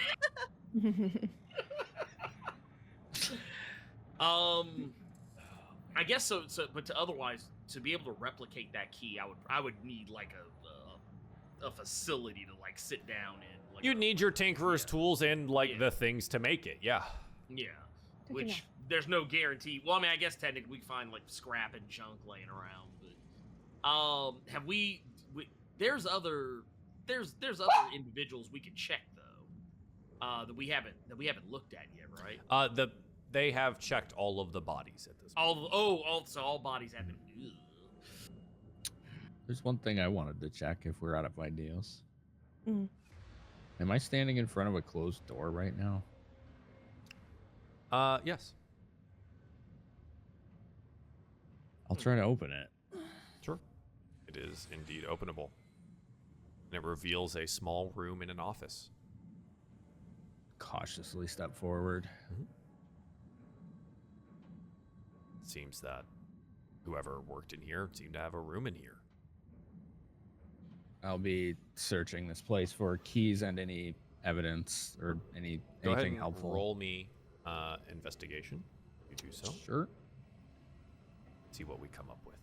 I guess so. But to be able to replicate that key, I would need like a facility to like sit down in. Like You'd need your tinkerer's tools and like the things to make it. Yeah. Yeah. Which there's no guarantee. Well, I mean, I guess technically we find like scrap and junk laying around, but have we there's other individuals we can check though, that we haven't looked at yet, right? They have checked all of the bodies at this point. So all bodies have been. There's one thing I wanted to check if we're out of ideas. Am I standing in front of a closed door right now? Yes. I'll try to open it. Sure. It is indeed openable. and it reveals a small room in an office. Cautiously step forward. Seems that whoever worked in here seemed to have a room in here. I'll be searching this place for keys and any evidence or Go ahead anything and helpful. roll me investigation. You do so. Sure. See what we come up with.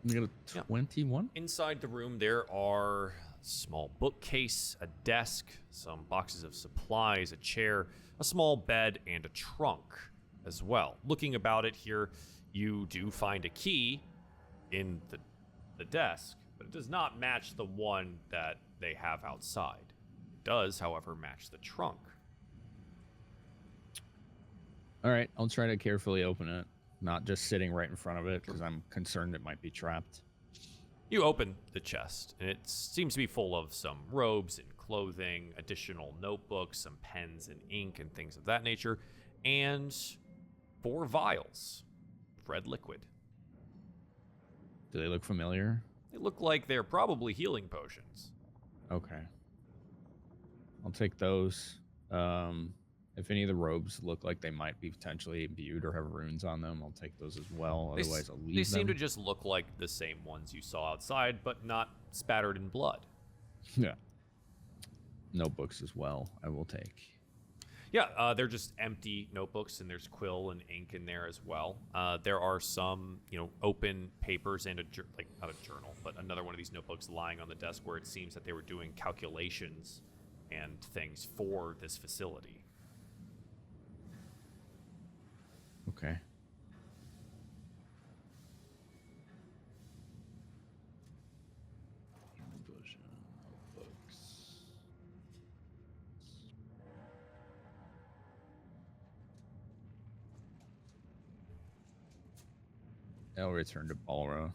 We got a Yeah. 21. Inside the room, there are a small bookcase, a desk, some boxes of supplies, a chair, a small bed, and a trunk as well. Looking about it here, you do find a key in the desk, but it does not match the one that they have outside. It does, however, match the trunk. All right, I'll try to carefully open it, not just sitting right in front of it because I'm concerned it might be trapped. You open the chest, and it seems to be full of some robes and clothing, additional notebooks, some pens and ink and things of that nature, and 4 vials of red liquid. Do they look familiar? They look like they're probably healing potions. Okay. I'll take those. If any of the robes look like they might be potentially imbued or have runes on them, I'll take those as well. Otherwise, I'll leave them. They seem to just look like the same ones you saw outside, but not spattered in blood. Yeah. Notebooks as well, I will take. Yeah, they're just empty notebooks, and there's quill and ink in there as well. There are some, open papers and not a journal, but another one of these notebooks lying on the desk where it seems that they were doing calculations and things for this facility. Okay. I'll return to Balra.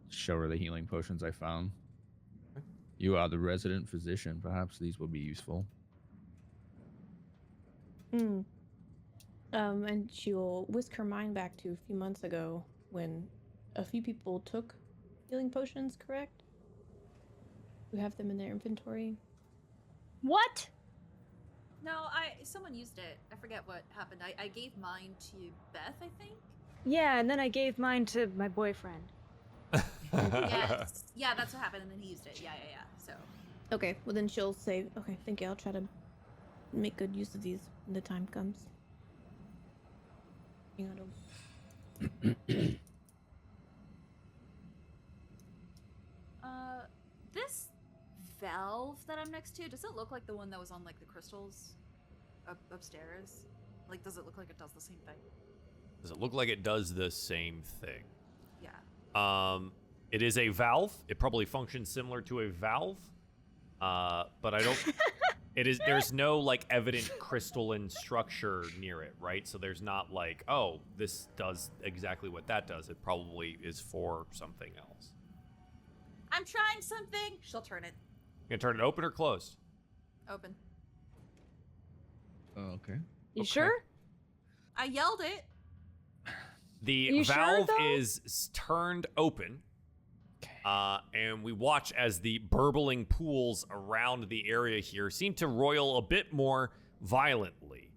Show her the healing potions I found. You are the resident physician. Perhaps these will be useful. And she'll whisk her mind back to a few months ago when a few people took healing potions, correct? Who have them in their inventory? What? No, someone used it. I forget what happened. I gave mine to Beth, I think. Yeah, and then I gave mine to my boyfriend. Yes. Yeah, that's what happened, and then he used it. Yeah. So. Okay, well then she'll say, okay, thank you, I'll try to make good use of these when the time comes. Hang on. This valve that I'm next to, does it look like the one that was on like the crystals upstairs? Like, does it look like it does the same thing? Does it look like it does the same thing? Yeah. It is a valve. It probably functions similar to a valve, but I don't. There's no like evident crystalline structure near it, right? So there's not like, oh, this does exactly what that does. It probably is for something else. I'm trying something. She'll turn it. You gonna turn it open or closed? Open. Oh, okay. You Okay. sure? I yelled it. The You sure, valve though? is turned open, and we watch as the burbling pools around the area here seem to roil a bit more violently.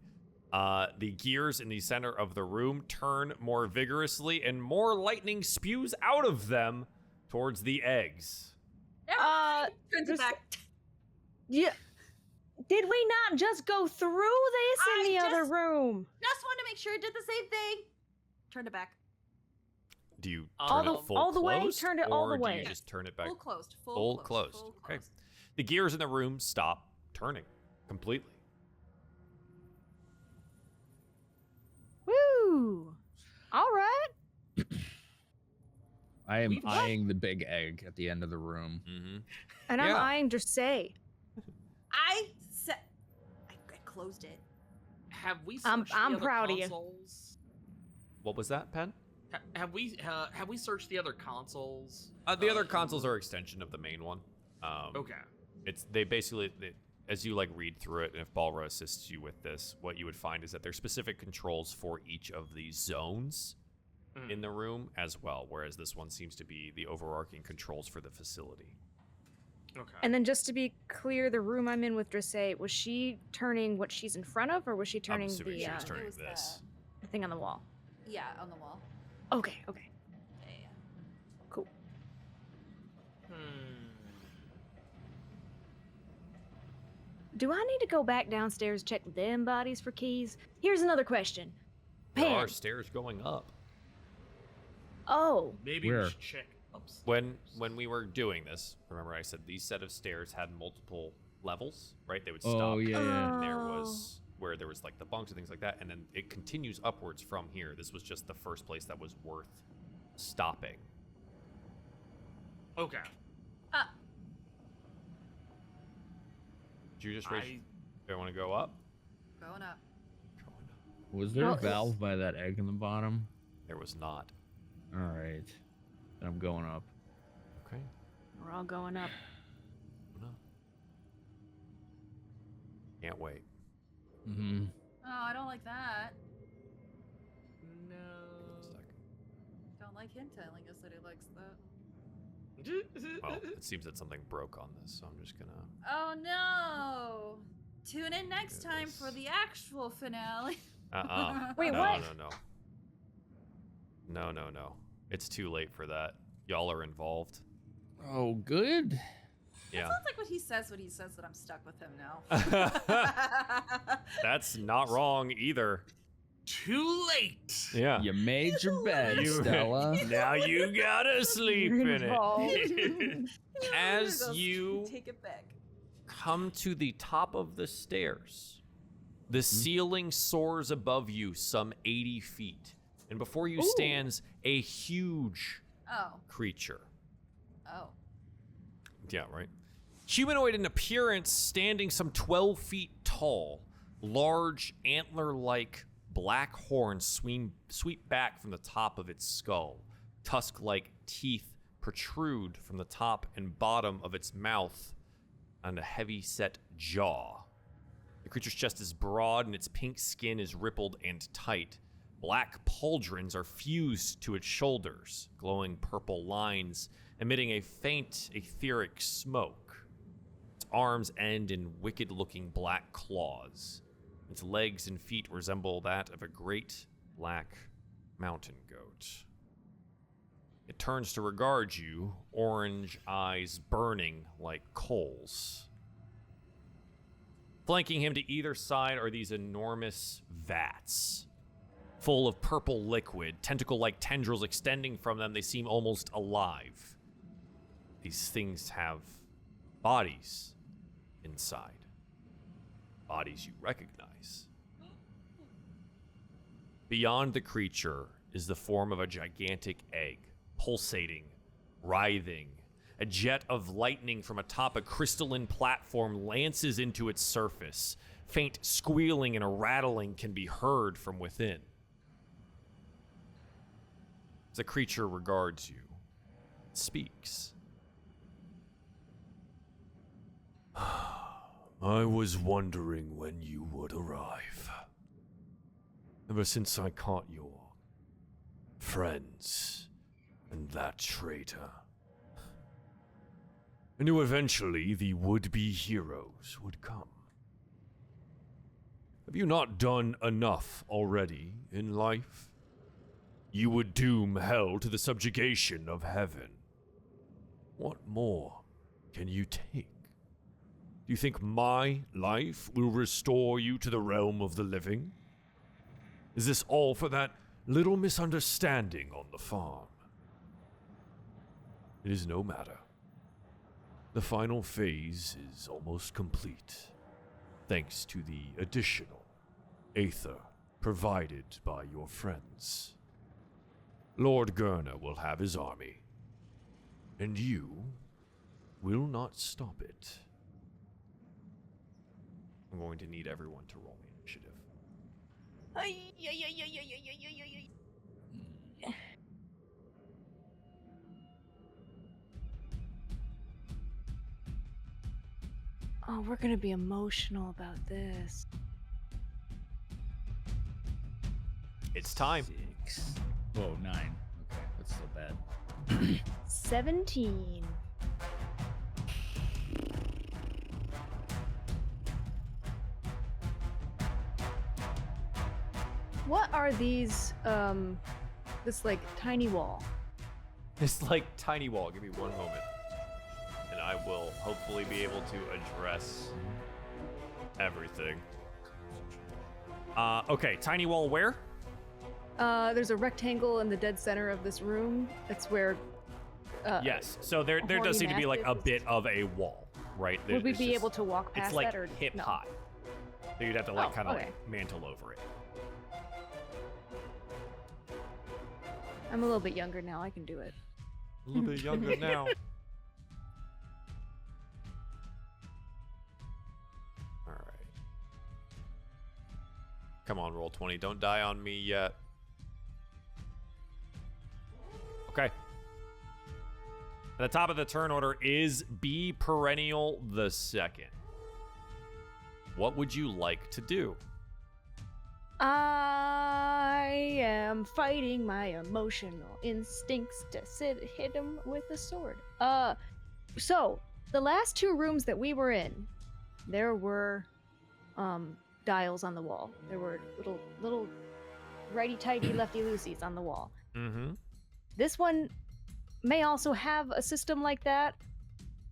The gears in the center of the room turn more vigorously, and more lightning spews out of them towards the eggs. Turns it just- back. Yeah. Did we not just go through this in I the other just- room? Just want to make sure it did the same thing. Turned it back. Do you All turn the- it full all the way? closed, Turned it all the or way. do you just turn it back Full closed. full closed? Full Okay. closed. The gears in the room stop turning completely. Woo! All right. I am We've- eyeing the big egg at the end of the room. Mm-hmm. And I'm Yeah. eyeing Dressay. I said I closed it. Have we? I'm searched the other proud of you. consoles? What was that, Pen? Have we searched the other consoles? The other consoles are extension of the main one. Okay. They basically, as you like read through it, and if Balra assists you with this, what you would find is that there's specific controls for each of these zones in the room as well, whereas this one seems to be the overarching controls for the facility. Okay. And then just to be clear, the room I'm in with Dressé, was she turning what she's in front of, or was she I'm turning assuming the, she was It turning was this. the thing on the wall? Yeah, on the wall. Okay, okay. Yeah, yeah. Cool. Do I need to go back downstairs and check them bodies for keys? Here's another question. There Pan. are stairs going up. Oh, Maybe Where? we should check upstairs. When we were doing this, remember I said these set of stairs had multiple levels, right? They would stop. Oh, yeah, yeah. And there Oh. was where there was like the bunks and things like that, and then it continues upwards from here. This was just the first place that was worth stopping. Okay. Did you just raise? I Do I want to go up? Going up. Was there Well, a valve by that egg in the bottom? There was not. All right. Then I'm going up. Okay. we're all going up. No. Can't wait. Mm-hmm. Oh, I don't like that. One no. sec. Don't like him telling us that he likes that. Well, it seems that something broke on this, so I'm just gonna. Oh no! Tune in next time for Yes. the actual finale. Wait, no, what? No. It's too late for that. Y'all are involved. Oh, good. Yeah. That sounds like what he says when he says that I'm stuck with him now. That's not wrong either. Too late. Yeah. You made your bed, You- Stella. Now you gotta sleep in it. Involved. As Goes, you take it back. come to the top of the stairs, the ceiling soars above you some 80 feet. And before you stands a huge Oh. creature. Oh. Yeah, right. Humanoid in appearance, standing some 12 feet tall. Large, antler-like black horns sweep back from the top of its skull. Tusk-like teeth protrude from the top and bottom of its mouth and a heavy-set jaw. The creature's chest is broad and its pink skin is rippled and tight. Black pauldrons are fused to its shoulders, glowing purple lines emitting a faint, etheric smoke. Its arms end in wicked-looking black claws. Its legs and feet resemble that of a great black mountain goat. It turns to regard you, orange eyes burning like coals. Flanking him to either side are these enormous vats, full of purple liquid, tentacle-like tendrils extending from them. They seem almost alive. These things have bodies inside. Bodies you recognize. Beyond the creature is the form of a gigantic egg, pulsating, writhing. A jet of lightning from atop a crystalline platform lances into its surface. Faint squealing and a rattling can be heard from within. The creature regards you. It speaks. I was wondering when you would arrive. Ever since I caught your friends and that traitor. I knew eventually the would-be heroes would come. Have you not done enough already in life? You would doom hell to the subjugation of heaven. What more can you take? Do you think my life will restore you to the realm of the living? Is this all for that little misunderstanding on the farm? It is no matter. The final phase is almost complete, thanks to the additional aether provided by your friends. Lord Gurna will have his army, and you will not stop it. I'm going to need everyone to roll me initiative. Oh, we're gonna be emotional about this. It's time. 6. Oh, 9. Okay, that's still bad. 17. What are these, this like tiny wall? This like tiny wall. Give me one moment. And I will hopefully be able to address everything. Okay, tiny wall where? There's a rectangle in the dead center of this room. That's where. Yes. So there does seem to be like a bit of a wall, right? Would we be able to walk past it's like that, or hip no? high? So you'd have to like Oh, kind of okay. like mantle over it. I'm a little bit younger now. I can do it. A little bit younger now. All right. Come on, roll 20. Don't die on me yet. Okay. At the top of the turn order is B Perennial the Second. What would you like to do? I am fighting my emotional instincts to hit him with a sword. So the last two rooms that we were in, there were dials on the wall. There were little righty-tighty, lefty-loosies on the wall. Mm-hmm. This one may also have a system like that.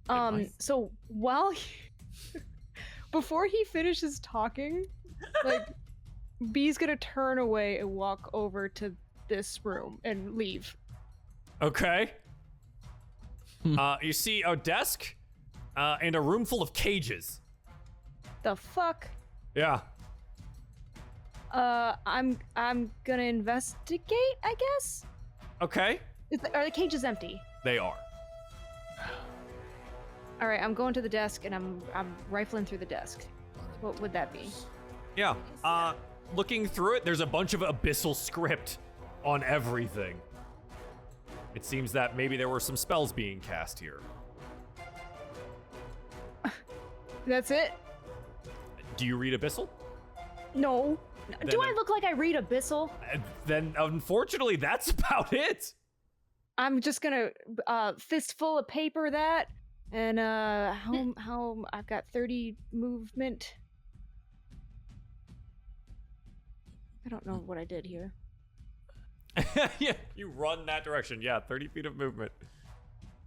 might. So while before he finishes talking, like B's gonna turn away and walk over to this room and leave. Okay. You see a desk and a room full of cages. The fuck? Yeah. I'm gonna investigate, I guess. Okay. Are the cages empty? They are. All right, I'm going to the desk and I'm rifling through the desk. What would that be? Yeah. Looking through it, there's a bunch of abyssal script on everything. It seems that maybe there were some spells being cast here. That's it? Do you read abyssal? No. Then Do I look like I read abyssal? Then unfortunately, that's about it. I'm just gonna fistful of paper that, and how I've got 30 movement. I don't know what I did here. Yeah, you run that direction. Yeah, 30 feet of movement.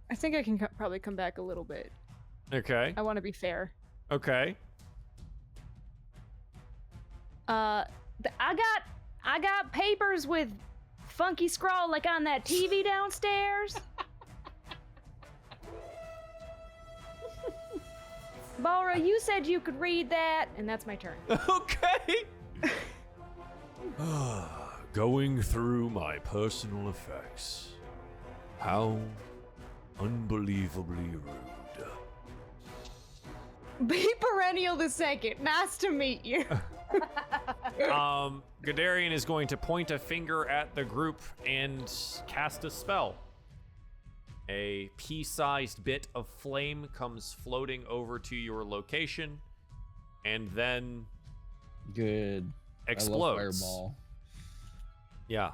I think I can probably come back a little bit. Okay. I want to be fair. Okay. I got papers with funky scrawl like on that TV downstairs. Bora, you said you could read that, and that's my turn. Okay. Going through my personal effects. How unbelievably rude. Be Perennial the Second. Nice to meet you. Gadarian is going to point a finger at the group and cast a spell. A pea-sized bit of flame comes floating over to your location and then Good. explodes. I love fireball. Yeah,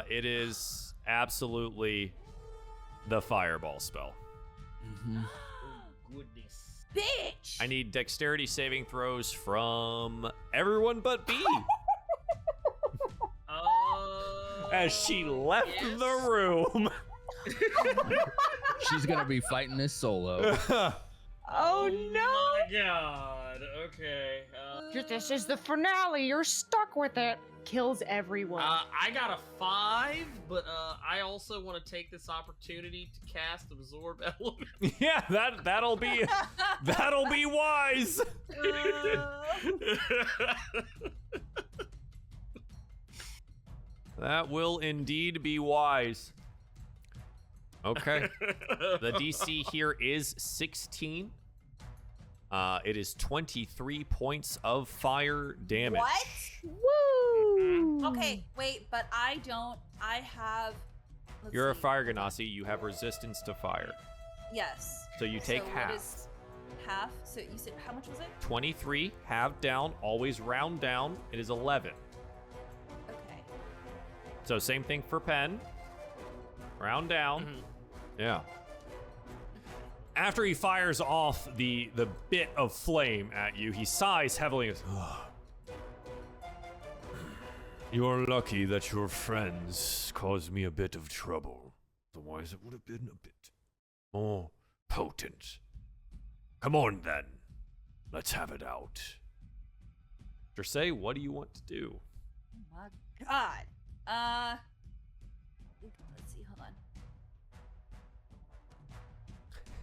it is absolutely the fireball spell. Mm-hmm. Goodness. Bitch! I need dexterity saving throws from everyone but B. As she left yes. the room. She's gonna be fighting this solo. Oh no! My God. Okay. This is the finale. You're stuck with it. Kills everyone. I got a 5, but I also want to take this opportunity to cast Absorb Element. Yeah, that'll be wise. That will indeed be wise. Okay. The DC here is 16. It is 23 points of fire damage. What? Woo! Okay, wait, but I have. Let's You're a see. fire ganassi. You have resistance to fire. Yes. So you take half. What is half? So you said, how much was it? 23, half down, always round down. It is 11. Okay. So same thing for Pen. Round down. Yeah. After he fires off the bit of flame at you, he sighs heavily and goes, You're lucky that your friends caused me a bit of trouble. Otherwise, it would have been a bit more potent. Come on, then. Let's have it out. Say, what do you want to do? Oh my god. Let's see, hold on.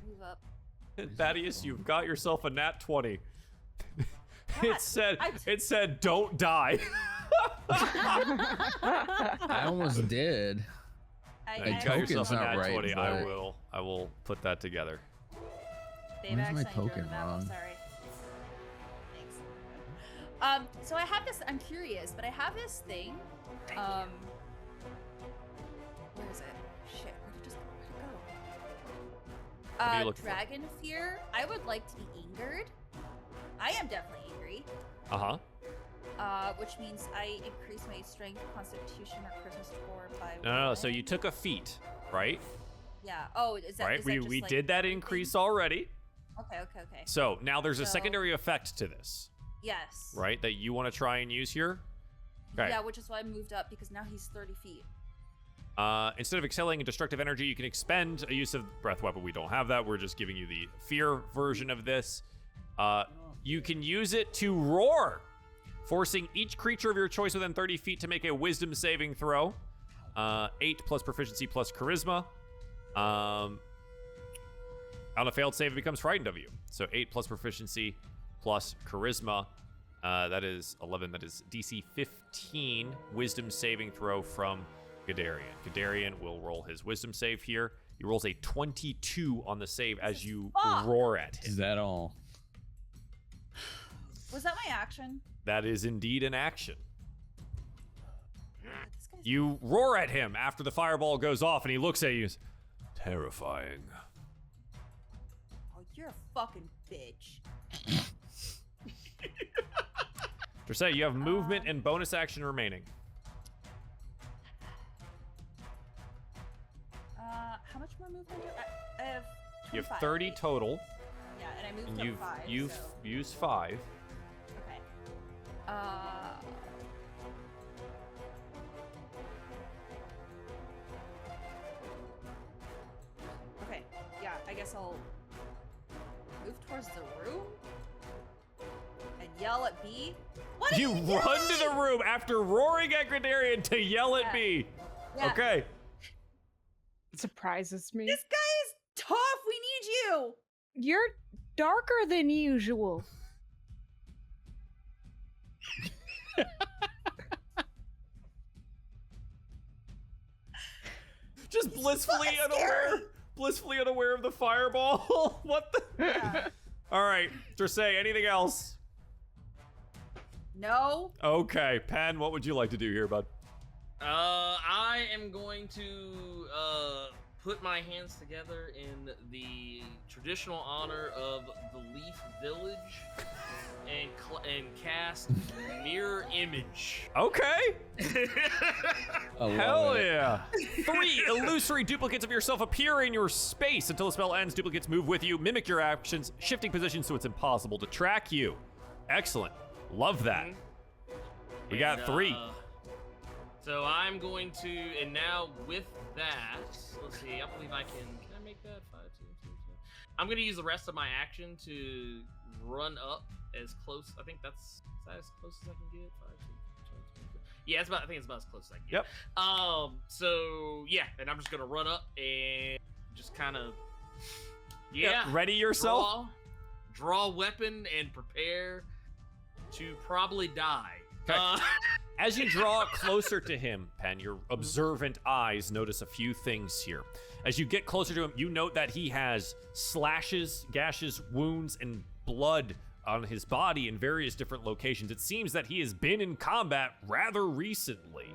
Move up. Thaddeus, you've got yourself a nat 20. God, It said don't die. I almost did. You got yourself a not nat right, 20. but- I will put that together. Dave Where's my accidentally drew token the map, I'm wrong? sorry. Thanks. So I have this. I'm curious, but I have this thing. Where is it? Shit, where did it just go? What are you looking for? Dragon fear. I would like to be angered. I am definitely angry. Uh-huh. Which means I increase my strength, constitution, or charisma score by. No, so one. you took a feat, right? Yeah. Oh, is that Right? is that just, We like, did that everything? increase already. Okay. So now there's a So- secondary effect to this, Yes. right? That you want to try and use here. Okay. Yeah, which is why I moved up because now he's 30 feet. Instead of excelling in destructive energy, you can expend a use of breath weapon. We don't have that. We're just giving you the fear version of this. You can use it to roar, forcing each creature of your choice within 30 feet to make a wisdom saving throw. 8 plus proficiency plus charisma. On a failed save, it becomes frightened of you. So 8 plus proficiency plus charisma. That is 11. That is DC 15 wisdom saving throw from Gadarian. Gadarian will roll his wisdom save here. He rolls a 22 on the save as you roar at him. Is that all? Was that my action? That is indeed an action. This guy's You roar at him after the fireball goes off, and he looks at you. Terrifying. Oh, you're a fucking bitch. Say you have movement and bonus action remaining. How much more movement do I have? You have 25, 30 right? total, Yeah, and I moved and up 5. you've so... used 5. Okay. Okay. Yeah, I guess I'll move towards the room and yell at B. What are You you run doing? to the room after roaring at Gadarian to yell at Yeah. me. Yeah. Okay. It surprises me. This guy is tough. We need you. You're darker than usual. Just blissfully fucking unaware. scary. Blissfully unaware of the fireball. What the? Yeah. All right. Say anything else? No. Okay, Pen, what would you like to do here, bud? I am going to put my hands together in the traditional honor of the Leaf Village and cast Mirror Image. Okay. I love Hell it. yeah. 3 illusory duplicates of yourself appear in your space. Until the spell ends, duplicates move with you, mimic your actions, shifting positions so it's impossible to track you. Excellent. Love that. We got And, 3. So I'm going to, and now with that, let's see, I believe I can I make that 5, 2, 2, 2? I'm going to use the rest of my action to run up as close, I think that's, is that as close as I can get? 5, 2, 2, 2. Yeah, I think it's about as close as I can get. Yep. So yeah, and I'm just going to run up and just kind of, Ready yourself? draw weapon and prepare to probably die. 'Kay. As you draw closer to him, Pen, your observant eyes notice a few things here. As you get closer to him, you note that he has slashes, gashes, wounds, and blood on his body in various different locations. It seems that he has been in combat rather recently.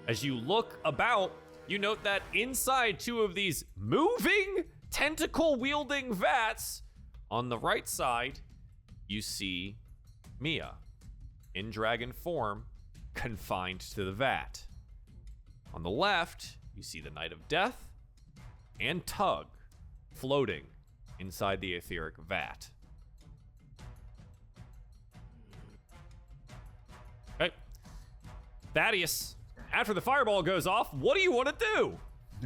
As you look about, you note that inside 2 of these moving, tentacle-wielding vats, on the right side, you see Mia, in dragon form, confined to the vat. On the left, you see the Knight of Death and Tug floating inside the etheric vat. Okay. Thaddeus, after the fireball goes off, what do you want to do?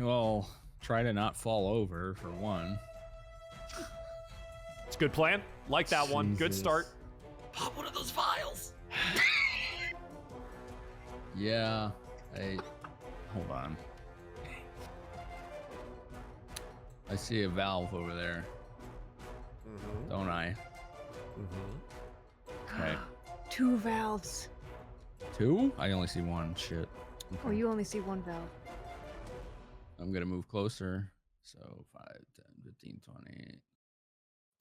Well, try to not fall over for one. It's a good plan. Like that one. Good Jesus. start. Pop one of those vials. Yeah. Hold on. I see a valve over there, don't I? Okay. 2 valves. 2? I only see 1. Shit. Oh, you only see 1 valve. I'm gonna move closer. So 5, 10, 15, 20,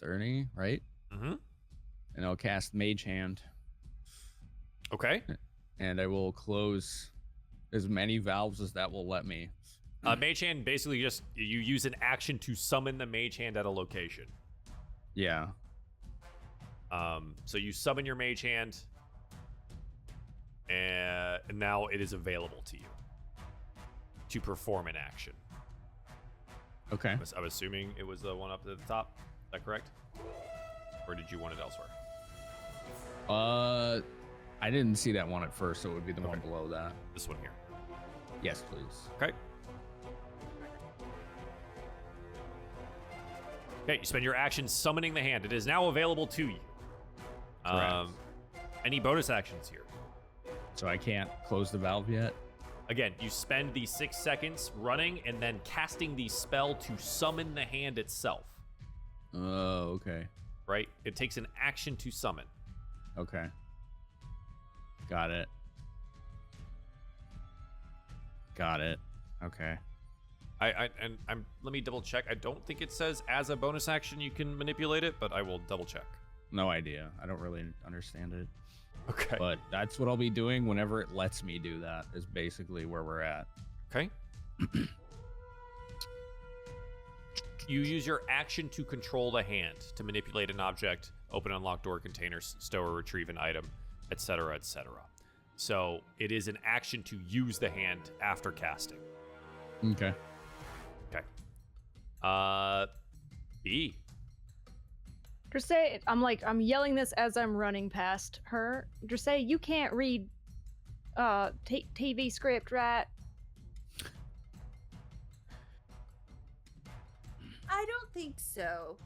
30, right? Mm-hmm. And I'll cast Mage Hand, Okay. and I will close as many valves as that will let me. Mage Hand, basically just, you use an action to summon the Mage Hand at a location. Yeah. So you summon your Mage Hand, and now it is available to you to perform an action. Okay. I'm assuming it was the one up at the top. Is that correct? Or did you want it elsewhere? I didn't see that one at first, so it would be the one Okay. below that. This one here. Yes, please. Okay. Okay, you spend your action summoning the hand. It is now available to you. Correct. Any bonus actions here? So I can't close the valve yet? Again, you spend the 6 seconds running and then casting the spell to summon the hand itself, Oh, okay. right? It takes an action to summon. Okay. Got it. Okay. Let me double check. I don't think it says as a bonus action you can manipulate it, but I will double check. No idea. I don't really understand it. Okay. But that's what I'll be doing whenever it lets me do that, is basically where we're at. Okay. You use your action to control the hand, to manipulate an object, open, unlock door containers, stow or retrieve an item, etc., etc. So it is an action to use the hand after casting. Okay. Okay. B. Dressay, I'm yelling this as I'm running past her. Dressay, you can't read TV script, right? I don't think so.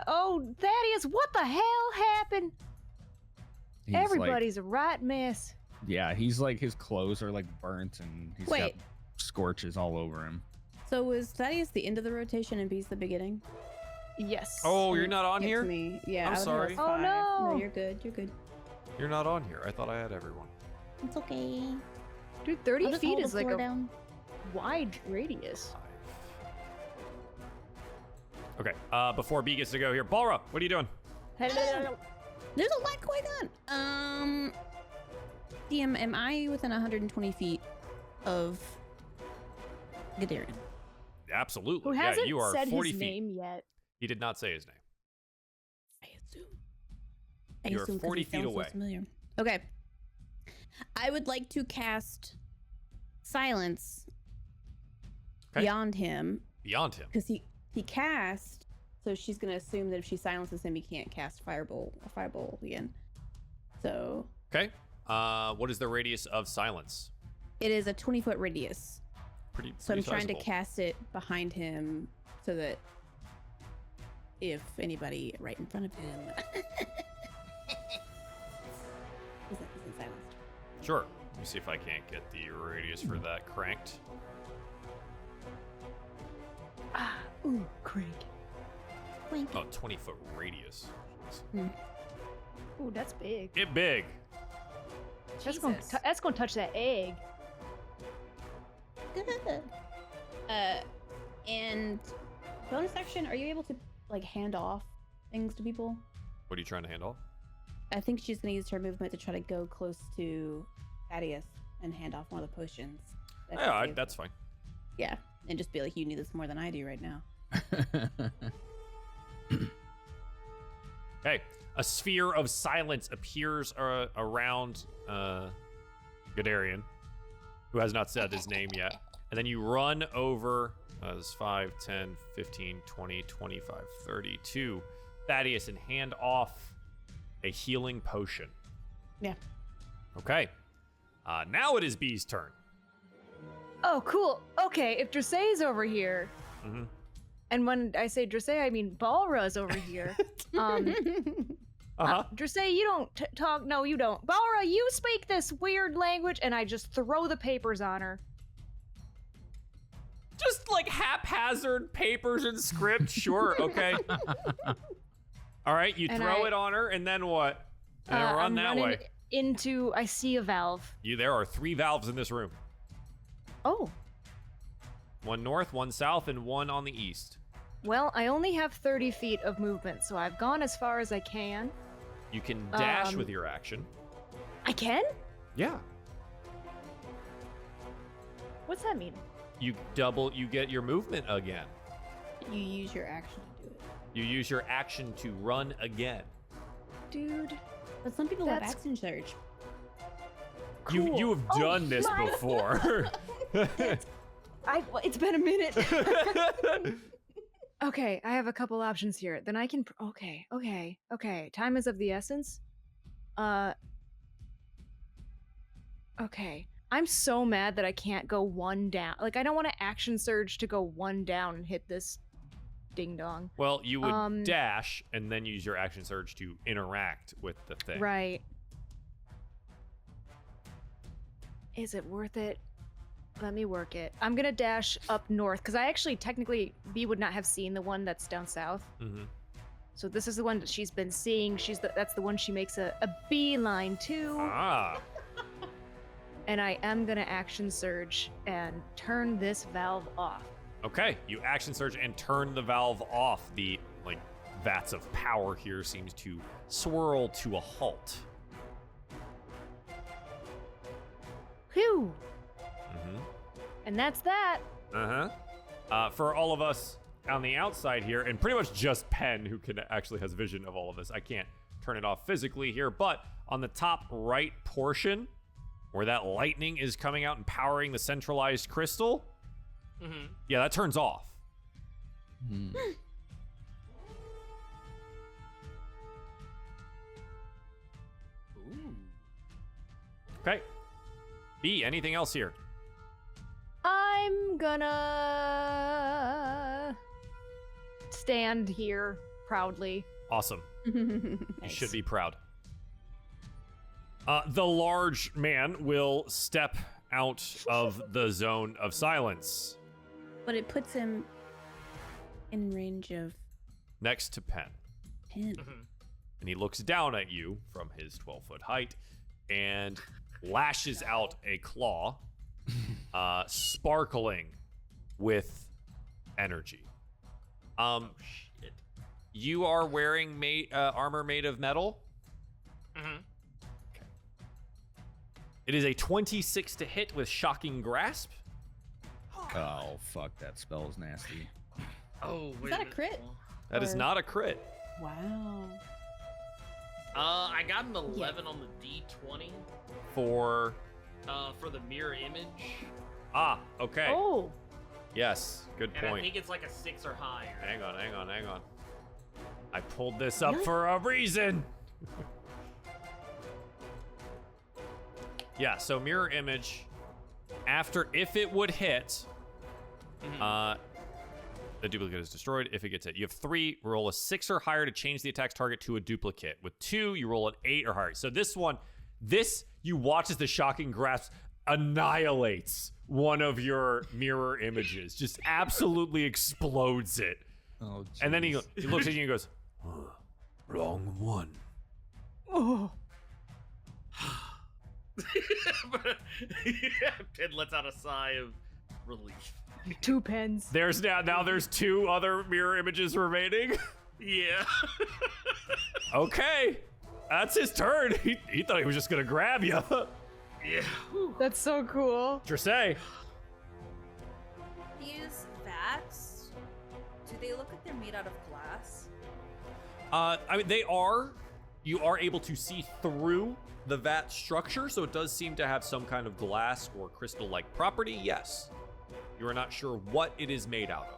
Oh, Thaddeus, what the hell happened? He's Everybody's a right mess. like, yeah, he's like, his clothes are like burnt and he's got Wait. scorches all over him. So was Thaddeus the end of the rotation and B's the beginning? Yes. Oh, you're not on It's here? Me. Yeah. I'm I was sorry. level Oh, 5. no. No, you're good. You're good. You're not on here. I thought I had everyone. It's okay. Dude, 30 I'll just feet hold is the like floor a down. wide radius. Okay, before B gets to go here, Balra, what are you doing? There's a lot going on. DM, am I within 120 feet of Gadarian? Absolutely. Who Yeah, hasn't you are said 40 his feet. name yet? He did not say his name. I assume. I You're assume 'cause 40 he feet sounds so away. familiar. Okay. I would like to cast silence Okay. beyond him Beyond him. because he cast. So she's gonna assume that if she silences him, he can't cast fireball again. So Okay. What is the radius of silence? it is a 20-foot radius. Pretty. So I'm pretty trying to sizable. cast it behind him so that if anybody right in front of him isn't silenced. Sure. Let me see if I can't get the radius for that cranked. Ooh, crank. Oh, 20-foot radius. Ooh, that's big. Get big. That's gonna, Jesus. that's gonna touch that egg. And bonus action, are you able to like hand off things to people? What are you trying to hand off? I think she's gonna use her movement to try to go close to Thaddeus and hand off one of the potions. that he Yeah, gave. that's fine. Yeah, and just be like, you need this more than I do right now. Okay. A sphere of silence appears around Gadarian, who has not said his name yet. And then you run over, this is 5, 10, 15, 20, 25, 32, Thaddeus, and hand off a healing potion. Yeah. Okay. Now it is B's turn. Oh, cool. Okay, if Dressay's over here, Mm-hmm. and when I say Dressay, I mean Balra's over here. Dressay, you don't talk. No, you don't. Balra, you speak this weird language, and I just throw the papers on her. Just like haphazard papers and script. Sure, okay. All right, you throw it on her, and then what? And then run that way. I see a valve. There are 3 valves in this room. Oh. 1 north, 1 south, and 1 on the east. Well, I only have 30 feet of movement, so I've gone as far as I can. You can dash with your action. I can? Yeah. What's that mean? You get your movement again. You use your action to do it. You use your action to run again. Dude. But some people have action surge. Cool. You have done this before. It's been a minute. Okay, I have a couple options here. Then I can. Okay. Time is of the essence. Okay. I'm so mad that I can't go 1 down. Like, I don't want to action surge to go 1 down and hit this ding dong. Well, you would dash and then use your action surge to interact with the thing. Right. Is it worth it? Let me work it. I'm gonna dash up north because I actually technically B would not have seen the one that's down south. Mm-hmm. So this is the one that she's been seeing. That's the one she makes a beeline to. Ah. And I am gonna action surge and turn this valve off. Okay, you action surge and turn the valve off. The vats of power here seems to swirl to a halt. Phew. Mm-hmm. And that's that. For all of us on the outside here, and pretty much just Penn, who actually has vision of all of this. I can't turn it off physically here, but on the top right portion, where that lightning is coming out and powering the centralized crystal, yeah, that turns off. Ooh. Okay. B, anything else here? I'm gonna stand here proudly. Awesome. You should be proud. The large man will step out of the zone of silence. But it puts him in range of Next to Penn. 10. And he looks down at you from his 12-foot height and lashes out a claw, sparkling with energy. Shit. You are wearing armor made of metal? Mm-hmm. Okay. It is a 26 to hit with shocking grasp. Oh, fuck, that spell is nasty. Oh, wait that a minute. crit? That is Or- not a crit. Wow. I got an 11 on the D20 For the mirror image. Okay. Oh. Yes, good And I point. think it's like a 6 or higher. Hang on. I pulled this up for a reason. Yeah, so mirror image, if it would hit, the duplicate is destroyed. If it gets hit, you have 3, roll a 6 or higher to change the attack's target to a duplicate. With 2, you roll an 8 or higher. So you watch as the shocking grasp annihilates one of your mirror images, just absolutely explodes it. Oh, And then he jeez. looks at you and goes, wrong one. Oh. Pin lets out a sigh of relief. 2 pens. There's there's 2 other mirror images remaining. Yeah. Okay, that's his turn. He thought he was just gonna grab you. Yeah. That's so cool. Dressay. These vats, do they look like they're made out of glass? I mean, you are able to see through the vat structure, so it does seem to have some kind of glass or crystal-like property, yes. You are not sure what it is made out of.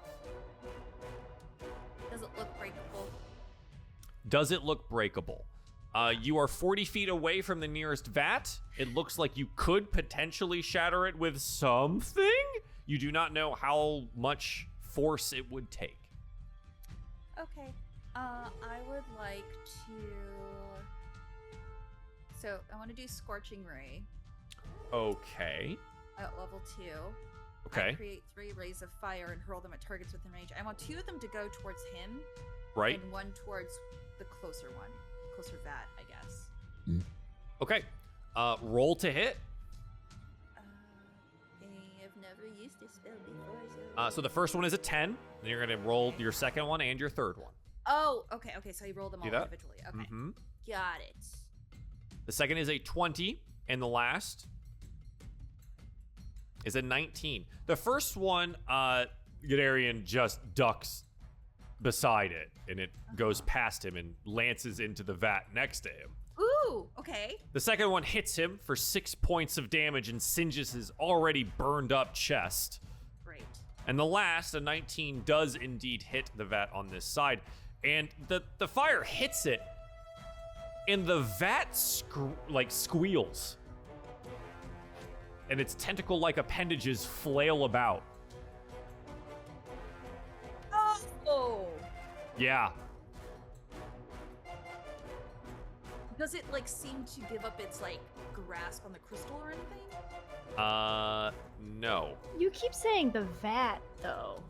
Does it look breakable? Does it look breakable? You are 40 feet away from the nearest vat. It looks like you could potentially shatter it with something. You do not know how much force it would take. Okay. I would like to. So I want to do Scorching Ray Okay. at level 2. Okay. I create 3 rays of fire and hurl them at targets within range. I want 2 of them to go towards him, Right. and 1 towards the closer vat, I guess. Okay. Roll to hit. I've never used this spell before, So the first one is a 10. Then you're gonna roll your second one and your third one. Oh, okay. So you roll them all Do that? individually. Okay, Mm-hmm. got it. The second is a 20, and the last is a 19. The first one, Gadarian just ducks beside it, and it goes past him and lances into the vat next to him. Ooh, okay. The second one hits him for 6 points of damage and singes his already burned up chest. Great. And the last, a 19, does indeed hit the vat on this side. And the fire hits it, and the vat squeals. And its tentacle-like appendages flail about. Oh. Yeah. Does it seem to give up its grasp on the crystal or anything? No. You keep saying the vat though.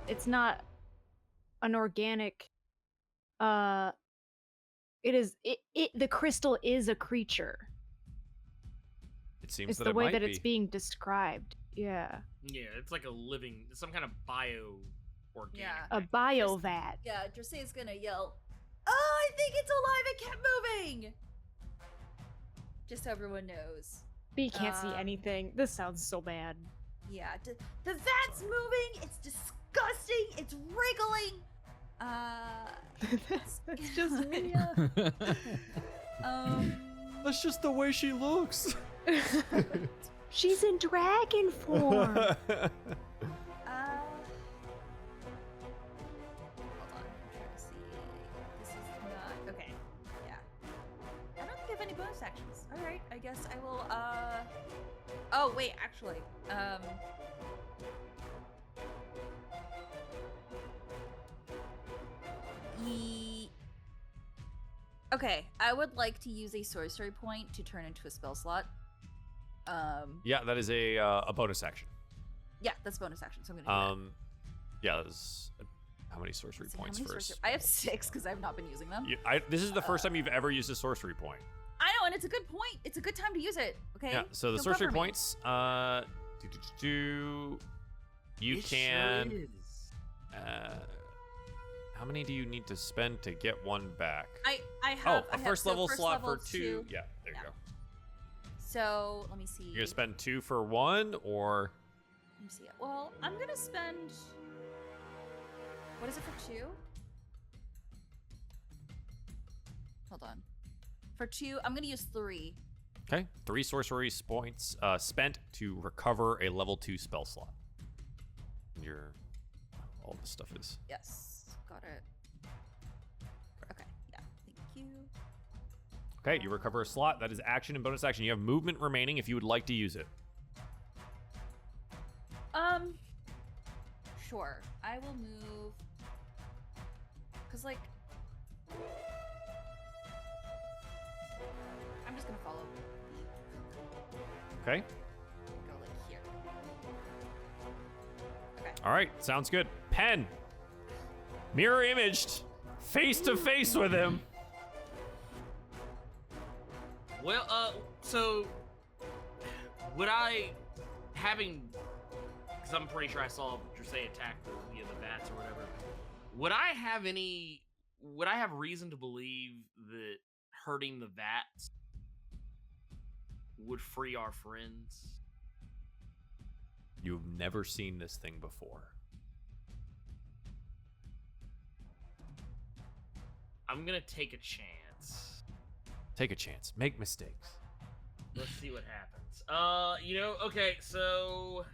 It's not an organic. The crystal is a creature. It seems It's that the it way might that be. it's being described. Yeah. Yeah, it's like it's some kind of bio-organic. Yeah. A bio-vat. Yeah, Dressa's gonna yell, "Oh, I think it's alive! It kept moving!" Just so everyone knows. But you can't see anything. This sounds so bad. Yeah, the vat's moving! It's disgusting! It's wriggling! That's just me. That's just the way she looks. She's in dragon form. Hold on, I'm trying to see. This is not okay. Yeah. I don't think I have any bonus actions. Alright, I guess I will oh wait, actually. Okay, I would like to use a sorcery point to turn into a spell slot. Yeah, that is a bonus action. Yeah, that's bonus action, so I'm gonna do that. Yeah, that is. How many sorcery Let's see, how points many first? sorcery- I have 6 because I've not been using them. This is the first time you've ever used a sorcery point. I know, and it's a good point. It's a good time to use it. Okay. Yeah. So the Don't sorcery cover me. points. You It can. Sure is. How many do you need to spend to get one back? I have. Oh, I a have, first so level first slot level for 2. Yeah, there you Yeah. go. So let me see. You're gonna spend 2 for 1, or Let me see. Well, I'm gonna spend. What is it for 2? Hold on. For 2, I'm gonna use 3. okay, 3 sorcery points spent to recover a level 2 spell slot. And all this stuff is. Yes, got it. Okay. Yeah. Thank you. Okay, you recover a slot. That is action and bonus action. You have movement remaining if you would like to use it. Sure. I will move. Cause I'm just gonna follow. Okay. Go here. Okay. All right, sounds good. Pen. Mirror imaged. Face to face with him. Well, so would I because I'm pretty sure I saw Dressay attack the bats or whatever. Would I have reason to believe that hurting the vats would free our friends? You've never seen this thing before. I'm gonna take a chance. Take a chance. Make mistakes. Let's see what happens. Okay, so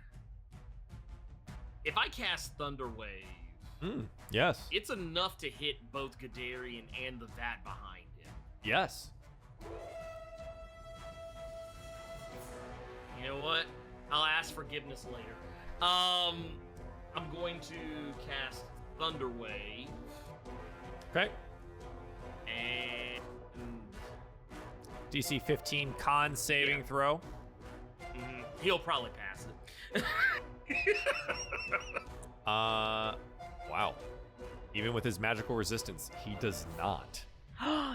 if I cast Thunder Wave, Yes. It's enough to hit both Gadarian and the vat behind him. Yes. You know what? I'll ask forgiveness later. I'm going to cast Thunder Wave. Okay. And DC 15 con saving throw. he'll probably pass it. Wow. Even with his magical resistance, he does not.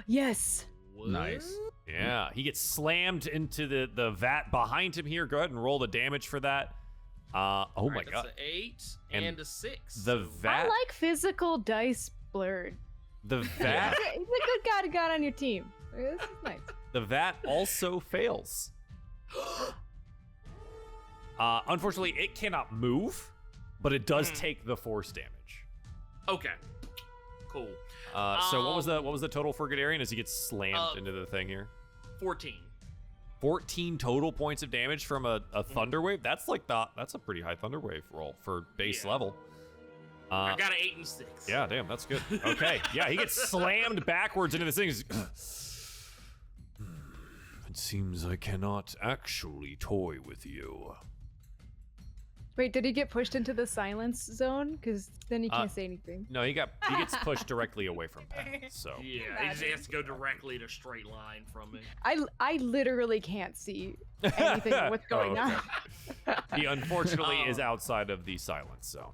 Yes. Nice. Yeah, he gets slammed into the vat behind him here. Go ahead and roll the damage for that. Oh my god. That's an 8 And and a 6. The so- vat. I like physical dice blurred. The vat. He's a good guy to got on your team. This is nice. The vat also fails. Unfortunately, it cannot move, but it does take the force damage. Okay. Cool. So what was the total for Gadarian as he gets slammed into the thing here? 14. 14 total points of damage from a thunder wave. That's like that's a pretty high thunder wave roll for base level. I got an 8 and 6. Yeah, damn, that's good. Okay, yeah, he gets slammed backwards into this thing. It seems I cannot actually toy with you. Wait, did he get pushed into the silence zone? Because then he can't say anything. No, he gets pushed directly away from Pen. So Yeah, he just has to go directly to straight line from me. I literally can't see anything of what's going on. He unfortunately is outside of the silence zone.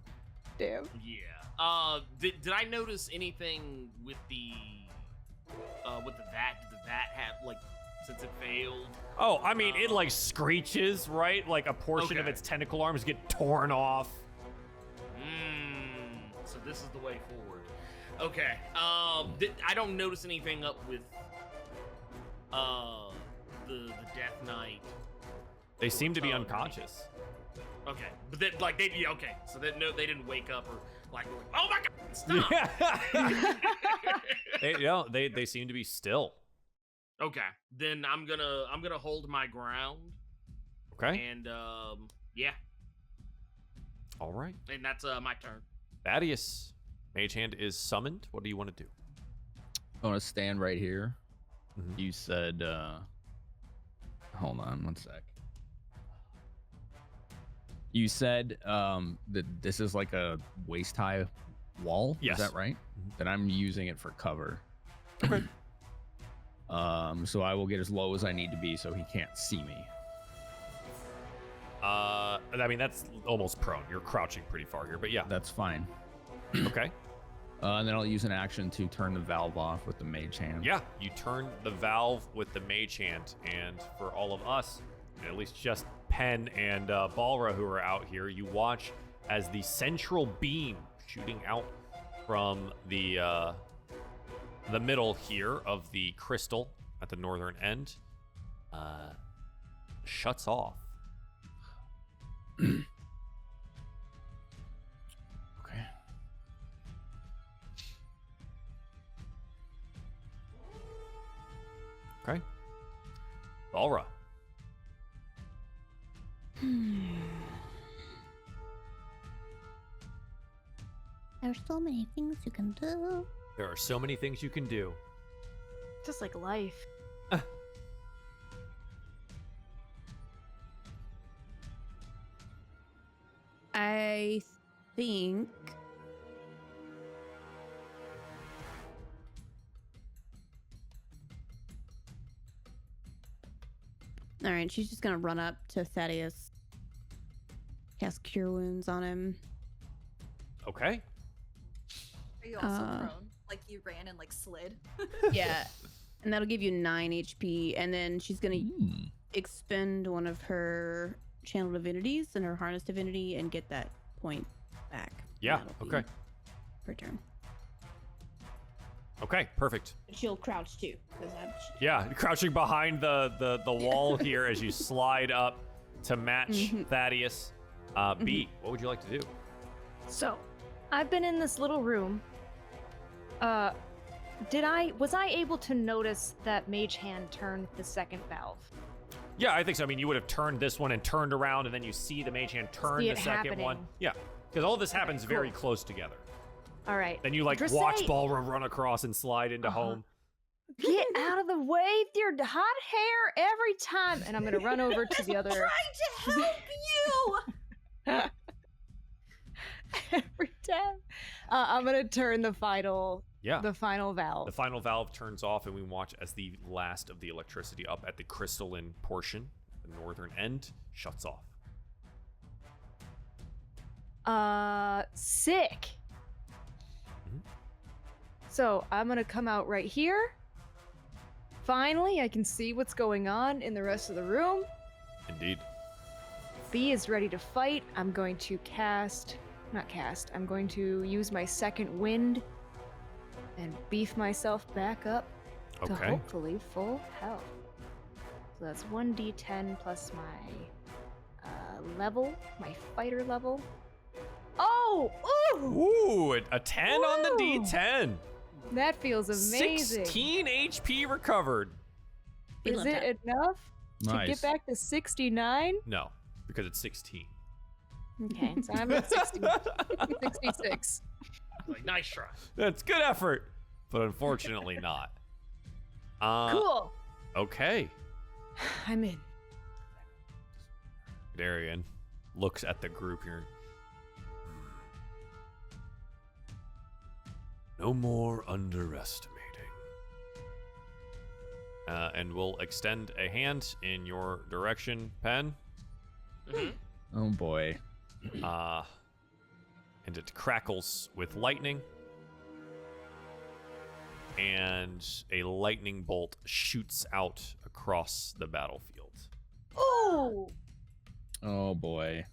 Damn. Yeah. Did I notice anything with the vat? Did the vat have, like, since it failed? Oh, I mean, it like screeches, right? Like a portion of Okay. its tentacle arms get torn off. So this is the way forward. Okay. I don't notice anything up with the Death Knight. They seem to be Oh, unconscious. Okay, but then okay. So they didn't wake up or like oh my god, stop. They seem to be still. Okay, then I'm gonna hold my ground. Okay. And yeah, All right. and that's my turn. Thaddeus, Mage Hand is summoned. What do you want to do? I want to stand right here. Mhm. You said, hold on one sec. You said that this is like a waist high wall. Yes. Is that right? That I'm using it for cover. Okay. So I will get as low as I need to be so he can't see me. I mean, that's almost prone. You're crouching pretty far here, but yeah. That's fine. Okay. And then I'll use an action to turn the valve off with the Mage Hand. Yeah, you turn the valve with the Mage Hand, and for all of us, at least just Pen and Balra who are out here, you watch as the central beam shooting out from the middle here of the crystal at the northern end shuts off. Okay. Okay. Balra. There's so many things you can do. There are so many things you can do. Just like life. I think. All right, she's just gonna run up to Thaddeus, cast Cure Wounds on him. Okay. Are you also Uh, prone? Like you ran and like slid? Yeah, and that'll give you 9 HP, and then she's gonna expend one of her channel divinities and her harness divinity and get that point back. Yeah, That'll be okay. her turn. Okay, perfect. She'll crouch too, because Yeah, crouching behind the wall here as you slide up to match Thaddeus. B, what would you like to do? So, I've been in this little room. Was I able to notice that Mage Hand turned the second valve? Yeah, I think so. I mean, you would have turned this one and turned around, and then you see the Mage Hand turn See the it second one. happening. Yeah, because all this happens cool. very close together. All right. Then you like Dressay- watch Ballroom run across and slide into home. Get out of the way with your hot hair every time. And I'm going to run over to the other. Trying to help you. Every time. I'm going to turn the final Yeah. the final valve. The final valve turns off, and we watch as the last of the electricity up at the crystalline portion, the northern end, shuts off. Sick. Mhm. So I'm going to come out right here. Finally, I can see what's going on in the rest of the room. Indeed. B is ready to fight. I'm going to I'm going to use my second wind and beef myself back up to Okay. hopefully full health. So that's 1d10 plus my level, my fighter level. Oh! Ooh! Ooh, a 10 on the Ooh. D10. That feels amazing. 16 HP recovered. We Is love it that. enough to Nice. get back to 69? No, because it's 16. Okay, so I'm at 66. Like, nice try. That's good effort, but unfortunately not. Cool. Okay. I'm in. Gadarian looks at the group here. No more underestimating. And we'll extend a hand in your direction, Pen. Mhm. Oh boy. And it crackles with lightning. And a lightning bolt shoots out across the battlefield. Oh! Oh boy.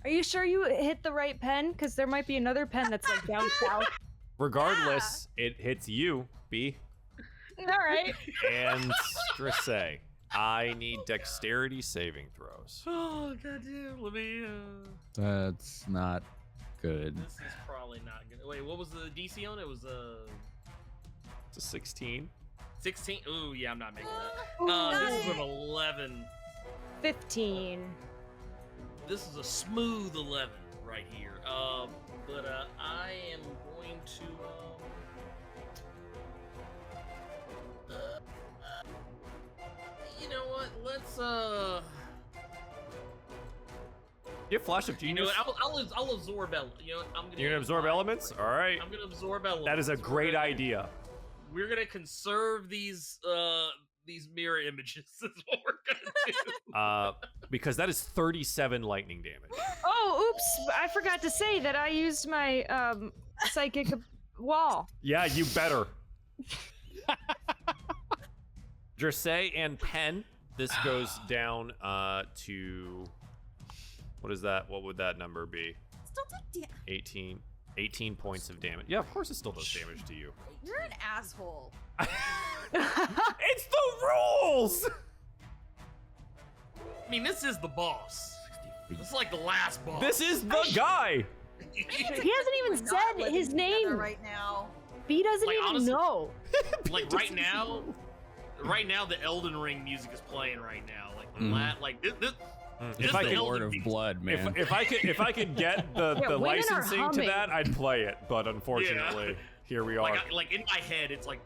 Are you sure you hit the right pen? Because there might be another pen that's like down south. Regardless, it hits you, B. All right. And Dressay. I need dexterity saving throws. Oh, goddamn. Let me, That's not good. This is probably not good. Wait, what was the DC on it? It was, It's a 16. 16? Ooh, yeah, I'm not making Ooh, that. This is nice. an 11. 15. This is a smooth 11 right here. But I am going to, you know what? Let's, You have Flash of you know Genius? what? I'll absorb You know what? I'm gonna You're gonna absorb elements? All right. I'm gonna absorb elements. That is a great idea. We're gonna conserve these mirror images. Is what we're gonna do. Because that is 37 lightning damage. Oh, oops. I forgot to say that I used my psychic wall. Yeah, you better. Dressay and Pen, this goes down to... What is that? What would that number be? Still take 18 points of damage. Yeah, of course it still does damage to you. You're an asshole. It's the rules! I mean, this is the boss. This is like the last boss. This is the guy! He hasn't even We're not said living his together name. right now. B doesn't Like, even honestly- know. like right now. Right now, the Elden Ring music is playing right now. Like the this If is I the could- Elden Lord of Beast. Blood, man. If I could get the Yeah, women are licensing to humming. that, I'd play it. But unfortunately, here we are. Like in my head, it's like.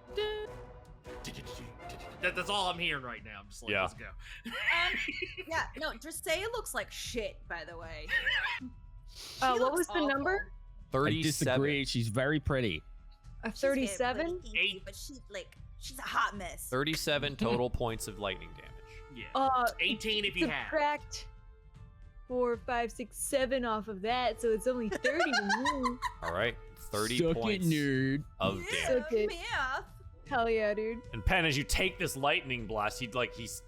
That's all I'm hearing right now. I'm just like, Yeah. let's go. Yeah, no, Dressay looks like shit, by the way. What looks was the awful. number? I 37. disagree. She's very pretty. A She's very 37? pretty, thank you, but she's a hot mess. 37 total points of lightning damage. Yeah. 18 if you have. Subtract 4, 5, 6, 7 off of that, so it's only 30 to me. All right, 30 Suck points it, nerd. of Yeah, damage. Suck it. math. Hell yeah, dude. And Pen, as you take this lightning blast, he's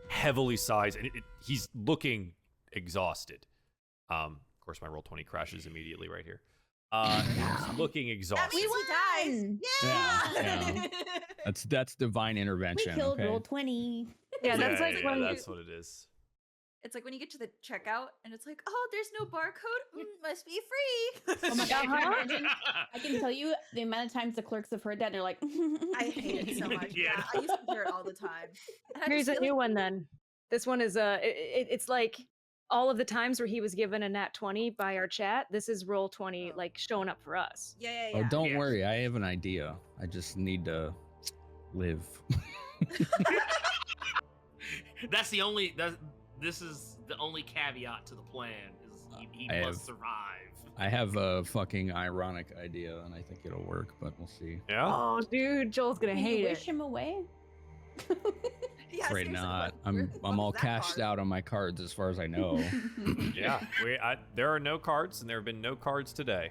heavily sized, and he's looking exhausted. Of course, my roll 20 crashes immediately right here. He's looking That exhausted. means he dies. won! Yeah. Yeah. That's divine We intervention. killed okay? roll 20. Yeah, that's like when that's what it is. It's like when you get to the checkout and it's like, oh, there's no barcode. Must be free. Oh my god, Uh-huh. can you imagine? I can tell you the amount of times the clerks have heard that and they're like, I hate it so much. Yeah. Yeah, I used to hear it all the time. And I Here's just a feel new like- one then. This one is it's like all of the times where he was given a nat 20 by our chat, this is roll 20, like showing up for us. Yeah. Oh, don't Yes. worry. I have an idea. I just need to live. This is the only caveat to the plan is he I must have- survive. I have a fucking ironic idea, and I think it'll work, but we'll see. Yeah. Oh, dude, Joel's gonna Can hate you it. wish him away? Yeah, Afraid seriously, not. what I'm was all that cashed card? out on my cards as far as I know. Yeah. There are no cards, and there have been no cards today.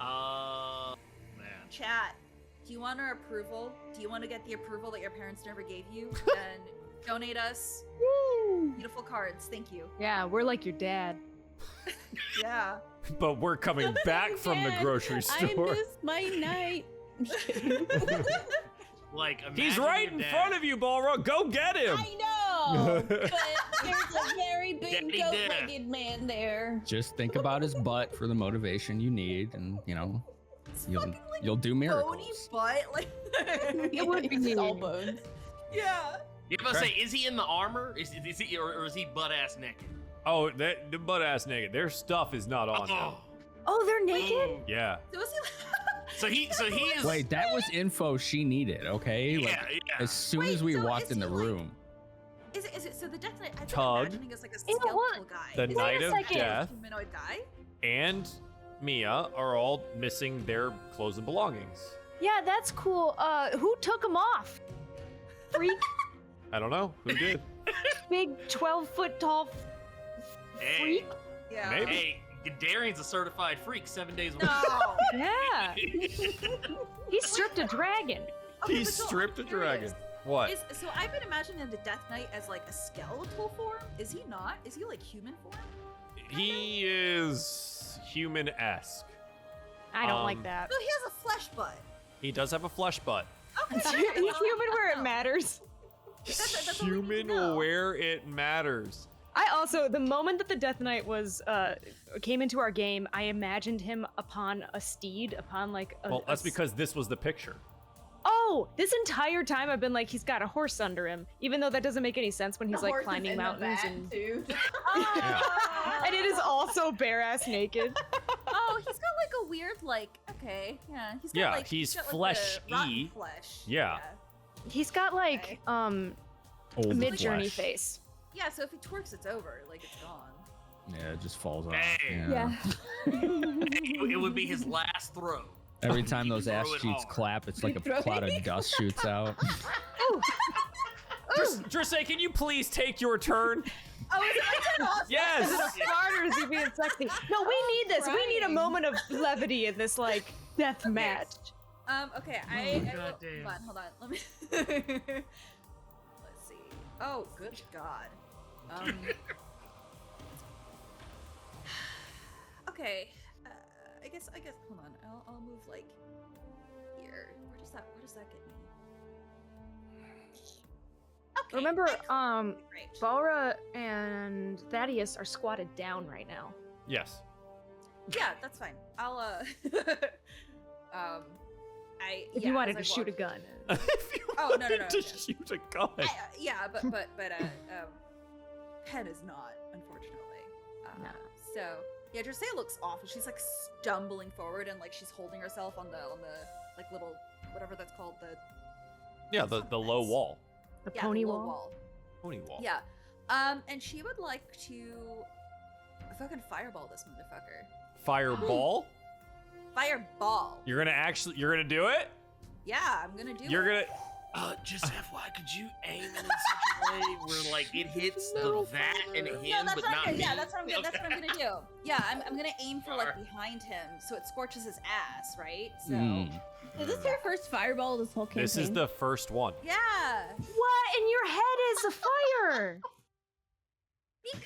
Man. Chat, do you want our approval? Do you want to get the approval that your parents never gave you? And donate us beautiful cards. Thank you. Yeah, we're like your dad. Yeah. But we're coming back from the Dad, grocery I store. miss my night. I'm just kidding. Like, He's imagine right your in dad- front of you, Balrog. Go get him. I know, but there's a very big Daddy dad. goat-legged man there. Just think about his butt for the motivation you need, and you'll do Bony miracles. butt. Like, It would be It's all me. bones. yeah. You ever say, is he in the armor? Is he, or is he butt ass naked? Oh, the butt ass naked. Their stuff is not on now. Oh, they're naked? Ooh. Yeah. So is he? So he is. Wait, that was info she needed, okay? Like, Yeah, yeah. as soon Wait, as we so walked is in the he, like- room. Is it so the Death Knight? I've been Tug. imagining as like a Ew, skeletal what? guy. The Is he Knight a of second Death. humanoid guy? And Mia are all missing their clothes and belongings. Yeah, that's cool. Who took them off? Freak? I don't know. Who did? Big 12-foot tall Hey, freak? Yeah. Maybe. hey, Gadarian's a certified freak 7 days a week. No. Yeah. He stripped a dragon. Okay, He but so I'm stripped a dragon. curious. What? So I've been imagining the Death Knight as like a skeletal form. Is he not? Is he like human form? He is human-esque. I don't like Um, that. No, he has a flesh butt. He does have a flesh butt. Okay. He's human where it matters. That's what we need to Human know. where it matters. I also, the moment that the Death Knight was came into our game, I imagined him upon a steed, upon like a. Well, that's because this was the picture. Oh, this entire time I've been like, he's got a horse under him, even though that doesn't make any sense when he's like climbing mountains and. And it is also bare ass naked. Oh, he's got like a weird like. Okay, yeah. He's got, Yeah, like, he's got, like, the flesh-y. rotten flesh. Yeah. He's got like Old mid journey flesh. face. Yeah. So if he twerks, it's over. Like it's gone. Yeah, it just falls off. Hey. Yeah. It would be his last throw. Every time He those can ass throw it cheeks hard. clap, it's like a Throw cloud it. of dust shoots out. Drisse, can you please take your turn? Oh, is it my turn? Oh, Yes. Is it a fart or is he being sexy? No, we need this. We need a crying. moment of levity in this like death match. Okay, Oh, I will, goddamn. hold on, let me. Let's see. Oh, good God. Okay. I guess. Hold on. I'll move like here. What does that get me? Okay. Remember, Great. Balra and Thaddeus are squatted down right now. Yes. Yeah, that's fine. I'll If yeah, you wanted as to I shoot a walk- gun. If you Oh, no, no, wanted no, to no. shoot a gun. yeah, but Pen is not, unfortunately. No. So yeah, Drusilla looks awful. She's like stumbling forward and like she's holding herself on the like little whatever that's called Yeah, the low wall. The yeah, pony the little wall. Pony wall. Yeah. And she would like to fucking fireball this motherfucker. Fireball? Fireball. You're gonna do it? Yeah, I'm gonna do You're it. gonna Just FYI, could you aim it in such a way where like it hits the vat and him, No, that's but what not I'm gonna, yeah, me? that's what I'm gonna, that's what I'm gonna do. Yeah, I'm gonna aim for like Alright. behind him so it scorches his ass, right? So Is this your first fireball this whole campaign? This is the first one. yeah. What in your head is a fire? Because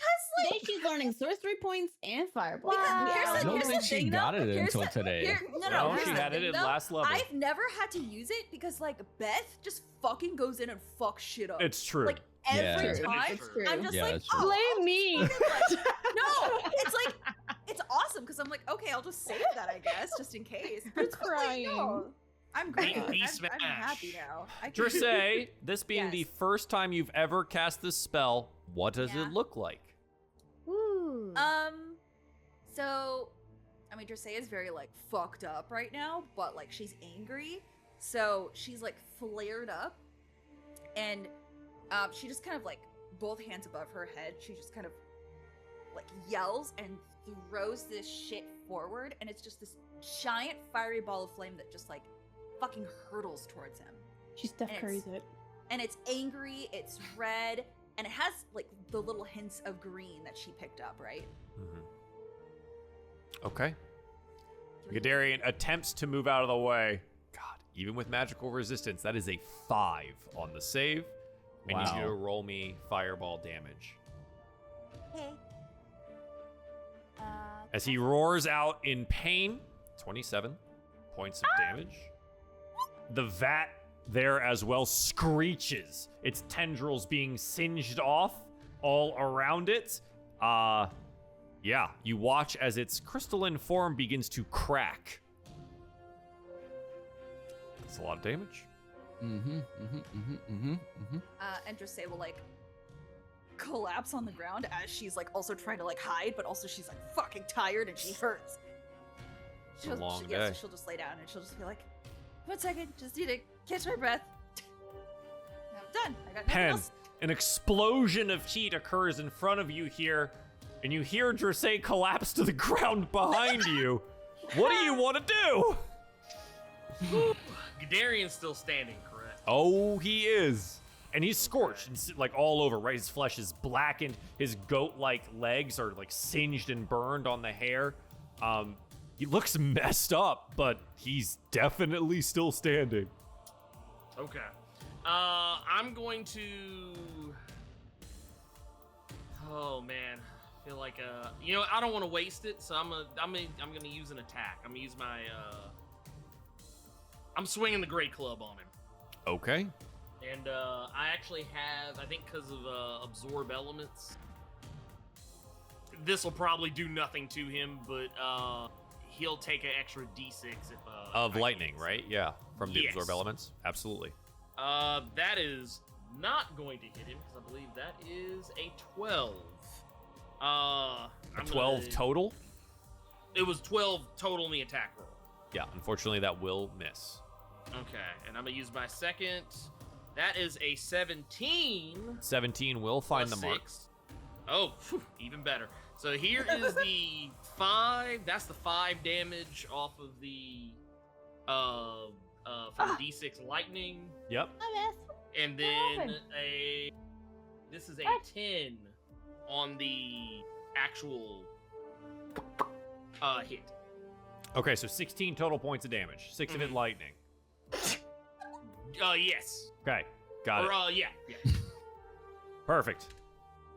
Today she's learning sorcery points and fireball. Because Wow. here's I the, don't here's think the she thing, got though. it Here's until the- today. no, No, here's she the had it thing, in though. last level. I've never had to use it because like Beth just fucking goes in and fucks shit up. It's true. Like Yeah. every It's time. It's true. I'm just Yeah, like, that's true. oh, Blame me. no, it's like it's awesome because I'm like, okay, I'll just save that, I guess, just in case. But it's crying. Like, no, I'm great. Beat I'm smash. happy now. I can- Drisse, this being the Yes. first time you've ever cast this spell, what does Yeah. it look like? So, I mean, Dressay is very, like, fucked up right now, but, like, she's angry. So, she's, like, flared up. And, she just kind of, like, both hands above her head, she just kind of, like, yells and throws this shit forward. And it's just this giant fiery ball of flame that just, like, fucking hurtles towards him. She Steph And Curry's it. And it's angry, it's red, and it has, like, the little hints of green that she picked up, right? Okay. Gadarian attempts to move out of the way. God, even with magical resistance, that is a 5 on the save. I need you to roll me fireball damage. Okay. As he roars out in pain, 27 points of damage. The vat there as well screeches, its tendrils being singed off all around it. Yeah, you watch as its crystalline form begins to crack. That's a lot of damage. And Dressay will, like, collapse on the ground as she's, like, also trying to, like, hide, but also she's, like, fucking tired and she hurts. It's a long Yeah, day. so she'll just lay down and she'll just be like, 1 second, just need to catch my breath. I'm done. I got nothing Pen, else. an explosion of heat occurs in front of you here, and you hear Dressay collapse to the ground behind you. What do you want to do? Gadarian's still standing, correct? Oh, he is. And he's scorched and like all over, right? His flesh is blackened. His goat-like legs are like singed and burned on the hair. He looks messed up, but he's definitely still standing. Okay. I'm going to. Oh man, I feel like you know, I don't want to waste it, so I'm gonna use an attack. I'm gonna use my I'm swinging the great club on him. Okay. And I actually have, I think because of absorb elements, this will probably do nothing to him, but he'll take an extra d6 if Of I lightning, hit. right? Yeah, from the Yes. absorb elements. Absolutely. That is not going to hit him because I believe that is a 12. A 12 total? It was 12 total in the attack roll. Yeah, unfortunately that will miss. Okay, and I'm gonna use my second. That is a 17. 17 will find the plus mark. 6. Oh, phew, even better. So here is the 5. That's the 5 damage off of the from D6 lightning, Yep. and then this is a 10 on the actual hit. Okay, so 16 total points of damage. 6 of it lightning. Yes. Okay, got it. Or yeah. Perfect.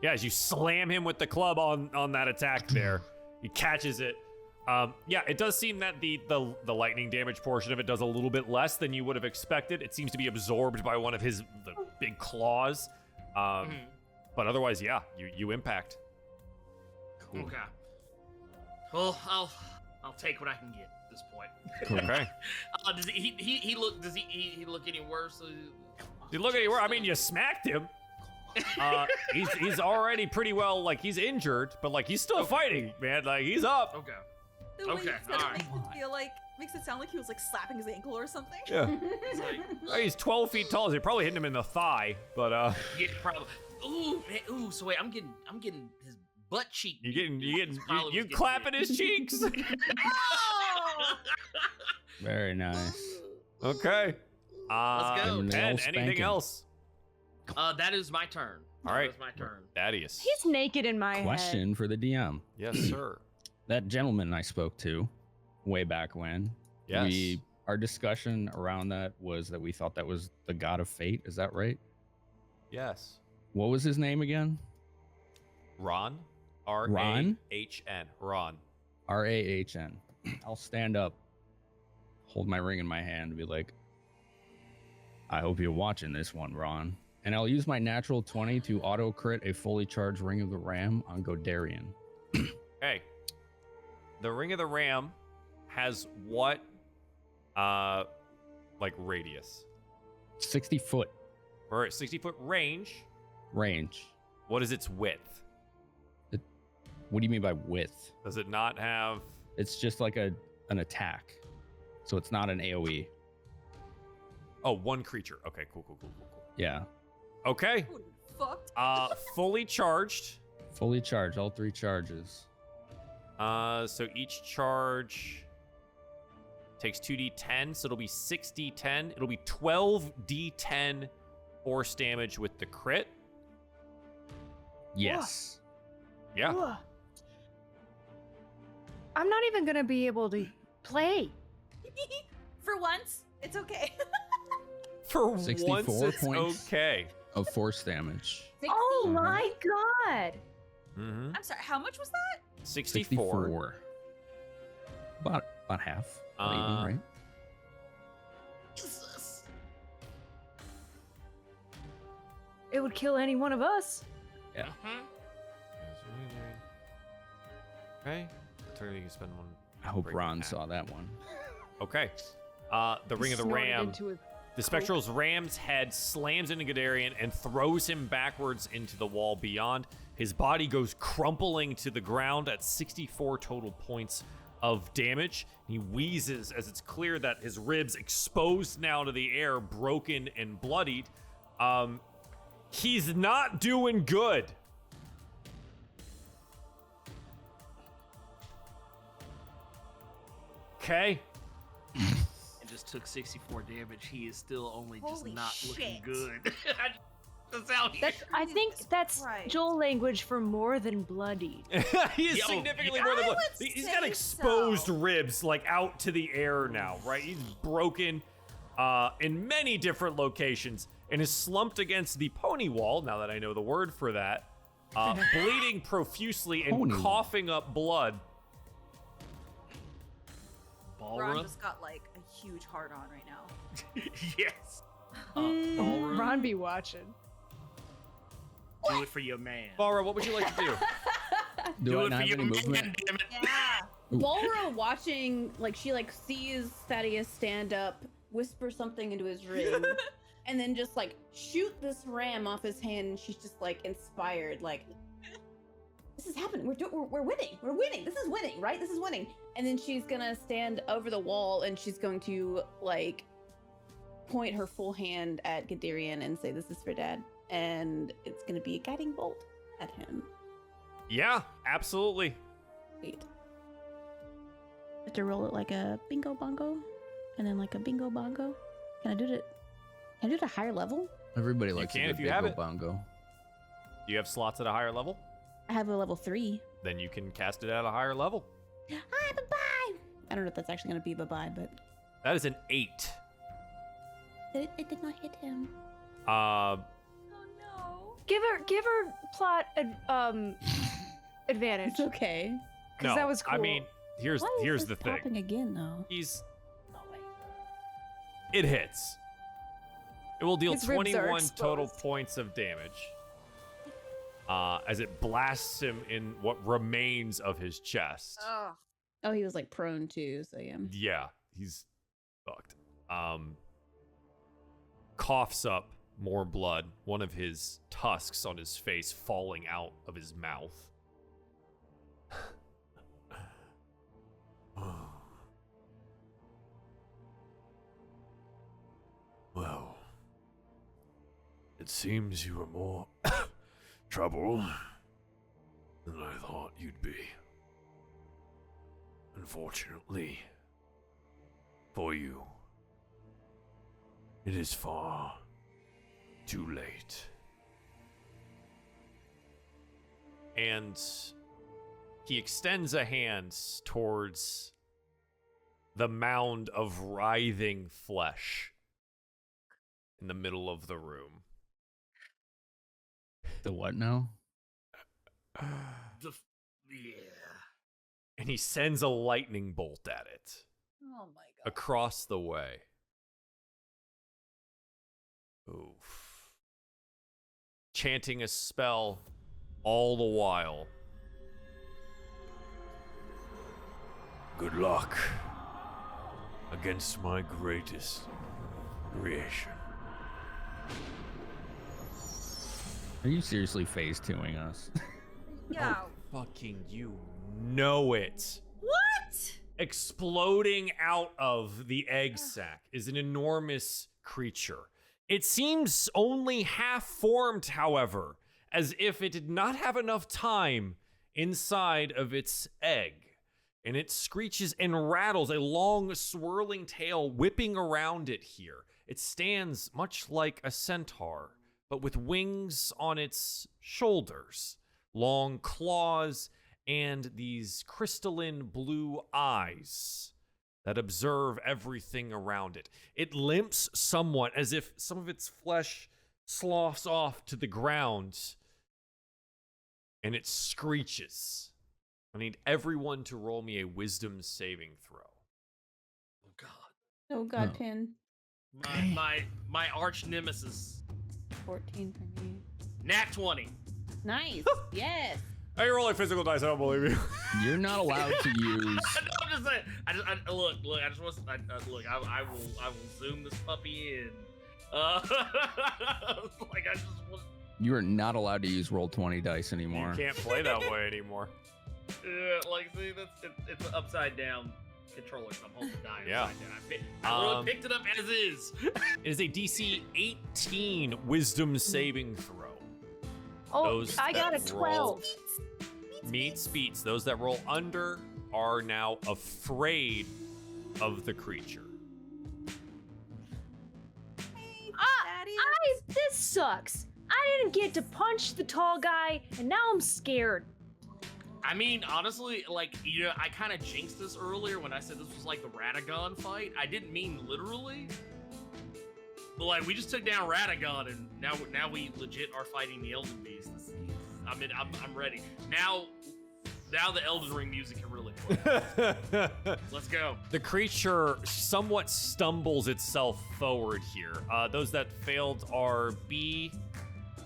Yeah, as you slam him with the club on that attack there, he catches it. Yeah, it does seem that the lightning damage portion of it does a little bit less than you would have expected. It seems to be absorbed by one of the big claws. But otherwise, yeah, you impact. Cool. Okay. Well, I'll take what I can get at this point. Cool. Okay. Does he look? Does he look any worse? You look at it. I mean, you smacked him. He's already pretty well, like, he's injured, but like he's still fighting, man. Like, he's up. Okay. The way Okay, you said it alright. makes it sound like he was, like, slapping his ankle or something. Yeah. It's like, He's 12 feet tall. So you're probably hitting him in the thigh, but yeah, probably. Ooh, man. Ooh. So wait, I'm getting his butt cheek. you clapping his cheeks. Very nice. Okay. Let's go. Giving the Ed, old anything spanking. else? That is my turn. All right. That is my turn. Thaddeus. He's naked in my head. Question for the DM. Yes, sir. That gentleman I spoke to way back when. Yes. Our discussion around that was that we thought that was the god of fate. Is that right? Yes. What was his name again? Ron. Ron? R-A-H-N. Ron. R-A-H-N. I'll stand up, hold my ring in my hand, and be like, I hope you're watching this one, Ron. And I'll use my natural 20 to auto crit a fully charged Ring of the Ram on Gadarian. Hey. The Ring of the Ram has what, like, radius? 60 foot Or 60-foot range. range. What is its width? What do you mean by with? Does it not have? It's just like an attack. So it's not an AoE. Oh, one creature. Okay, cool. Yeah. Okay. Fucked. Fully charged. Fully charged, all 3 charges. So each charge takes 2d10, so it'll be 6d10. It'll be 12d10 force damage with the crit. Yes. Yeah. Ugh. I'm not even gonna be able to play. For once, it's okay. For 64 once, it's points. okay. Of force damage. 60. Oh my god! Mm-hmm. I'm sorry, how much was that? 64. About half. About even, right? Jesus. It would kill any one of us. Yeah. Okay. Turn you can spend one. I hope break Ron that. saw that one. Okay. The Ring of the Snorted Ram. into a- The Spectral's ram's head slams into Gadarian and throws him backwards into the wall beyond. His body goes crumpling to the ground at 64 total points of damage. He wheezes as it's clear that his ribs, exposed now to the air, broken and bloodied. He's not doing good. Okay. And just took 64 damage. He is still only just Holy not looking shit. good. That's how he I think that's Christ. Joel language for more than bloodied. He is Yo, significantly yeah. more than I blood. would He's got say exposed so. ribs like out to the air now, right? He's broken in many different locations and is slumped against the pony wall, now that I know the word for that, bleeding profusely and Pony wall. coughing up blood. Ron Balra? just got like a huge hard on right now. Yes. Mm, Balra, Ron be watching. do it for your man. Balra, what would you like to do? Do I it not for have your any man, movement? damn it. Yeah. Balra watching, like, she, like, sees Thaddeus stand up, whisper something into his ring, and then just, like, shoot this ram off his hand, and she's just, like, inspired, like, this is happening. We're winning. We're winning. This is winning, right? This is winning. And then she's gonna stand over the wall, and she's going to, like, point her full hand at Gadarian and say, this is for Dad. And it's gonna be a guiding bolt at him. Yeah, absolutely. Sweet. Have to roll it like a bingo bongo, and then like a bingo bongo. Can I do it? Can I do it at a higher level? Everybody likes can a if good you have bingo it. bongo. Do you have slots at a higher level? I have a level 3. Then you can cast it at a higher level. Hi, bye-bye! I don't know if that's actually gonna be bye-bye, but That is an 8. it did not hit him. Uh, Oh no. Give her plot advantage. It's okay. 'Cause no, that was I cool. mean, here's Why is the this thing. popping again, though? He's No way. It hits. It will deal His ribs are 21 total exposed. points of damage. As it blasts him in what remains of his chest. Oh. Oh, he was like prone too, so yeah. Yeah, he's fucked. Coughs up more blood, one of his tusks on his face falling out of his mouth. Well, it seems you were more trouble than I thought you'd be. Unfortunately, for you, it is far too late. And he extends a hand towards the mound of writhing flesh in the middle of the room. The what now? Yeah. And he sends a lightning bolt at it Oh my god. across the way. Oof. Chanting a spell all the while. Good luck against my greatest creation. Are you seriously phase 2ing us? Yeah. fucking you know it. What? Exploding out of the egg sac is an enormous creature. It seems only half formed, however, as if it did not have enough time inside of its egg. And it screeches and rattles, a long swirling tail whipping around it here. It stands much like a centaur, but with wings on its shoulders, long claws, and these crystalline blue eyes that observe everything around it. It limps somewhat as if some of its flesh sloughs off to the ground, and it screeches. I need everyone to roll me a wisdom saving throw. Oh God. Oh God, Oh. 10. My arch nemesis. 14 for me. Nat 20. Nice. Yes. Hey, you're rolling physical dice. I don't believe you. You're not allowed to use. No, I'm just saying. Look. I just want to look. I will zoom this puppy in. Like I just want. You are not allowed to use roll 20 dice anymore. You can't play that way anymore. Like see, it's an upside down controller. So I'm holding the die Yeah. upside down. I literally picked it up as is. It is a DC 18 wisdom saving throw. Oh, Those I got a that roll- 12. Meets beats. Those that roll under are now afraid of the creature. Hey, Ah, Daddy. This sucks. I didn't get to punch the tall guy, and now I'm scared. I mean, honestly, like, you know, I kind of jinxed this earlier when I said this was like the Radagon fight. I didn't mean literally. But, like, we just took down Radagon, and now we legit are fighting the Elden Beast. I mean, I'm ready. Now the Elden Ring music can really play. Let's go. The creature somewhat stumbles itself forward here. Those that failed are B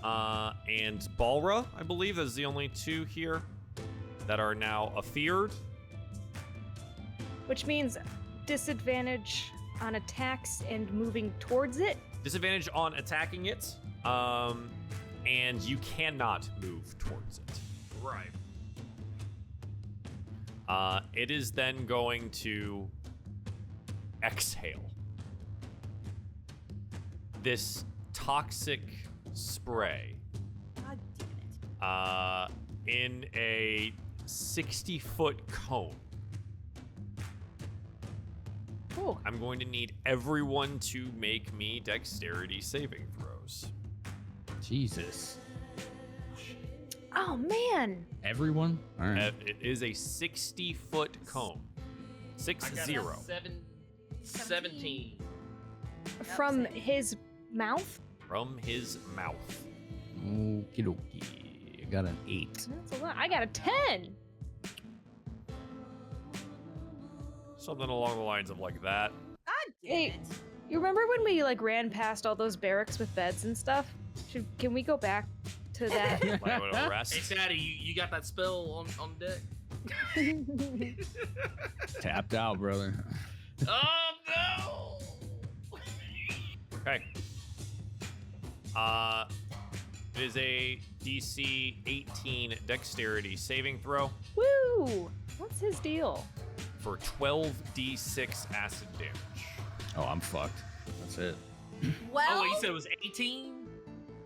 and Balra, I believe. Those are the only two here that are now afeared. Which means disadvantage on attacks and moving towards it. Disadvantage on attacking it, and you cannot move towards it. Right. It is then going to exhale this toxic spray God damn it. in a 60-foot cone. Cool. I'm going to need everyone to make me dexterity saving throws. Jesus. Oh man. Everyone? All right. It is a 60-foot cone. I got 60. a 17. From his mouth? From his mouth. Okie dokie. I got an 8. That's a lot. I got a 10. Something along the lines of like that. God damn Hey. it. You remember when we like ran past all those barracks with beds and stuff? Can we go back to that? Might want to rest. Hey, Daddy, you got that spell on deck? Tapped out, brother. Oh no! Okay. It is a DC 18 dexterity saving throw Woo! What's his deal? for 12d6 acid damage. Oh, I'm fucked. That's it. Well, Oh, you said it was 18?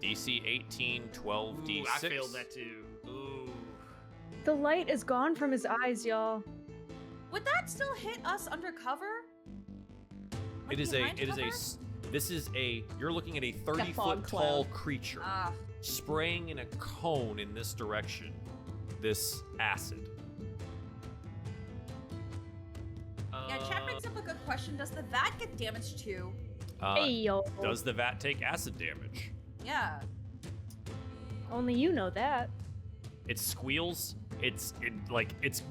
DC 18, 12d6. Ooh, I failed that too. Ooh. The light is gone from his eyes, y'all. would that still hit us undercover? It is Behind cover? this is a, you're looking at a 30-foot fog tall cloud. creature Ah, spraying in a cone in this direction. This acid. yeah, chat brings up a good question. Does the vat get damaged too? Hey, yo. Does the vat take acid damage? Yeah. Only you know that. It squeals. It's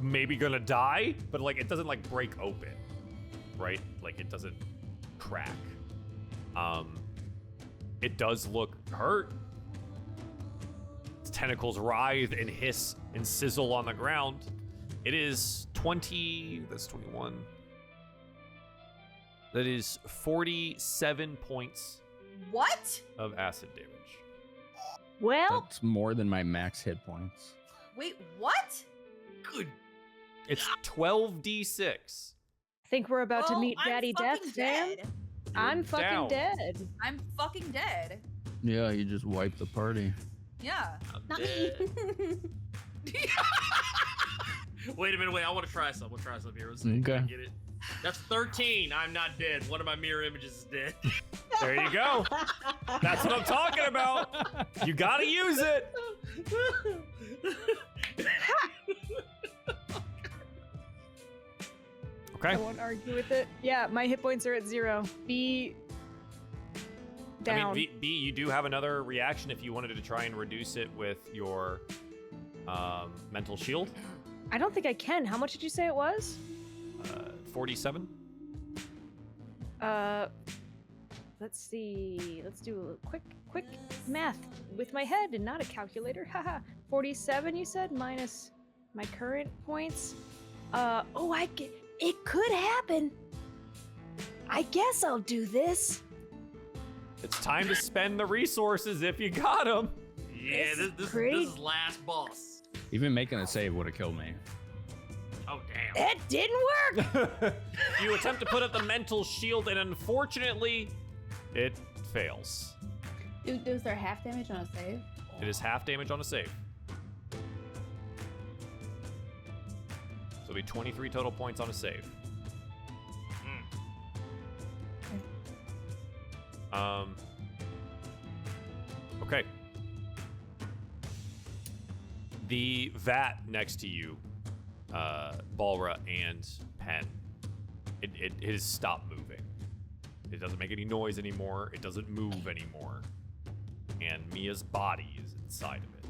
maybe gonna die, but like it doesn't like break open, right? Like it doesn't crack. It does look hurt. Its tentacles writhe and hiss and sizzle on the ground. It is 20. That's 21. That is 47 points What? of acid damage. Well, That's more than my max hit points. Wait, what? Good. It's 12d6. Think we're about to Well, meet I'm Daddy fucking Death, fam? dead. I'm fucking down. dead. I'm fucking dead. Yeah, you just wiped the party. Yeah. Not me. Wait a minute, I want to try some. We'll try some here. Let's see if I Okay. can get it. That's 13. I'm not dead. One of my mirror images is dead. There you go. That's what I'm talking about. You gotta use it. Okay. I won't argue with it. Yeah, my hit points are at 0. Be down. I mean, B, you do have another reaction if you wanted to try and reduce it with your mental shield. I don't think I can. How much did you say it was? 47. Let's see. Let's do a quick math with my head and not a calculator. Haha. 47, you said, minus my current points. It could happen. I guess I'll do this. It's time to spend the resources if you got them. Yeah, this great. is last boss. Even making a save would have killed me. Oh, damn. It didn't work. You attempt to put up the mental shield, and unfortunately, it fails. Is there half damage on a save? It is half damage on a save. So it'll be 23 total points on a save. Okay. The vat next to you, Balra and Pen, it has stopped moving. It doesn't make any noise anymore. It doesn't move anymore. And Mia's body is inside of it.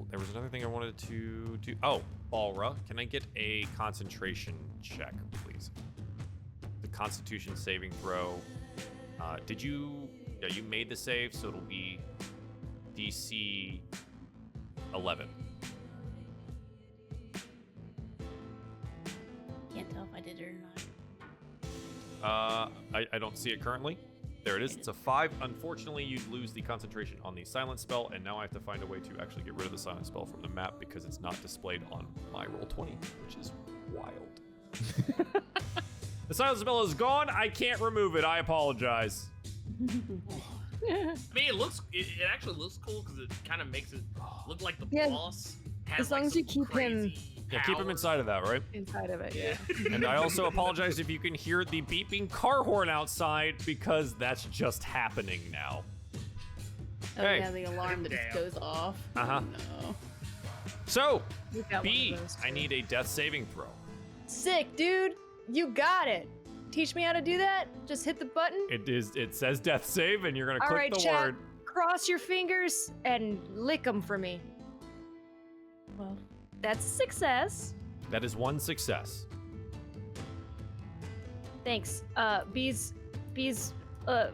There was another thing I wanted to do. Oh, Balra, can I get a concentration check, please? The Constitution saving throw. You made the save, so it'll be DC 11. Can't tell if I did it or not. I don't see it currently. There it is. It's a 5. Unfortunately, you'd lose the concentration on the silent spell, and now I have to find a way to actually get rid of the silent spell from the map because it's not displayed on my Roll20, which is wild. The silent spell is gone. I can't remove it. I apologize. I mean, it actually looks cool because it kind of makes it look like the Yeah, boss has as long as you keep him Yeah, keep him inside of that, right? inside of it. Yeah. And I also apologize if you can hear the beeping car horn outside because that's just happening now. Oh Hey. yeah, the alarm that just Damn. goes off. Uh-huh. No. So, We've got one B, of those, I too. need a death saving throw. Sick, dude. You got it. Teach me how to do that. Just hit the button. It says death save, and you're gonna All click right, the chat. word. Cross your fingers and lick them for me. Well, That's a success. That is one success. Thanks. B's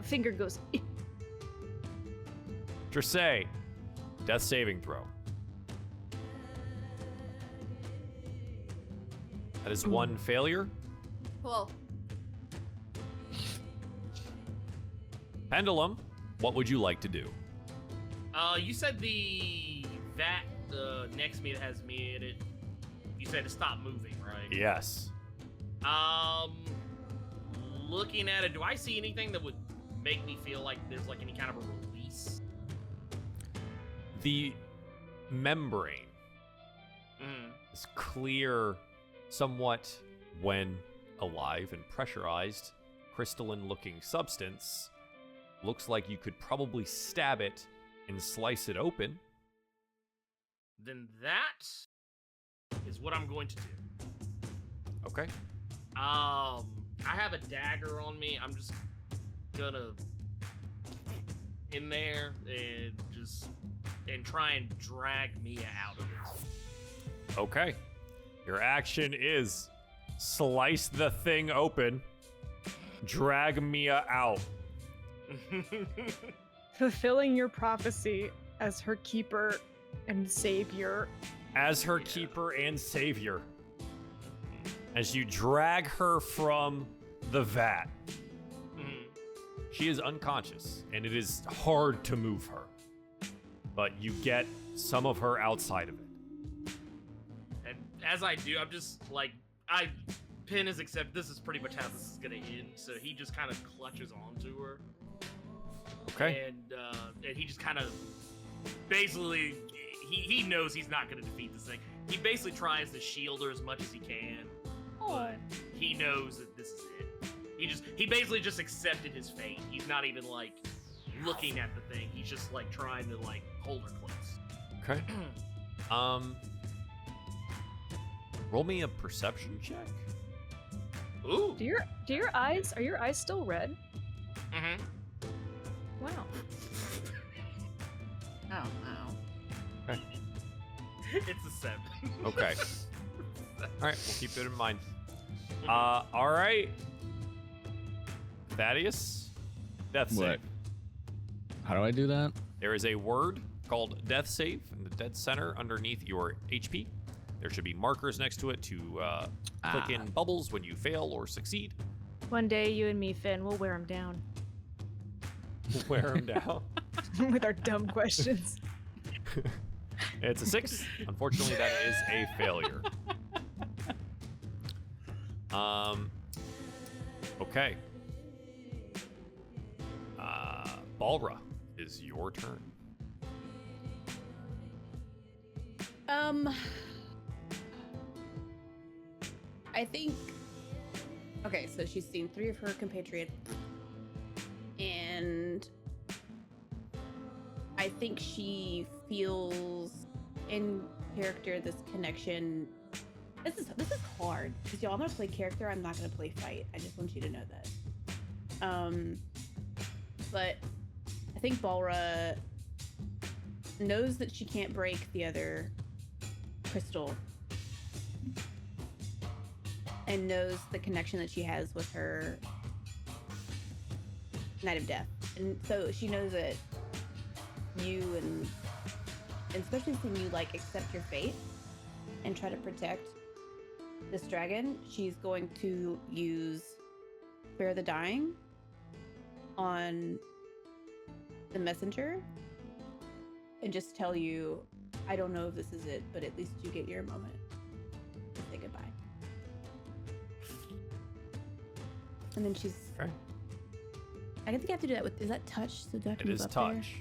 finger goes. Trsay, death saving throw. That is one failure. Cool. Pendulum, what would you like to do? You said the vat next to me that has me in it. You said to stop moving, right? Yes. Looking at it, do I see anything that would make me feel like there's like any kind of a release? The membrane is clear, somewhat when alive and pressurized, crystalline-looking substance. Looks like you could probably stab it and slice it open. Then that is what I'm going to do. Okay. I have a dagger on me. I'm just gonna in there and try and drag Mia out of it. Okay. Your action is slice the thing open, drag Mia out. Fulfilling your prophecy as her keeper and savior. As her keeper and savior. As you drag her from the vat. She is unconscious, and it is hard to move her. but you get some of her outside of it. And as I do, I'm just like, Pin is accept. This is pretty much how this is gonna end. So he just kind of clutches onto her. Okay. And he just kind of basically he knows he's not gonna defeat this thing. He basically tries to shield her as much as he can, but he knows that this is it. He basically just accepted his fate. He's not even like looking at the thing. He's just like trying to like hold her close. Okay. Roll me a perception check. Ooh. Do your eyes are your eyes still red? Mm-hmm. Wow. Oh, wow. Okay. It's a 7. Okay. All right, we'll keep it in mind. All right. Thaddeus, death save. What? How do I do that? There is a word called death save in the dead center underneath your HP. There should be markers next to it to click in bubbles when you fail or succeed. One day, you and me, Finn, we'll wear him down Wear them down. with our dumb questions. It's a 6. Unfortunately, that is a failure. Okay. Balra, is your turn. I think. Okay, so she's seen 3 of her compatriots, and I think she feels in character this connection. This is hard because y'all, I'm gonna play character. I'm not gonna play fight. I just want you to know that. But I think Balra knows that she can't break the other crystal, and knows the connection that she has with her Knight of Death. And so she knows that you and especially when you like accept your fate and try to protect this dragon, she's going to use Spare the Dying on the messenger and just tell you, I don't know if this is it, but at least you get your moment to say goodbye. And then she's. Okay. I think I have to do that with. Is that touch? So do I have to It move is up touch.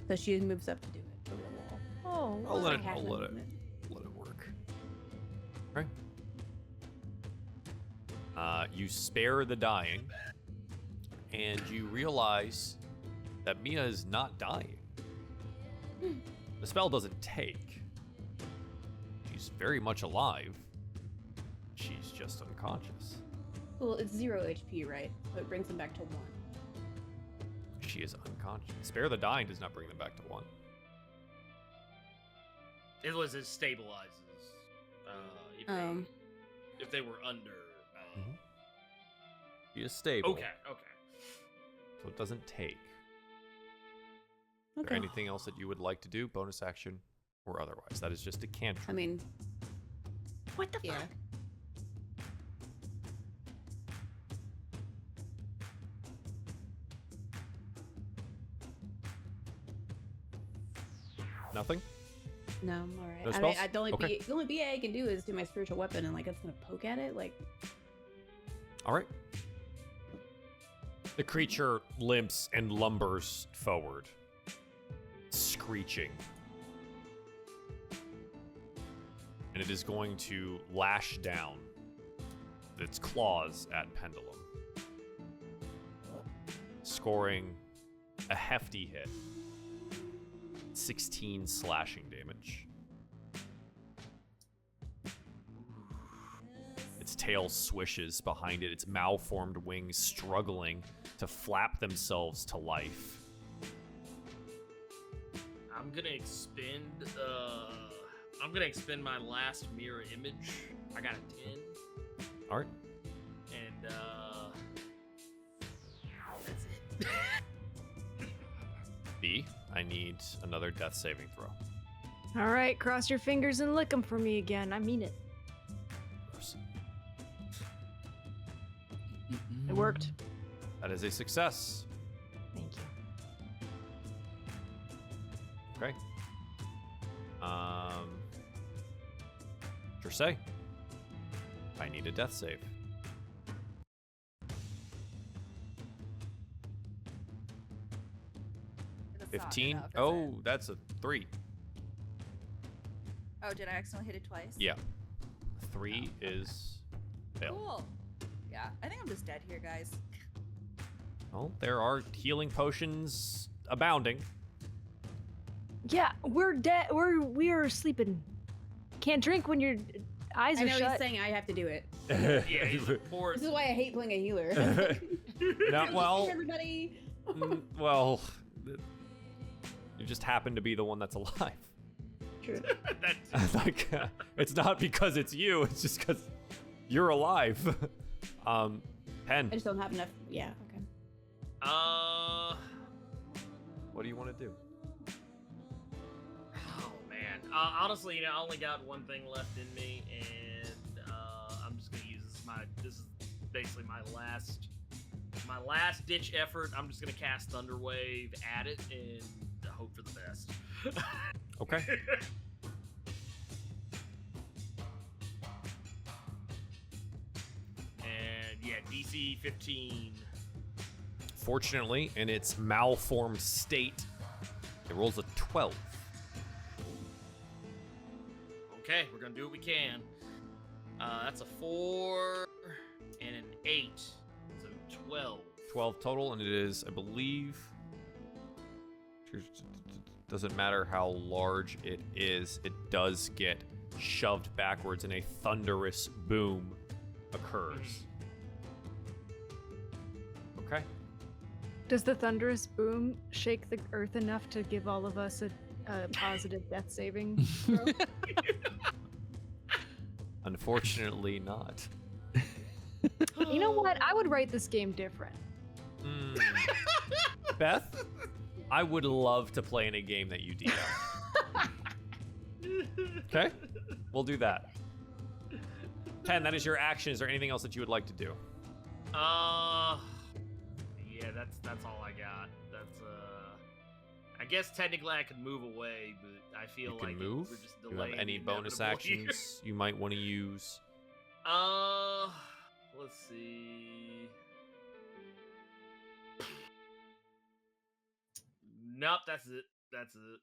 there? So she moves up to do it over the wall. Oh, I'll let Like it. half I'll that let it. movement. Let it work. Okay. You spare the dying, and you realize that Mia is not dying. The spell doesn't take. She's very much alive. She's just unconscious. Well, it's 0 HP, right? So it brings them back to 1. She is unconscious. Spare the dying does not bring them back to 1. It stabilizes. If they were under. She is stable. Okay. So it doesn't take. Is Okay. there anything else that you would like to do, bonus action or otherwise? That is just a cantrip. I mean, what the yeah. fuck? Nothing? No, I'm alright. No I mean, spells? the only Okay. the only BA I can do is do my spiritual weapon, and like it's gonna poke at it. Like, All right. The creature limps and lumbers forward, screeching. And it is going to lash down with its claws at Pendulum, scoring a hefty hit. 16 slashing damage. Its tail swishes behind it, its malformed wings struggling to flap themselves to life. I'm gonna expend my last mirror image. I got a 10. All right. And that's it. B, I need another death saving throw. All right, cross your fingers and lick them for me again. I mean it. It worked. That is a success. Thank you. Okay. Doctor say, I need a death save. That's not 15. enough, is Oh, it? that's a 3. Oh, did I accidentally hit it twice? Yeah. 3 Oh, okay. is fail. Cool. Yeah, I think I'm just dead here, guys. Well, there are healing potions abounding. Yeah, we're dead. We're sleeping. Can't drink when your eyes I are know shut. he's saying I have to do it. Yeah, he's more. This is why I hate playing a healer. Not well. Everybody. Well, you just happen to be the one that's alive. True. Like, it's not because it's you. It's just because you're alive. Pen. I just don't have enough. Yeah. Okay. What do you want to do? Oh man. Honestly, I only got one thing left in me, and I'm just gonna use this is basically my last ditch effort. I'm just gonna cast Thunderwave at it and hope for the best. Okay. And yeah, DC 15. Fortunately, in its malformed state, it rolls a 12. Okay, we're gonna do what we can. That's a 4 and an 8, so 12. 12 total, and it is, I believe, doesn't matter how large it is, it does get shoved backwards and a thunderous boom occurs. Okay. Does the thunderous boom shake the earth enough to give all of us a positive death saving throw? Unfortunately not. You know what? I would write this game different. Beth, I would love to play in a game that you DM. Okay? We'll do that. Pen, that is your action. Is there anything else that you would like to do? Yeah, that's all I got. That's I guess technically I could move away, but I feel You can like move. we're just Do you delaying have any the bonus inevitable here. actions you might want to use? Let's see. Nope, that's it. That's it.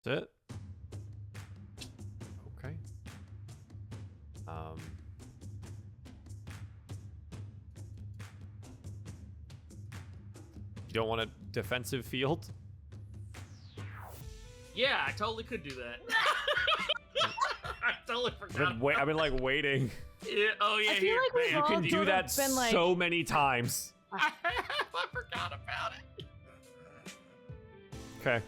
That's it? Okay. You don't want a defensive field? Yeah, I totally could do that. I totally forgot. I've been like waiting. Yeah, oh yeah, I feel here, like we've bam. You all can do sort that of been like- so many times. I forgot about it. Okay.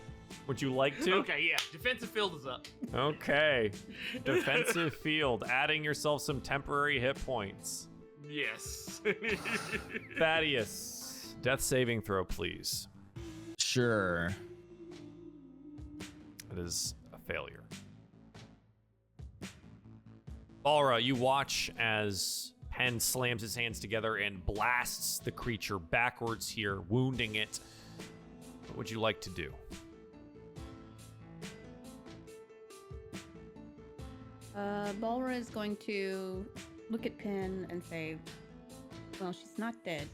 Would you like to? Okay, yeah. Defensive field is up. Okay. Defensive field, adding yourself some temporary hit points. Yes. Thaddeus, death saving throw, please. Sure. It is a failure. Balra, you watch as Pen slams his hands together and blasts the creature backwards here, wounding it. What would you like to do? Balra is going to look at Pin and say, well, she's not dead.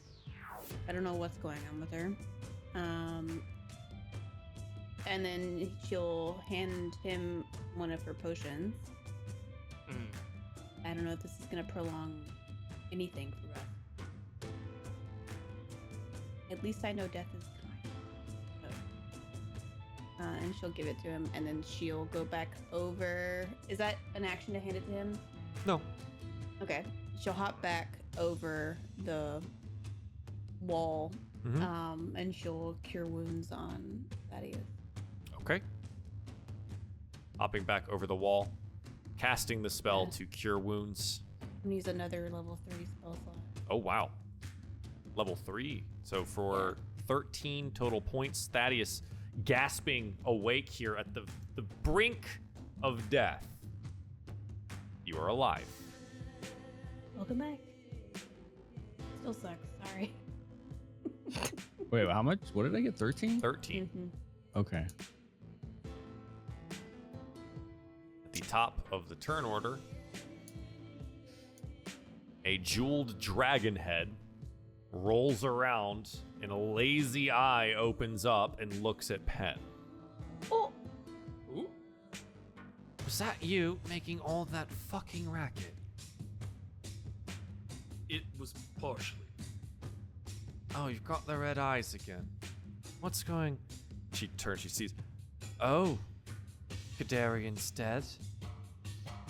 I don't know what's going on with her. And then she'll hand him one of her potions. I don't know if this is going to prolong anything for us. At least I know death is kind. So. And she'll give it to him, and then she'll go back over. Is that an action to hand it to him? No. Okay. She'll hop back over the wall, and she'll cure wounds on Thaddeus. Okay. Hopping back over the wall, casting the spell to cure wounds. And use another level 3 spell slot. Oh, wow. Level 3. So for 13 total points, Thaddeus gasping awake here at the brink of death. You are alive. Welcome back. Still sucks. Sorry. Wait, how much? What did I get? 13? 13. Okay. At the top of the turn order, a jeweled dragon head rolls around, and a lazy eye opens up and looks at Penn. Oh, Ooh. Was that you making all that fucking racket? It was partially. Oh, you've got the red eyes again. What's going... She turns, she sees... Oh, Gadarian's dead.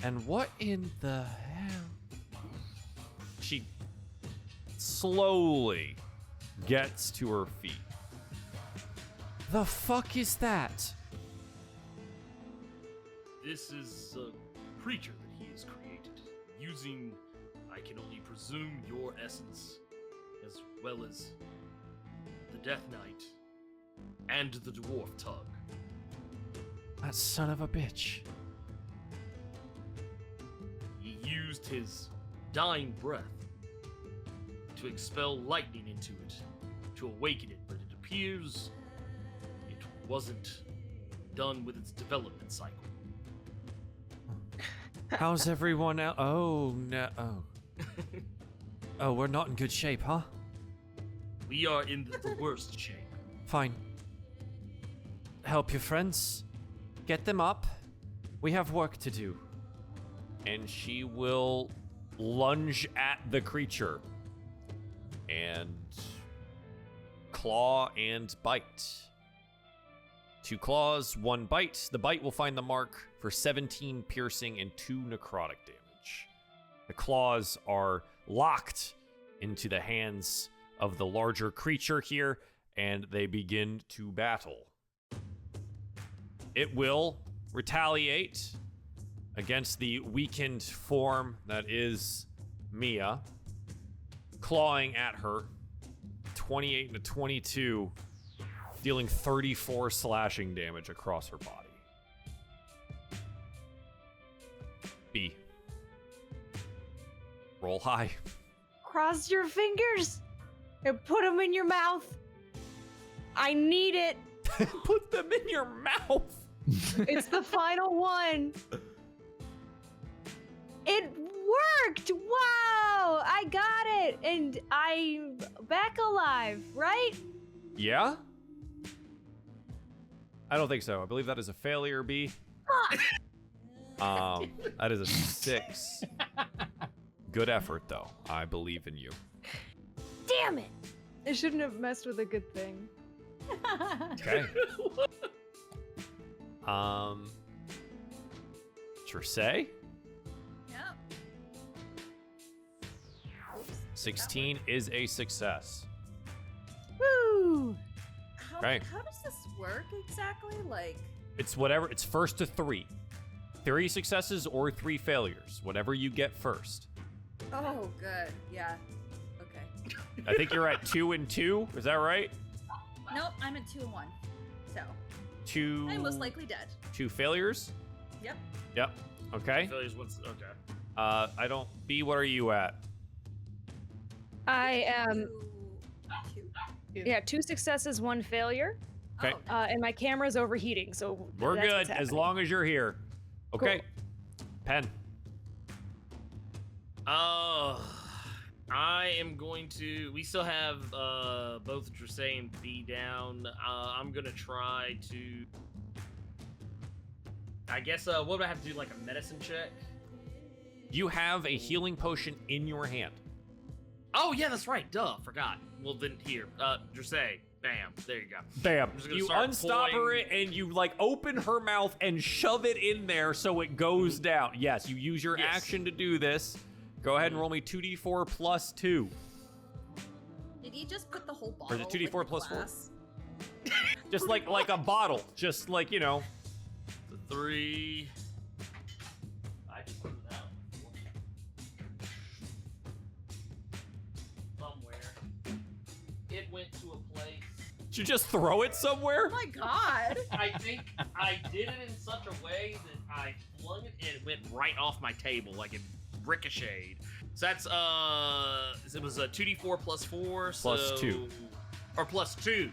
And what in the hell? She slowly gets to her feet. The fuck is that? This is a creature that he has created, using, I can only presume, your essence, as well as the Death Knight and the Dwarf Tug. That son of a bitch. He used his dying breath to expel lightning into it, to awaken it, but it appears it wasn't done with its development cycle. How's everyone else? Oh, no. Oh. Oh, we're not in good shape, huh? We are in the worst shape. Fine. Help your friends. Get them up. We have work to do. And she will lunge at the creature. And claw and bite. 2 claws, 1 bite. The bite will find the mark for 17 piercing and 2 necrotic damage. The claws are locked into the hands of the larger creature here, and they begin to battle. It will retaliate against the weakened form that is Mia, clawing at her. 28 to 22, dealing 34 slashing damage across her body. B. Roll high. cross your fingers and put them in your mouth. I need it. Put them in your mouth. It's the final one. It worked. Wow, I got it. And I'm back alive, right? Yeah? I don't think so. I believe that is a failure, B. That is a 6. Good effort, though. I believe in you. Damn it. I shouldn't have messed with a good thing. Okay. Trisay? Yep. 16 is a success. Woo! How, Right. how does this work exactly? Like, It's whatever. It's first to 3. 3 successes or 3 failures. Whatever you get first. oh, good. Yeah. Okay. I think you're at 2 and 2. Is that right? Nope, I'm at 2 and 1. So, 2. I'm most likely dead. 2 failures. Yep. Yep. Okay. Failures once. Okay. I don't. B. What are you at? I am, 2. yeah, 2 successes, 1 failure. Okay. Oh, And my camera's overheating, so We're that's good what's as happening. long as you're here. Okay. Pen. I am going to. We still have both Trisay and B down. I'm gonna try to. I guess. What do I have to do? Like a medicine check? You have a healing potion in your hand. Oh yeah, that's right. Duh, forgot. Well then, here, Trisay. Bam. There you go. Bam. I'm just gonna You start unstop her pulling- and you like open her mouth and shove it in there so it goes down. Yes, you use your Yes. action to do this. Go ahead and roll me 2d4 plus 2. Did you just put the whole bottle? Or is it 2d4 with the plus 4? glass? Just like a bottle. Just like, you know. The 3. I just put it out. Somewhere. It went to a place. Did you just throw it somewhere? Oh my god! I think I did it in such a way that I flung it and it went right off my table, like it ricocheted. So that's it was a 2d4 plus 4, so Plus 2. or plus 2,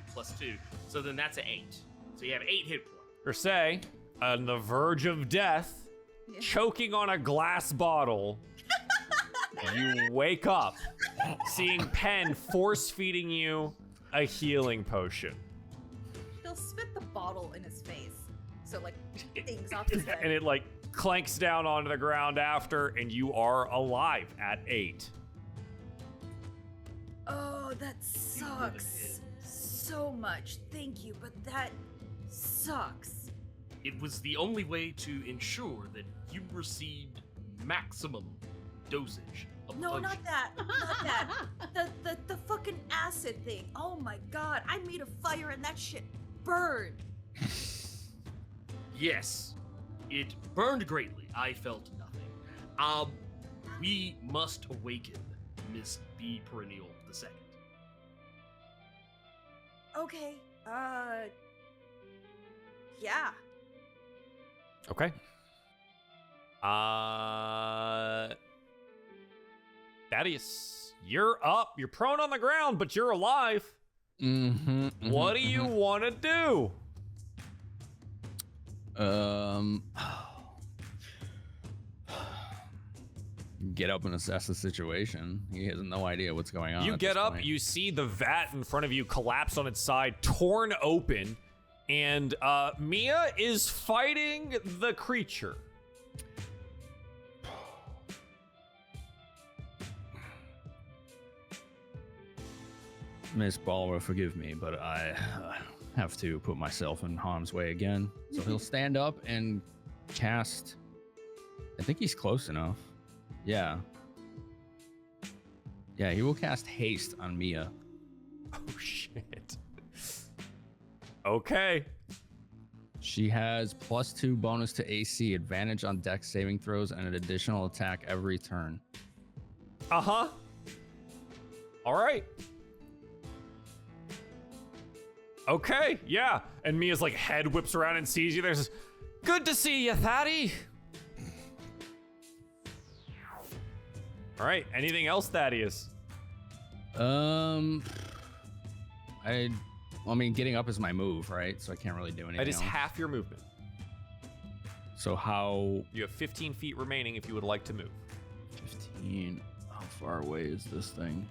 So then that's an 8. So you have 8 hit points. Or say, on the verge of death, Yeah. choking on a glass bottle, You wake up seeing Pen force feeding you a healing potion. He'll spit the bottle in his face. So, like, things off his head. And it, like, clanks down onto the ground after, and you are alive at 8. Oh, that sucks so much. Thank you, but that sucks. It was the only way to ensure that you received maximum dosage of No, potion. not that. Not that. The fucking acid thing. Oh my god. I made a fire and that shit burned. Yes, it burned greatly. I felt nothing. We must awaken Miss B. Perennial II. Okay. Yeah. Okay. Thaddeus, you're up. You're prone on the ground, but you're alive. What do you want to do? Get up and assess the situation. He has no idea what's going on. You at get this up, point. you see the vat in front of you collapse on its side, torn open, and Mia is fighting the creature. Miss Balra, forgive me, but I have to put myself in harm's way again. So he'll stand up and cast. I think he's close enough. Yeah. Yeah, he will cast haste on Mia. Oh, shit. Okay. She has +2 bonus to AC, advantage on dex saving throws, and an additional attack every turn. Uh-huh. All right. Okay, yeah. And Mia's like head whips around and sees you. There's, good to see you, Thaddy. All right, anything else, Thaddeus? I mean, getting up is my move, right? So I can't really do anything That is else. half your movement. So how... You have 15 feet remaining if you would like to move. 15. How far away is this thing?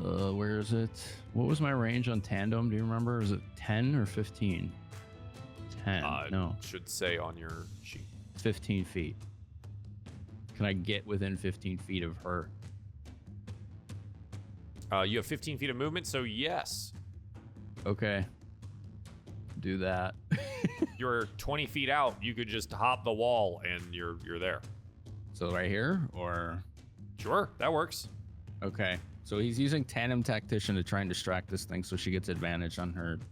Where is it? What was my range on tandem? Do you remember? Is it 10 or 15? 10. No, Should say on your sheet. 15 feet. Can I get within 15 feet of her? You have 15 feet of movement, so yes. Okay. Do that. You're 20 feet out. You could just hop the wall and you're there. So right here, or... Sure, that works. Okay. So he's using Tandem Tactician to try and distract this thing so she gets advantage on her. Do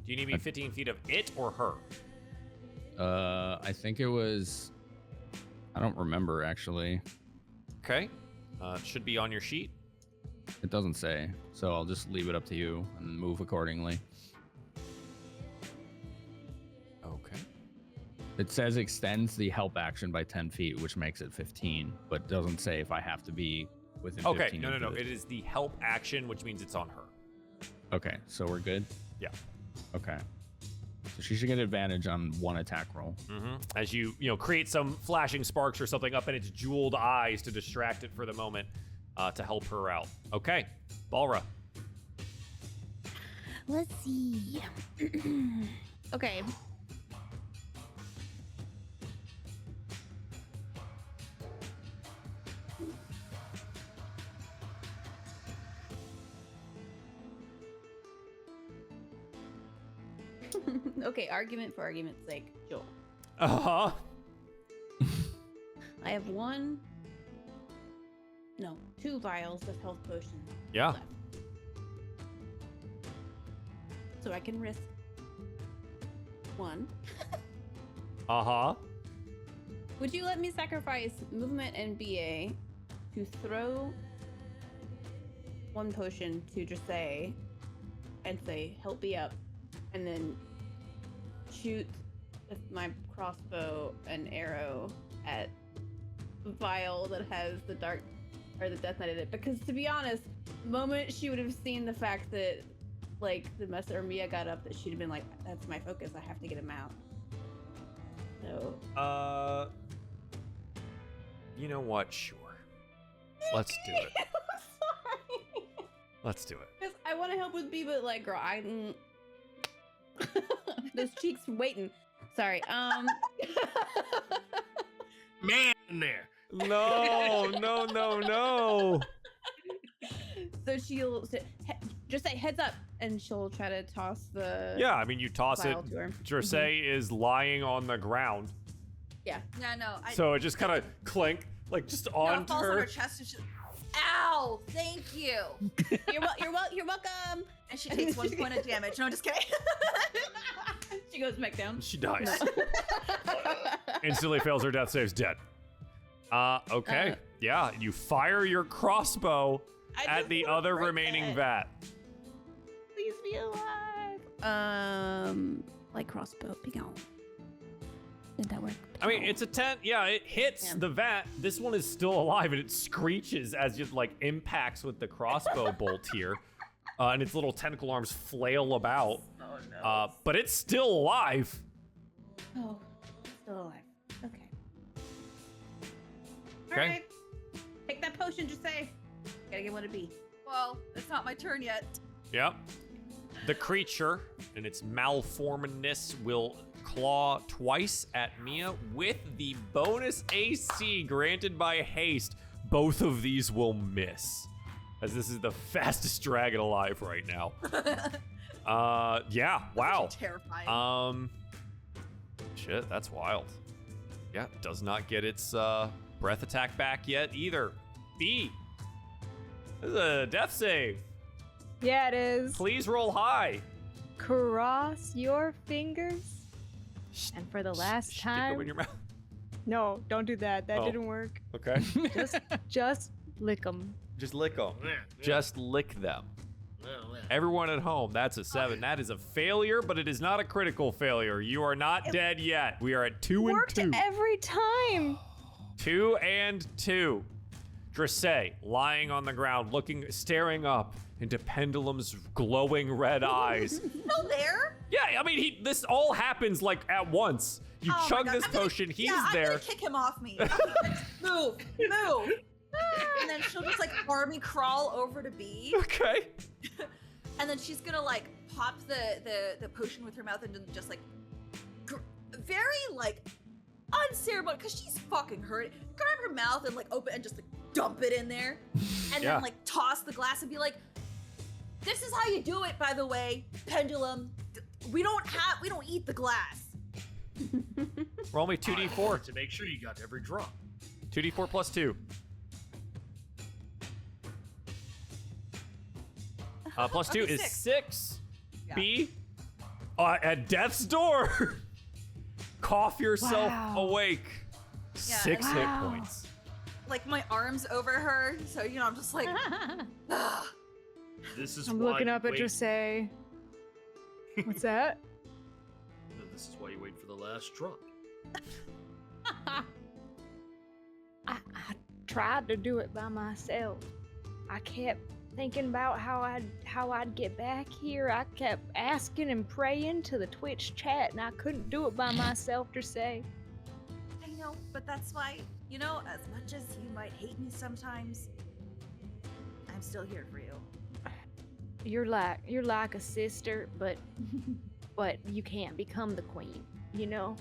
you need to be 15 feet of it or her? I think it was... I don't remember, actually. Okay. It should be on your sheet. It doesn't say, so I'll just leave it up to you and move accordingly. Okay. It says extends the help action by 10 feet, which makes it 15, but doesn't say if I have to be within 15. Okay, no. of It is the help action, which means it's on her. Okay, so we're good? Yeah. Okay. So she should get advantage on one attack roll. As you create some flashing sparks or something up in its jeweled eyes to distract it for the moment, to help her out. Okay, Balra. Let's see. Okay. Okay, argument for argument's sake, Joel. Uh-huh. I have two vials of health potions Yeah. left. So I can risk one. Uh-huh. Would you let me sacrifice movement and BA to throw one potion to Dressay and say, help me up, and then shoot with my crossbow an arrow at the vial that has the death knight in it? Because to be honest, the moment she would have seen the fact that the messer Mia got up, that she'd have been like, that's my focus, I have to get him out. So You know what? Sure. Let's do it. Sorry. Let's do it. Because I want to help with B, but like, girl, those cheeks waiting. Sorry. Man in there. No. So she'll just say heads up, and she'll try to toss the. Yeah, I mean, you toss it. vial to her. Dresse is lying on the ground. Yeah. Yeah, no. So it just kind of clink, like just no, it on falls on her. her chest and she. Ow! Thank you. You're welcome. And she takes 1 point of damage. No, I'm just kidding. She goes back down. She dies. Instantly fails her death saves, dead. Okay. Yeah, you fire your crossbow I at just the wanna other break remaining that. vat. Please be alive. Like crossbow. Be gone. Did that work? I mean, it's a 10. Yeah, it hits Yeah. the vat. This one is still alive, and it screeches as it like impacts with the crossbow bolt here, and its little tentacle arms flail about. Oh no. But it's still alive. Oh, still alive. Okay. Okay. All right. Take that potion. Just say. Gotta get one to B. Well, it's not my turn yet. Yep. The creature, in its malformedness, will claw twice at Mia with the bonus AC granted by haste. Both of these will miss, as this is the fastest dragon alive right now. Yeah, wow. Terrifying. Shit, that's wild. Yeah, does not get its breath attack back yet either. B. This is a death save. Yeah, it is. Please roll high. Cross your fingers. And for the last Stick them time. in your mouth. No, don't do that. That Oh. didn't work. Okay. Just lick them. Just lick them. Yeah, yeah. Just lick them. Well, well. Everyone at home, that's a 7. That is a failure, but it is not a critical failure. You are not dead yet. We are at 2 and Worked 2. every time. 2 and 2. Dresse, lying on the ground, staring up into Pendulum's glowing red eyes. Still there? Yeah, I mean, this all happens like at once. You Oh my chug God. this I'm gonna- potion, he's I'm there. gonna kick him off me. Move. And then she'll just like army crawl over to B, Okay. and then she's gonna like pop the potion with her mouth and then just like very like unceremonious, because she's fucking hurt. Grab her mouth and like open and just like dump it in there, and Yeah. then like toss the glass and be like, "This is how you do it, by the way, Pendulum. We don't eat the glass." Roll me I 2d4. wanted to make sure you got every drop. 2d4 plus 2. Plus 2 Okay, is 6. 6. Yeah. B. At death's door. Cough yourself Wow. awake. Yeah, 6 hit wow. points. Like my arms over her, so I'm just like, "Ugh." This is I'm why looking you up at wait- Dresse. What's that? This is why you wait for the last drop. I tried to do it by myself. I kept thinking about how I'd get back here. I kept asking and praying to the Twitch chat, and I couldn't do it by myself. Dresse. I know, but that's why, as much as you might hate me sometimes, I'm still here for you. You're like a sister, but you can't become the queen. Yeah,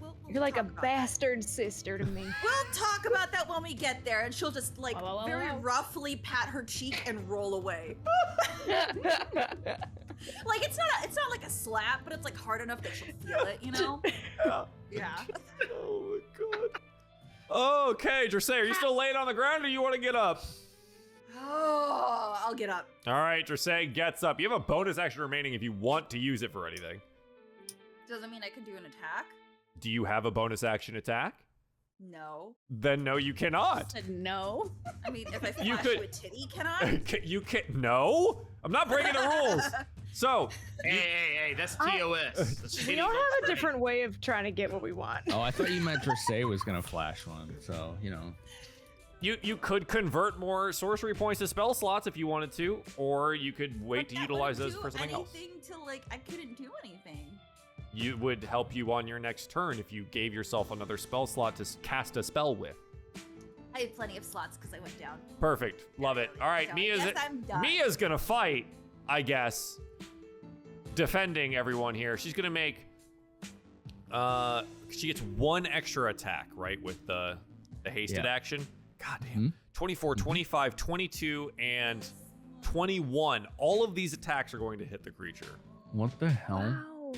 we'll You're like a talk about that. bastard sister to me. We'll talk about that when we get there, and she'll just like Wow. very roughly pat her cheek and roll away. Like it's not like a slap, but it's like hard enough that she'll feel it, Yeah. Oh my god. Okay, Dresse, are you still laying on the ground or you want to get up? Oh, I'll get up. All right, Dresse gets up. You have a bonus action remaining if you want to use it for anything. Doesn't mean I can do an attack. Do you have a bonus action attack? No. Then no, you cannot. Said no. I mean, if I flash You could- you a titty, can I? You can't. No, I'm not breaking the rules. So, Hey, that's TOS. That's We titty all don't have a spray. different way of trying to get what we want. Oh, I thought you meant Dresse was gonna flash one. So you could convert more sorcery points to spell slots if you wanted to, or you could wait But to that utilize wouldn't those for something do else. anything to like, I couldn't do anything. you would help you on your next turn if you gave yourself another spell slot to cast a spell with. I have plenty of slots because I went down. Perfect. Love it. All right, I'm done. Mia's gonna fight, I guess. Defending everyone here. She's gonna make she gets one extra attack, right, with the hasted action. God damn. 24, 25, 22, and 21. All of these attacks are going to hit the creature. What the hell? Wow.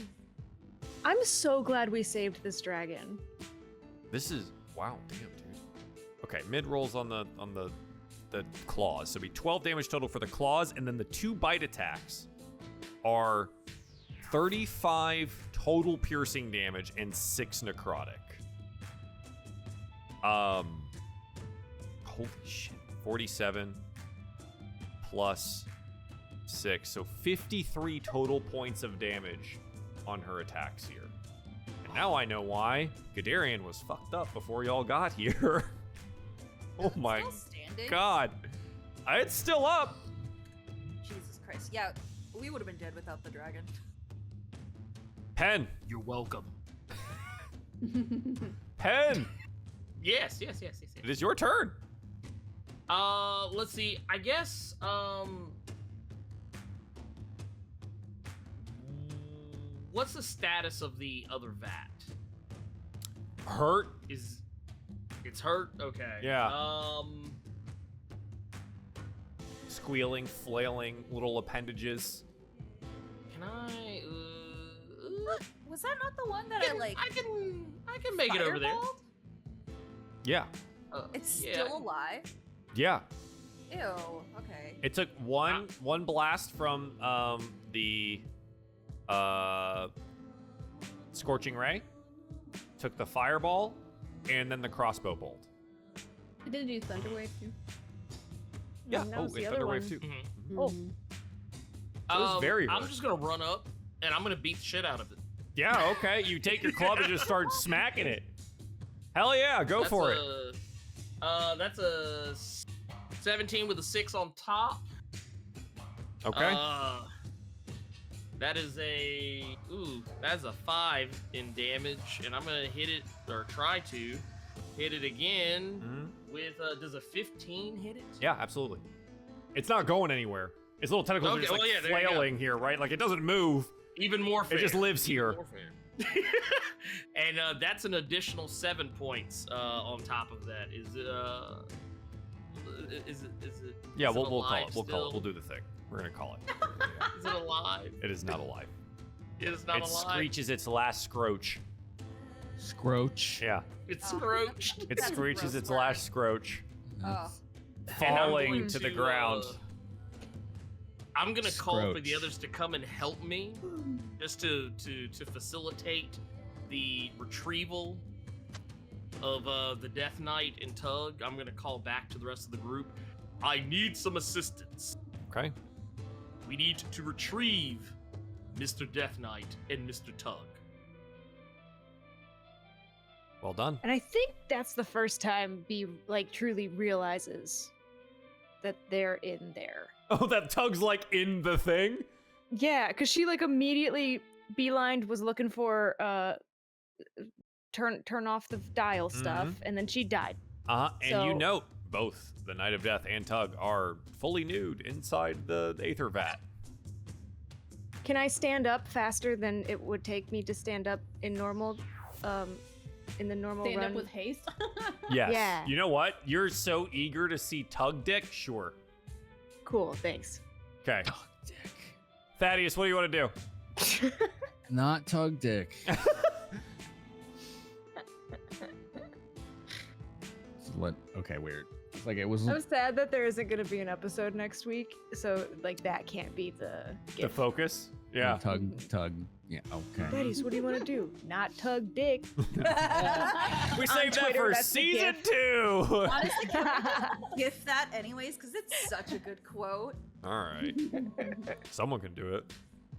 I'm so glad we saved this dragon. This is wow, damn, dude. Okay, mid rolls on the claws. So it'll be 12 damage total for the claws, and then the 2 bite attacks are 35 total piercing damage and 6 necrotic. Holy shit. 47 plus 6, so 53 total points of damage on her attacks here. And now I know why Gadarian was fucked up before y'all got here. Oh my god. It's still up. Jesus Christ. Yeah, we would have been dead without the dragon. Pen. You're welcome. Pen. Yes. It is your turn. Let's see. I guess, what's the status of the other vat? Hurt. It's hurt? Okay. Yeah. Squealing, flailing little appendages. Can I, Was that not the one that I can make it over there. fireballed? Yeah. It's still alive? Yeah. Ew, okay. It took one blast from the Scorching Ray, took the fireball, and then the crossbow bolt. I did do Thunder Wave too. Yeah, that was the it's other Thunder Wave one. too. Mm-hmm. Oh. So it was very I'm rare. just gonna run up and I'm gonna beat the shit out of it. Yeah, okay. You take your club and just start smacking it. Hell yeah, go for it. That's a 17 with a 6 on top. Okay. That's a 5 in damage, and I'm gonna hit it, or try to hit it again with, does a 15 hit it? Yeah, absolutely. It's not going anywhere. Its little tentacles are just flailing here, right? Like it doesn't move. Even more fair. It just lives here. And that's an additional 7 points on top of that. Is it? Yeah, is we'll it call alive it. We'll call it. still? We'll do the thing. We're gonna call it. Is it alive? It is not alive. It is not It alive. screeches its last scroach. Scroach. Yeah. It's scroached. It screeches its last scroach, Oh. falling to the ground. I'm gonna call for the Scroach. others to come and help me, just to facilitate the retrieval of the Death Knight and Tug. I'm gonna call back to the rest of the group. I need some assistance. Okay. We need to retrieve Mr. Death Knight and Mr. Tug. Well done. And I think that's the first time B truly realizes that they're in there. Oh, that Tug's like in the thing? Yeah, because she immediately beelined, was looking for turn off the dial stuff, and then she died. And you note both the Knight of Death and Tug are fully nude inside the Aether Vat. Can I stand up faster than it would take me to stand up in normal in the normal Stand run? up with haste. Yes. Yeah. You know what? You're so eager to see Tug Dick? Sure. Cool, thanks. Okay. Dick. Thaddeus, what do you want to do? Not Tug Dick. Okay, weird. Like it was. I'm sad that there isn't going to be an episode next week, so that can't be the The gift. focus? Yeah. Tug. Yeah. Okay. Thaddeus, what do you want to do? Not tug dick. We saved that Twitter, for that's the season gift. 2. Honestly, can we gift that anyways? Because it's such a good quote. All right. Someone can do it.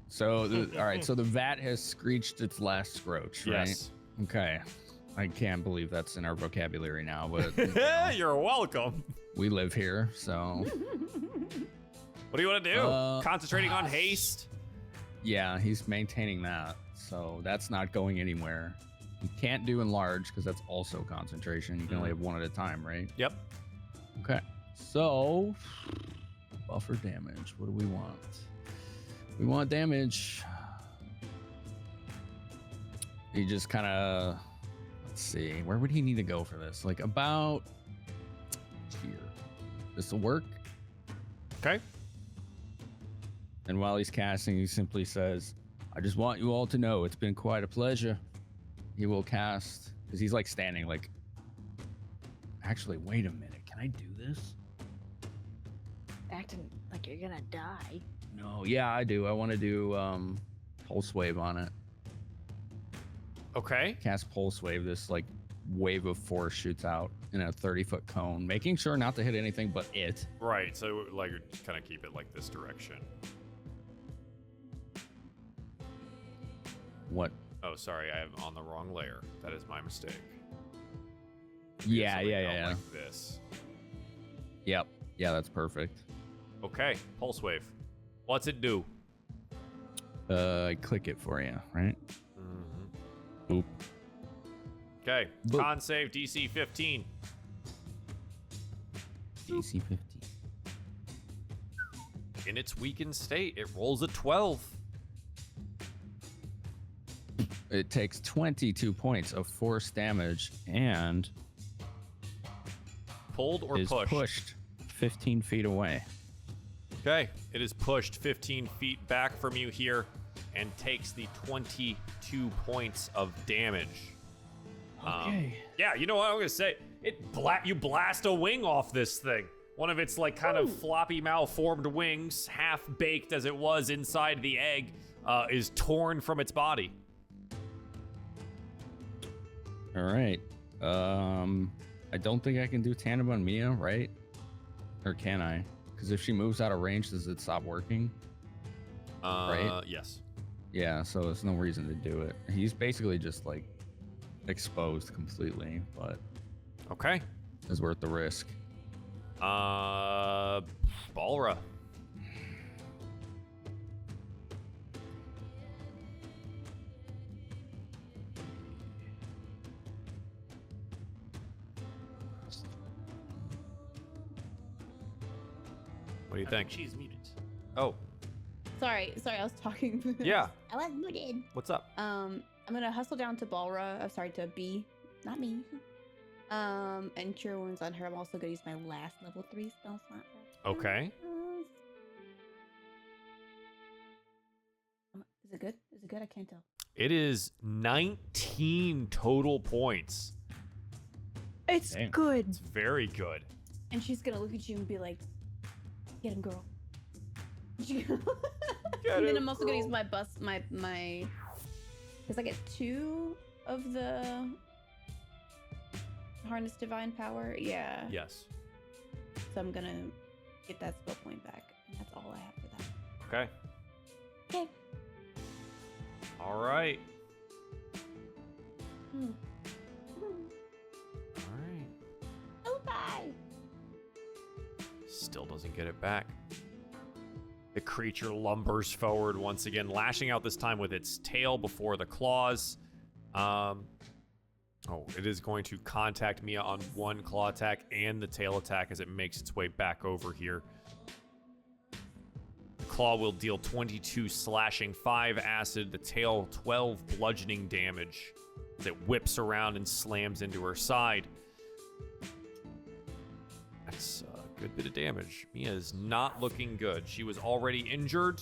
So, all right. So the vat has screeched its last scroach, right? Yes. Okay. I can't believe that's in our vocabulary now, but You're welcome. we live here, so What do you want to do? Uh, Concentrating on haste? Yeah, he's maintaining that. So that's not going anywhere. You can't do enlarge because that's also concentration. You can only have one at a time, right? Yep. Okay. So buffer damage. What do we want? We want damage. He just kind of, let's see, where would he need to go for this? Like about here. This will work. Okay. And while he's casting, he simply says, I just want you all to know it's been quite a pleasure. He will cast, because he's like standing like, actually, wait a minute. Can I do this? Acting like you're gonna die. No, yeah, I do. I want to do pulse wave on it. Okay. Cast pulse wave. This like wave of force shoots out in a 30-foot cone, making sure not to hit anything but it. Right. So like, kind of keep it like this direction. What? Oh, sorry. I am on the wrong layer. That is my mistake. Yeah. Like this. Yep. Yeah, that's perfect. Okay. Pulse wave. What's it do? I click it for you, right? Boop. Okay. Boop. Con save DC 15. DC 15. In its weakened state, it rolls a 12. It takes 22 points of force damage and Pulled or is pushed? pushed 15 feet away. Okay. It is pushed 15 feet back from you here and takes the 22 points of damage. Okay. Yeah, you know what I'm going to say? You blast a wing off this thing. One of its like kind of floppy malformed wings, half baked as it was inside the egg, is torn from its body. All right. I don't think I can do tandem on Mia, right? Or can I? Because if she moves out of range, does it stop working? Right? Yes. Yeah, so there's no reason to do it. He's basically just like exposed completely, but Okay. it's worth the risk. Balra. What do you think? She's muted. Oh, Sorry, I was talking. yeah. I was muted. What's up? I'm gonna hustle down to Balra. Sorry, to B, not me. And cure wounds on her. I'm also gonna use my last level 3 spell slot. Okay. Is it good? Is it good? I can't tell. It is 19 total points. It's Damn. good. It's very good. And she's gonna look at you and be like, "Get him, girl." Get And then him, I'm also gonna use girl. my because I get 2 of the harness divine power. Yeah. Yes. So I'm gonna get that spell point back, and that's all I have for that. Okay. Okay. All right. Hmm. All right. Oh, bye. Still doesn't get it back. The creature lumbers forward once again, lashing out this time with its tail before the claws. It is going to contact Mia on one claw attack and the tail attack as it makes its way back over here. The claw will deal 22 slashing, 5 acid, the tail 12 bludgeoning damage as it whips around and slams into her side. That's a good bit of damage. Mia is not looking good. She was already injured.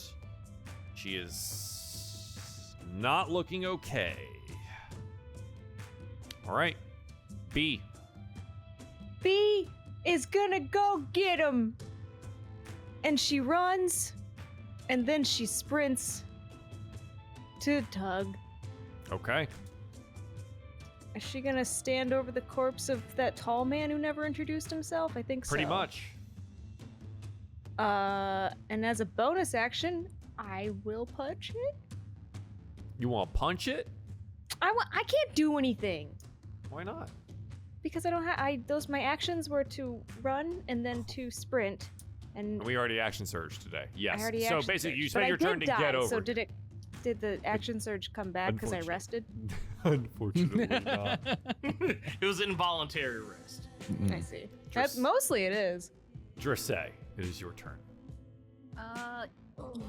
She is not looking okay. All right, B. B is gonna go get him. And she runs, and then she sprints to Tug. Okay. Is she gonna stand over the corpse of that tall man who never introduced himself? I think so. Pretty much. And as a bonus action, I will punch it. You want to punch it? I can't do anything Why not? because I don't have my actions were to run and then to sprint, and We already action surged today. Yes. I already So action basically, you surged, but spent I your turn did to die, get over. So did it Did the action surge come back because I rested? Unfortunately not. It was involuntary rest. I see. Mostly it is. Drissay, it is your turn.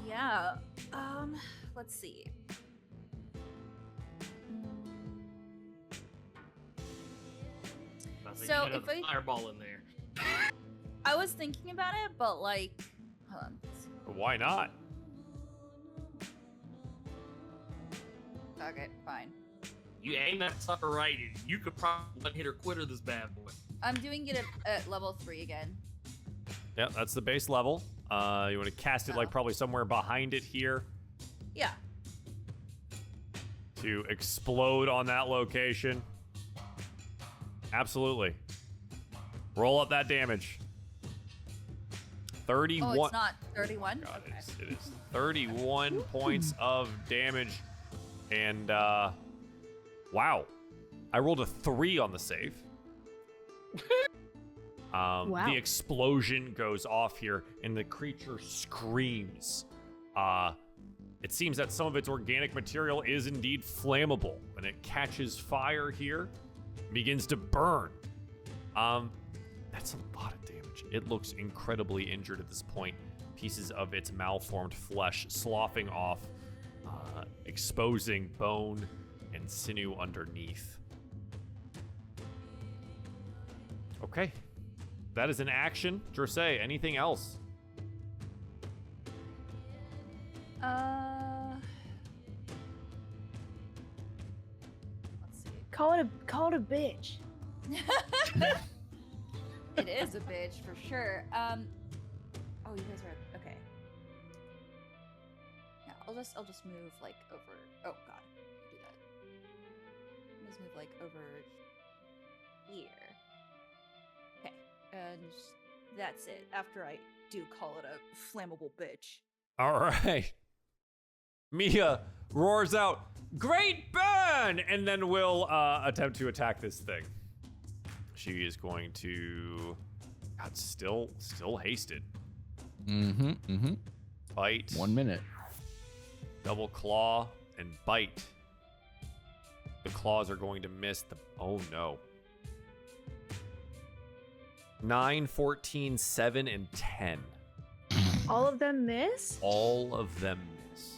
Yeah. Let's see. So if I fireball in there. I was thinking about it, but like, hold on. Why not? Okay, fine. You aim that sucker right, and you could probably hit or quitter this bad boy. I'm doing it at level 3 again. Yeah, that's the base level. You want to cast it like probably somewhere behind it here Yeah. to explode on that location. Absolutely. Roll up that damage. 31. Oh, it's not 31? God, Okay. it is 31 points of damage. And, wow. I rolled a 3 on the save. Wow. The explosion goes off here, and the creature screams. It seems that some of its organic material is indeed flammable, and it catches fire here, begins to burn. That's a lot of damage. It looks incredibly injured at this point. Pieces of its malformed flesh sloughing off, exposing bone and sinew underneath. Okay. That is an action. Drissay, anything else? Let's see. Call it a bitch. It is a bitch for sure. Oh, you guys are okay. Yeah, I'll just move like over. Oh God, do that. I'll just move like over here. Okay, and that's it. After I do call it a flammable bitch. All right. Mia roars out, "Great burn!" and then will attempt to attack this thing. She is going to... God, still hasted. Bite. 1 minute. Double claw and bite. The claws are going to miss the... Oh, no. 9, 14, 7, and 10. All of them miss? All of them miss.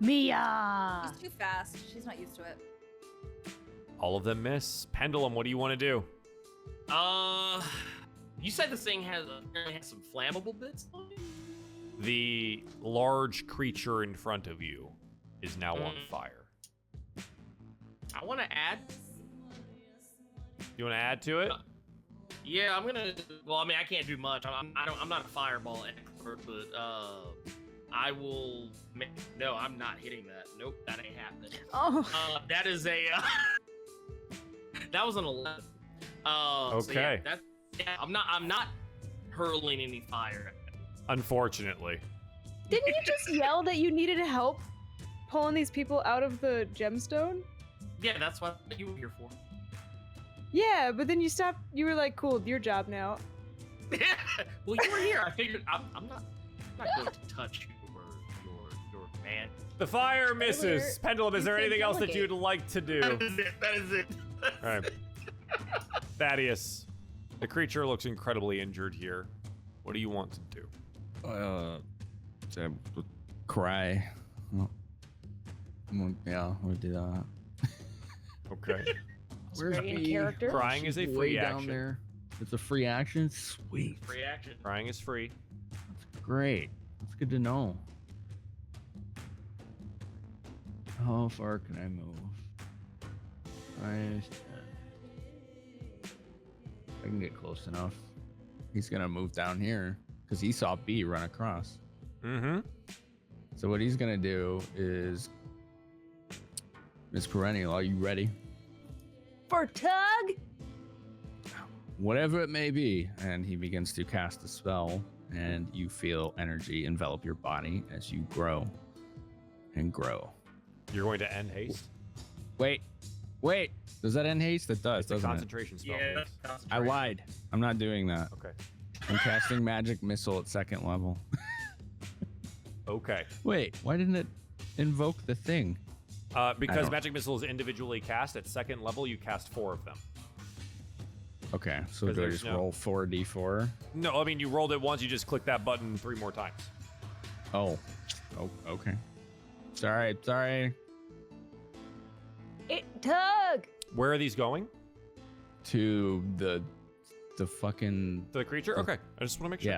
Mia! She's too fast. She's not used to it. All of them miss. Pendulum, what do you want to do? You said this thing has some flammable bits on it? The large creature in front of you is now on fire. I want to add. You want to add to it? Yeah, I'm gonna. Well, I mean, I can't do much. I'm not a fireball expert, but I will. No, I'm not hitting that. Nope, that ain't happening. Oh. That is a. That was an 11. Okay. So yeah, I'm not hurling any fire. Unfortunately. Didn't you just yell that you needed help pulling these people out of the gemstone? Yeah, that's what you were here for. Yeah, but then you stopped. You were like, "Cool, your job now." Well, you were here. I figured I'm not going to touch your man. The fire misses. Pendulum, is there said anything else that delegate. you'd like to do? That is it. All right. Thaddeus, the creature looks incredibly injured here. What do you want to do? Cry. Yeah, we'll do that. Okay. Where's Very in the character. Crying is a Way free down action. there. It's a free action. Sweet. Free action. Crying is free. Great. That's good to know. How far can I move? I can get close enough. He's gonna move down here because he saw B run across. Mm-hmm. So what he's gonna do is, Miss Perennial, are you ready? For tug? Whatever it may be. And he begins to cast a spell, and you feel energy envelop your body as you grow and grow. You're going to end haste? Wait. Does that end haste? It does, It's a doesn't it? concentration spell. Yeah, Haste. that's I lied. I'm not doing that. Okay. I'm casting magic missile at 2nd level. Okay. Wait, why didn't it? invoke the thing? Because don't- magic missile is individually cast at second level, you cast 4 of them. Okay, so 'Cause do I there's just no- roll 4d4? No, I mean you rolled it once. You just click that button 3 more times. Oh, okay. Sorry. Tug! Where are these going? To the fucking To the creature? Okay, I just want to make sure.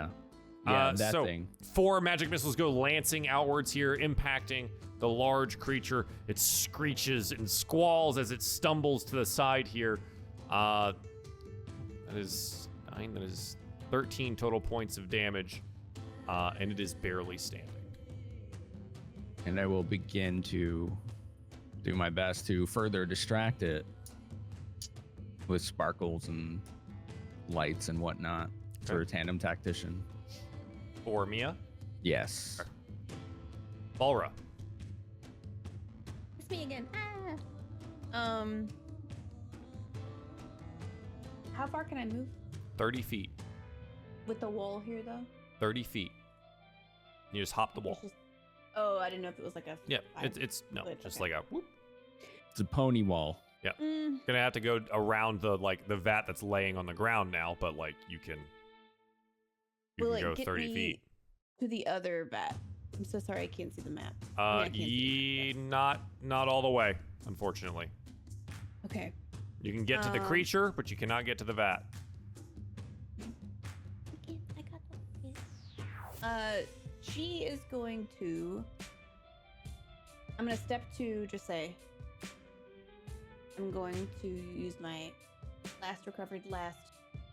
yeah, that so thing. 4 magic missiles go lancing outwards here, impacting the large creature. It screeches and squalls as it stumbles to the side here. That is 9. That is 13 total points of damage, and it is barely standing. And I will begin to do my best to further distract it with sparkles and lights and whatnot for a tandem tactician. For Mia, Yes. Balra. It's me again. How far can I move 30 feet. with the wall here, though? 30 feet. You just hop the wall. It's just- oh, I didn't know if it was like a. Yeah, five it's no, foot, just okay. like a whoop. It's a pony wall. Gonna have to go around the vat that's laying on the ground now, but like you can Will it go get 30 me feet. to the other vat? I'm so sorry, I can't see the map. I can't see the map, Not all the way, unfortunately. yes. Okay. You can get to the creature, but you cannot get to the vat. I got that. She is going to. I'm gonna step to just say. I'm going to use my last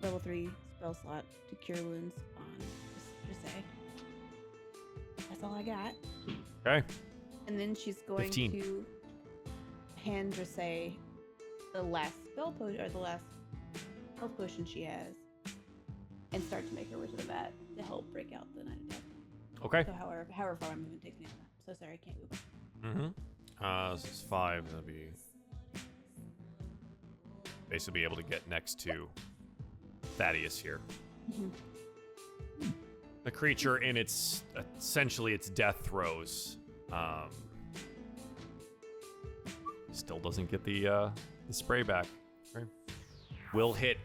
level 3 spell slot to cure wounds on just say. That's all I got. Okay. And then she's going 15. to hand just say the last spell potion or the last health potion she has, and start to make her way to the vat to help break out the night of death. Okay. So however far I'm moving takes me. So sorry, I can't move. This is 5. That'd be basically be able to get next to Thaddeus here. The creature in its essentially its death throes still doesn't get the spray back. Okay. Will hit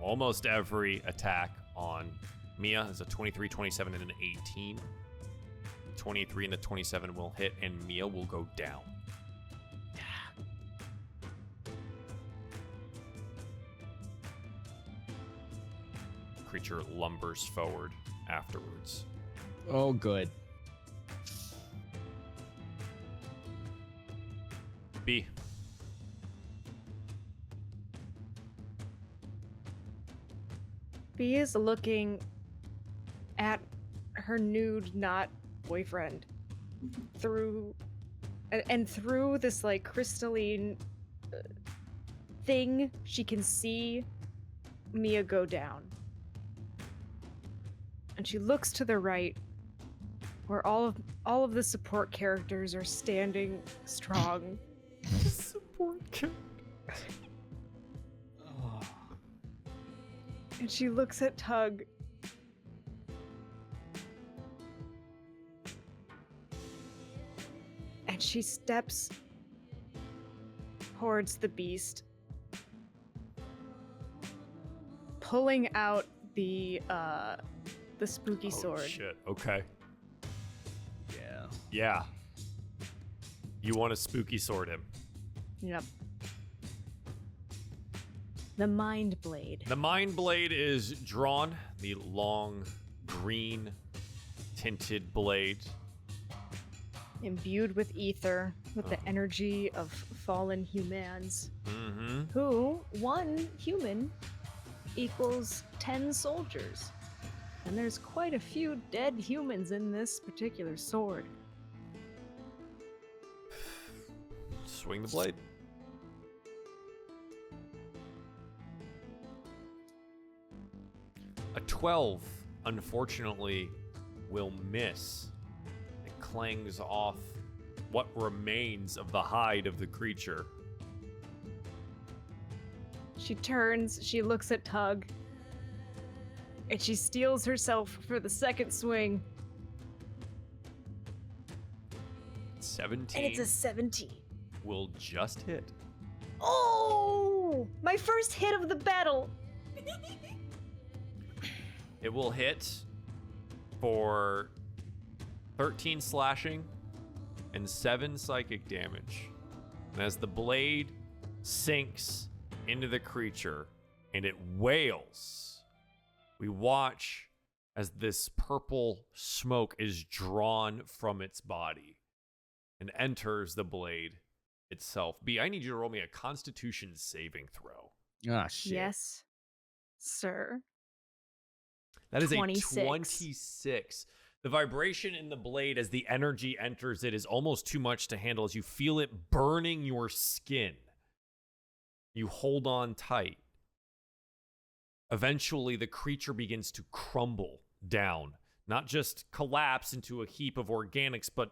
almost every attack on Mia. Is a 23, 27, and an 18. 23 and the 27 will hit, and Mia will go down. Creature lumbers forward afterwards. Oh, good. B. B is looking at her nude not boyfriend through this like crystalline thing. She can see Mia go down, and she looks to the right where all of the support characters are standing strong. Support character. And she looks at Tug. And she steps towards the beast, pulling out the spooky sword. Shit. Okay. Yeah. Yeah. You want to spooky sword him. Yep. The Mind Blade. The Mind Blade is drawn. The long, green, tinted blade. Imbued with ether, with the energy of fallen humans. Mm-hmm. Who, one human equals 10 soldiers. And there's quite a few dead humans in this particular sword. Swing the blade. A 12, unfortunately, will miss. It clangs off what remains of the hide of the creature. She turns, she looks at Tug, and she steels herself for the second swing. 17 And it's a 17. will just hit. Oh! My first hit of the battle. It will hit for 13 slashing and 7 psychic damage. And as the blade sinks into the creature and it wails, we watch as this purple smoke is drawn from its body and enters the blade itself. B, I need you to roll me a Constitution saving throw. Ah, shit. Yes, sir. That is 26. a 26. The vibration in the blade as the energy enters it is almost too much to handle as you feel it burning your skin. You hold on tight. Eventually, the creature begins to crumble down, not just collapse into a heap of organics, but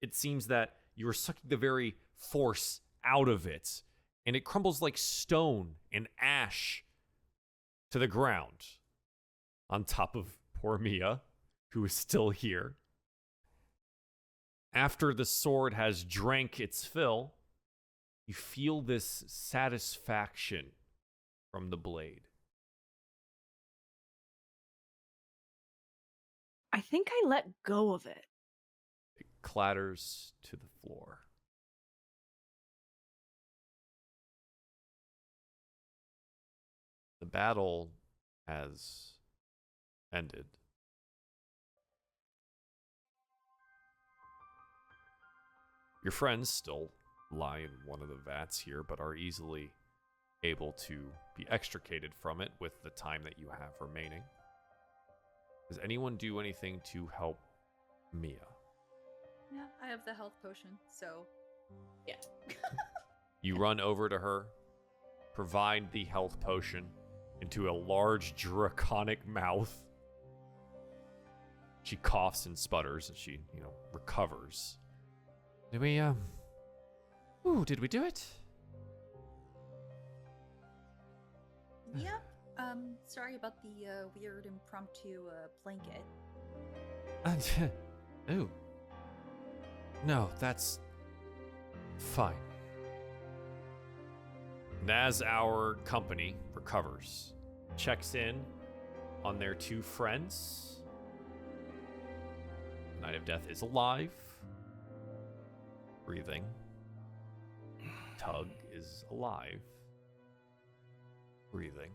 it seems that you're sucking the very force out of it, and it crumbles like stone and ash to the ground on top of poor Mia, who is still here. After the sword has drank its fill, you feel this satisfaction from the blade. I think I let go of it. It clatters to the floor. The battle has ended. Your friends still lie in one of the vats here, but are easily able to be extricated from it with the time that you have remaining. Does anyone do anything to help Mia? Yeah, I have the health potion, so yeah. You run over to her, provide the health potion into a large draconic mouth. She coughs and sputters as she, recovers. Did we, did we do it? Yep. Sorry about the weird impromptu blanket. Ooh. No, that's fine. And as our company recovers, checks in on their two friends, Knight of Death is alive, breathing. Tug is alive, breathing.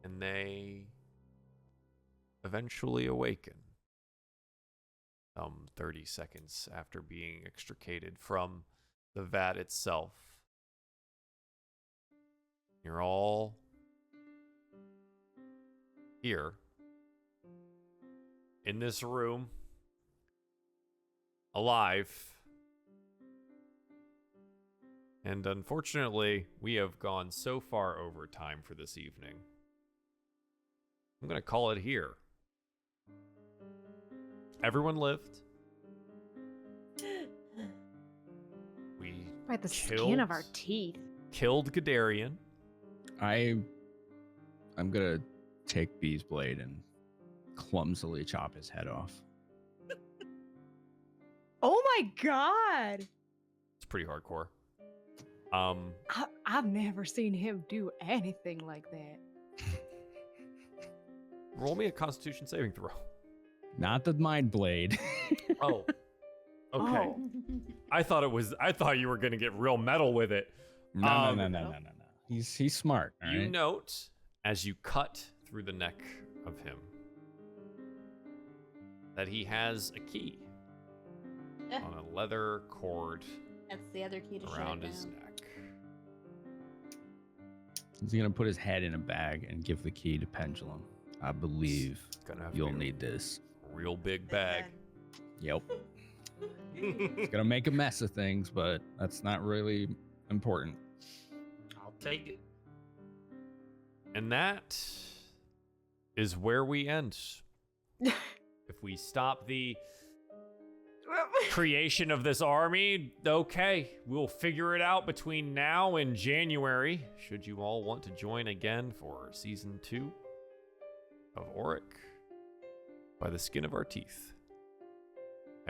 And they eventually awaken. Some 30 seconds after being extricated from the vat itself. You're all here in this room, alive. And unfortunately, we have gone so far over time for this evening. I'm going to call it here. Everyone lived. We By the skin of our teeth. Killed Gadarian. I'm gonna take B's blade and clumsily chop his head off. Oh my god! It's pretty hardcore. I've never seen him do anything like that. Roll me a Constitution saving throw. Not the mind blade. Oh. Okay. Oh. I thought you were gonna get real metal with it. No. He's smart. All You right? note as you cut through the neck of him that he has a key on a leather cord That's the other key to shut around it his down. neck. He's gonna put his head in a bag and give the key to Pendulum. I believe Gonna have to you'll be a need this. real big bag. Yep. It's gonna make a mess of things, but that's not really important. I'll take it. And that is where we end. If we stop the creation of this army, okay, we'll figure it out between now and January, should you all want to join again for season 2 of Auric by the skin of our teeth.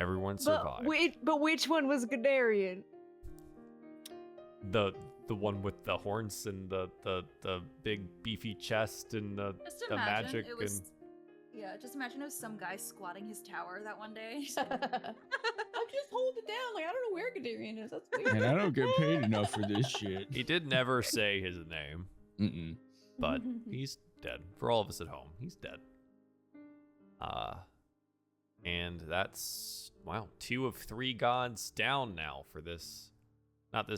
Everyone survived. But which one was Gadarian? The one with the horns and the big beefy chest and the magic it was, and yeah, just imagine it was some guy squatting his tower that one day. I'm just holding it down. Like, I don't know where Gadarian is. That's weird. And I don't get paid enough for this shit. he did never say his name, Mm-mm. but he's dead. For all of us at home, he's dead. And that's, wow, 2 of 3 gods down now for this. Not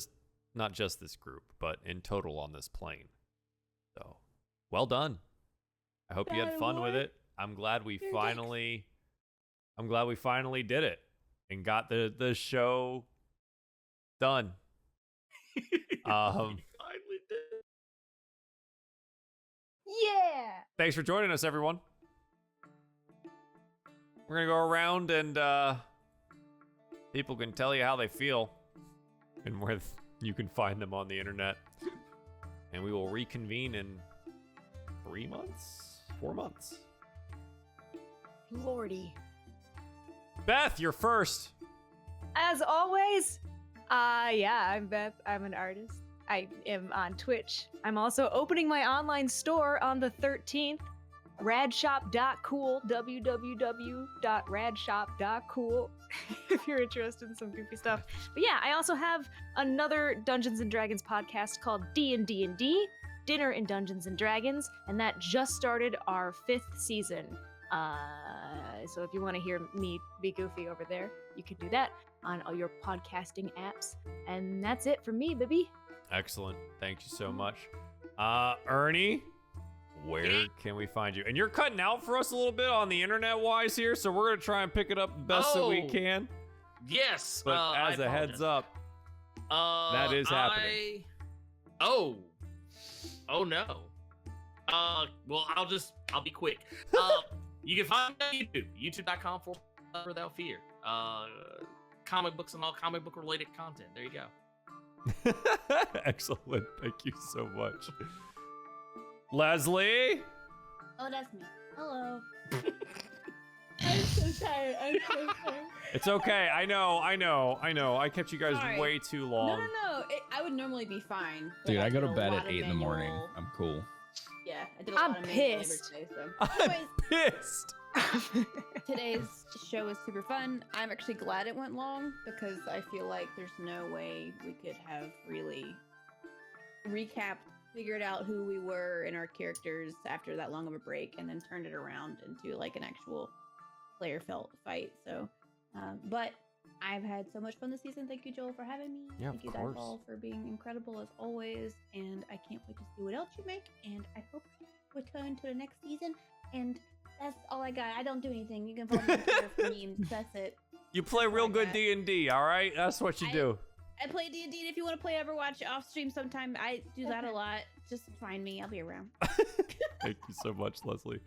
just this group, but in total on this plane. So, well done. I hope you had fun with it. I'm glad we finally did it and got the show done. Finally did. Yeah. Thanks for joining us, everyone. We're gonna go around and people can tell you how they feel and where you can find them on the internet. And we will reconvene in 3 months? 4 months. Lordy. Beth, you're first. As always, yeah, I'm Beth. I'm an artist. I am on Twitch. I'm also opening my online store on the 13th. Radshop.cool, www.radshop.cool if you're interested in some goofy stuff. But yeah, I also have another Dungeons and Dragons podcast called D&D, Dinner in Dungeons and Dragons, and that just started our 5th season. So if you want to hear me be goofy over there, you can do that on all your podcasting apps. And that's it for me, baby. Excellent. Thank you so much. Ernie, where can we find you? And you're cutting out for us a little bit on the internet-wise here, so we're going to try and pick it up the best that we can. Yes. But as a heads up, that is happening. Oh no. Well, I'll be quick. You can find me on YouTube, youtube.com/without fear. Comic books and all comic book related content. There you go. Excellent. Thank you so much. Leslie? Oh, that's me. Hello. I'm so tired. It's okay. I know. I kept you guys Sorry. way too long. No. I would normally be fine. but Dude, I go did to a bed lot at of 8 in the morning. manual- I'm cool. Yeah, I did a lot I'm of manual labor pissed. today, so. I'm Anyways, pissed. today's show was super fun. I'm actually glad it went long because I feel like there's no way we could have really recapped, figured out who we were and our characters after that long of a break, and then turned it around into like an actual player felt fight. So, but I've had so much fun this season. Thank you, Joel, for having me. Yeah, Thank of you, course. DieFall, for being incredible as always. And I can't wait to see what else you make. And I hope we return to the next season. And that's all I got. I don't do anything. You can follow me on Twitter for memes. That's it. You play real good D&D, all right? That's what you do. I play D&D, and if you want to play Overwatch off stream sometime, I do that a lot. Just find me. I'll be around. Thank you so much, Leslie.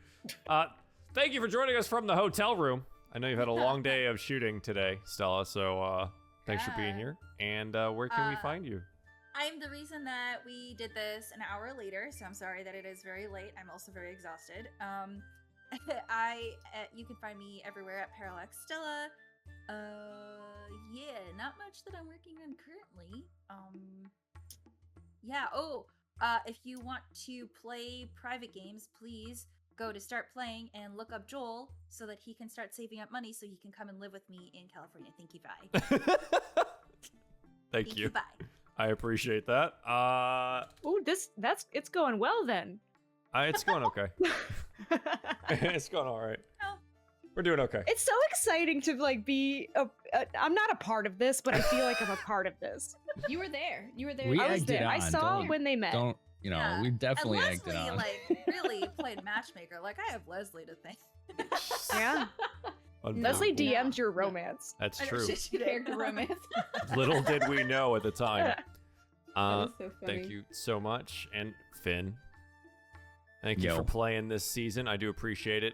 Thank you for joining us from the hotel room. I know you've had a long day of shooting today, Stella, so thanks for being here. And where can we find you? I'm the reason that we did this an hour later, so I'm sorry that it is very late. I'm also very exhausted. You can find me everywhere at Parallax Stella. Yeah, not much that I'm working on currently. If you want to play private games, please go to Start Playing and look up Joel so that he can start saving up money so he can come and live with me in California. Thank you, bye. Thank you. Bye. I appreciate that. Ooh, it's going well then. It's going okay. It's going all right. We're doing okay. It's so exciting to like be I'm not a part of this, but I feel like I'm a part of this. You were there. You were there. We I was egged it there. I on. saw Don't- when they met. Don't, we definitely and egged it Leslie, on. like, really played matchmaker. Like, I have Leslie to thank. Yeah. Leslie DM'd your romance. That's I know true. she did. Character romance. Little did we know at the time. That was so funny. Thank you so much. And Finn, thank you Yo. for playing this season. I do appreciate it.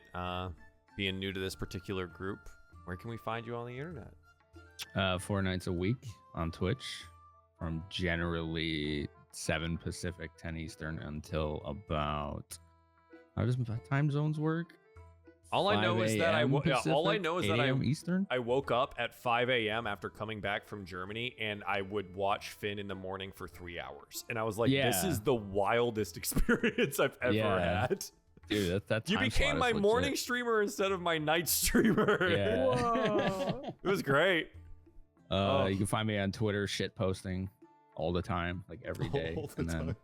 Being new to this particular group. Where can we find you on the internet? 4 nights a week on Twitch from generally 7 Pacific, 10 Eastern until about, how does time zones work? All I know is that all I Pacific, know is 8 that a.m. Eastern. I woke up at 5 a.m. after coming back from Germany, and I would watch Finn in the morning for 3 hours, and I was like, "This Yeah. is the wildest experience I've ever Yeah. had." Dude, that You time became slot my is morning legit. streamer instead of my night streamer. Yeah. Whoa. It was great. Oh. You can find me on Twitter, shit posting all the time, like every day. All the And then time.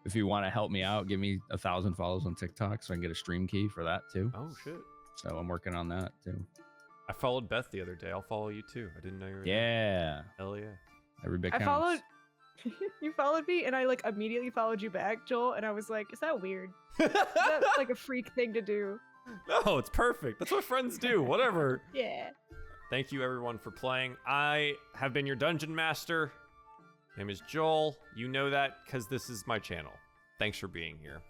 if you want to help me out, give me 1,000 follows on TikTok so I can get a stream key for that too. Oh shit. So I'm working on that too. I followed Beth the other day. I'll follow you too. I didn't know you were. Yeah. Hell yeah. Every bit I counts. followed. You followed me, and I like immediately followed you back, Joel. And I was like, "Is that weird? Is that like a freak thing to do?" No, it's perfect. That's what friends do. Whatever. Yeah. Thank you everyone for playing. I have been your dungeon master. My name is Joel. You know that because this is my channel. Thanks for being here.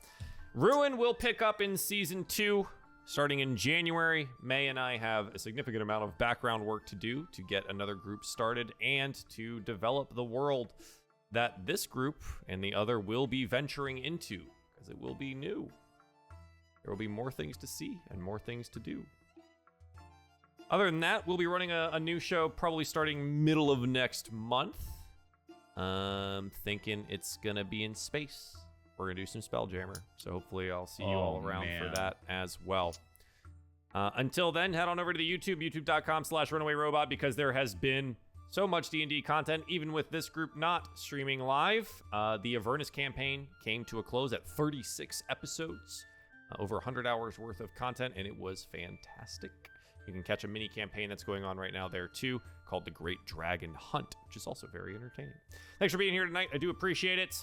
Ruin will pick up in season 2 starting in January. May and I have a significant amount of background work to do to get another group started and to develop the world that this group and the other will be venturing into, because it will be new. There will be more things to see and more things to do. Other than that, we'll be running a new show probably starting middle of next month. Thinking it's gonna be in space. We're gonna do some Spelljammer, so hopefully I'll see you all around for that as well. Until then, head on over to the YouTube, youtube.com/runawayrobot, because there has been so much D&D content, even with this group not streaming live. The Avernus campaign came to a close at 36 episodes, over 100 hours worth of content, and it was fantastic. You can catch a mini campaign that's going on right now there too, called The Great Dragon Hunt, which is also very entertaining. Thanks for being here tonight. I do appreciate it.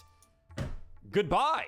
Goodbye.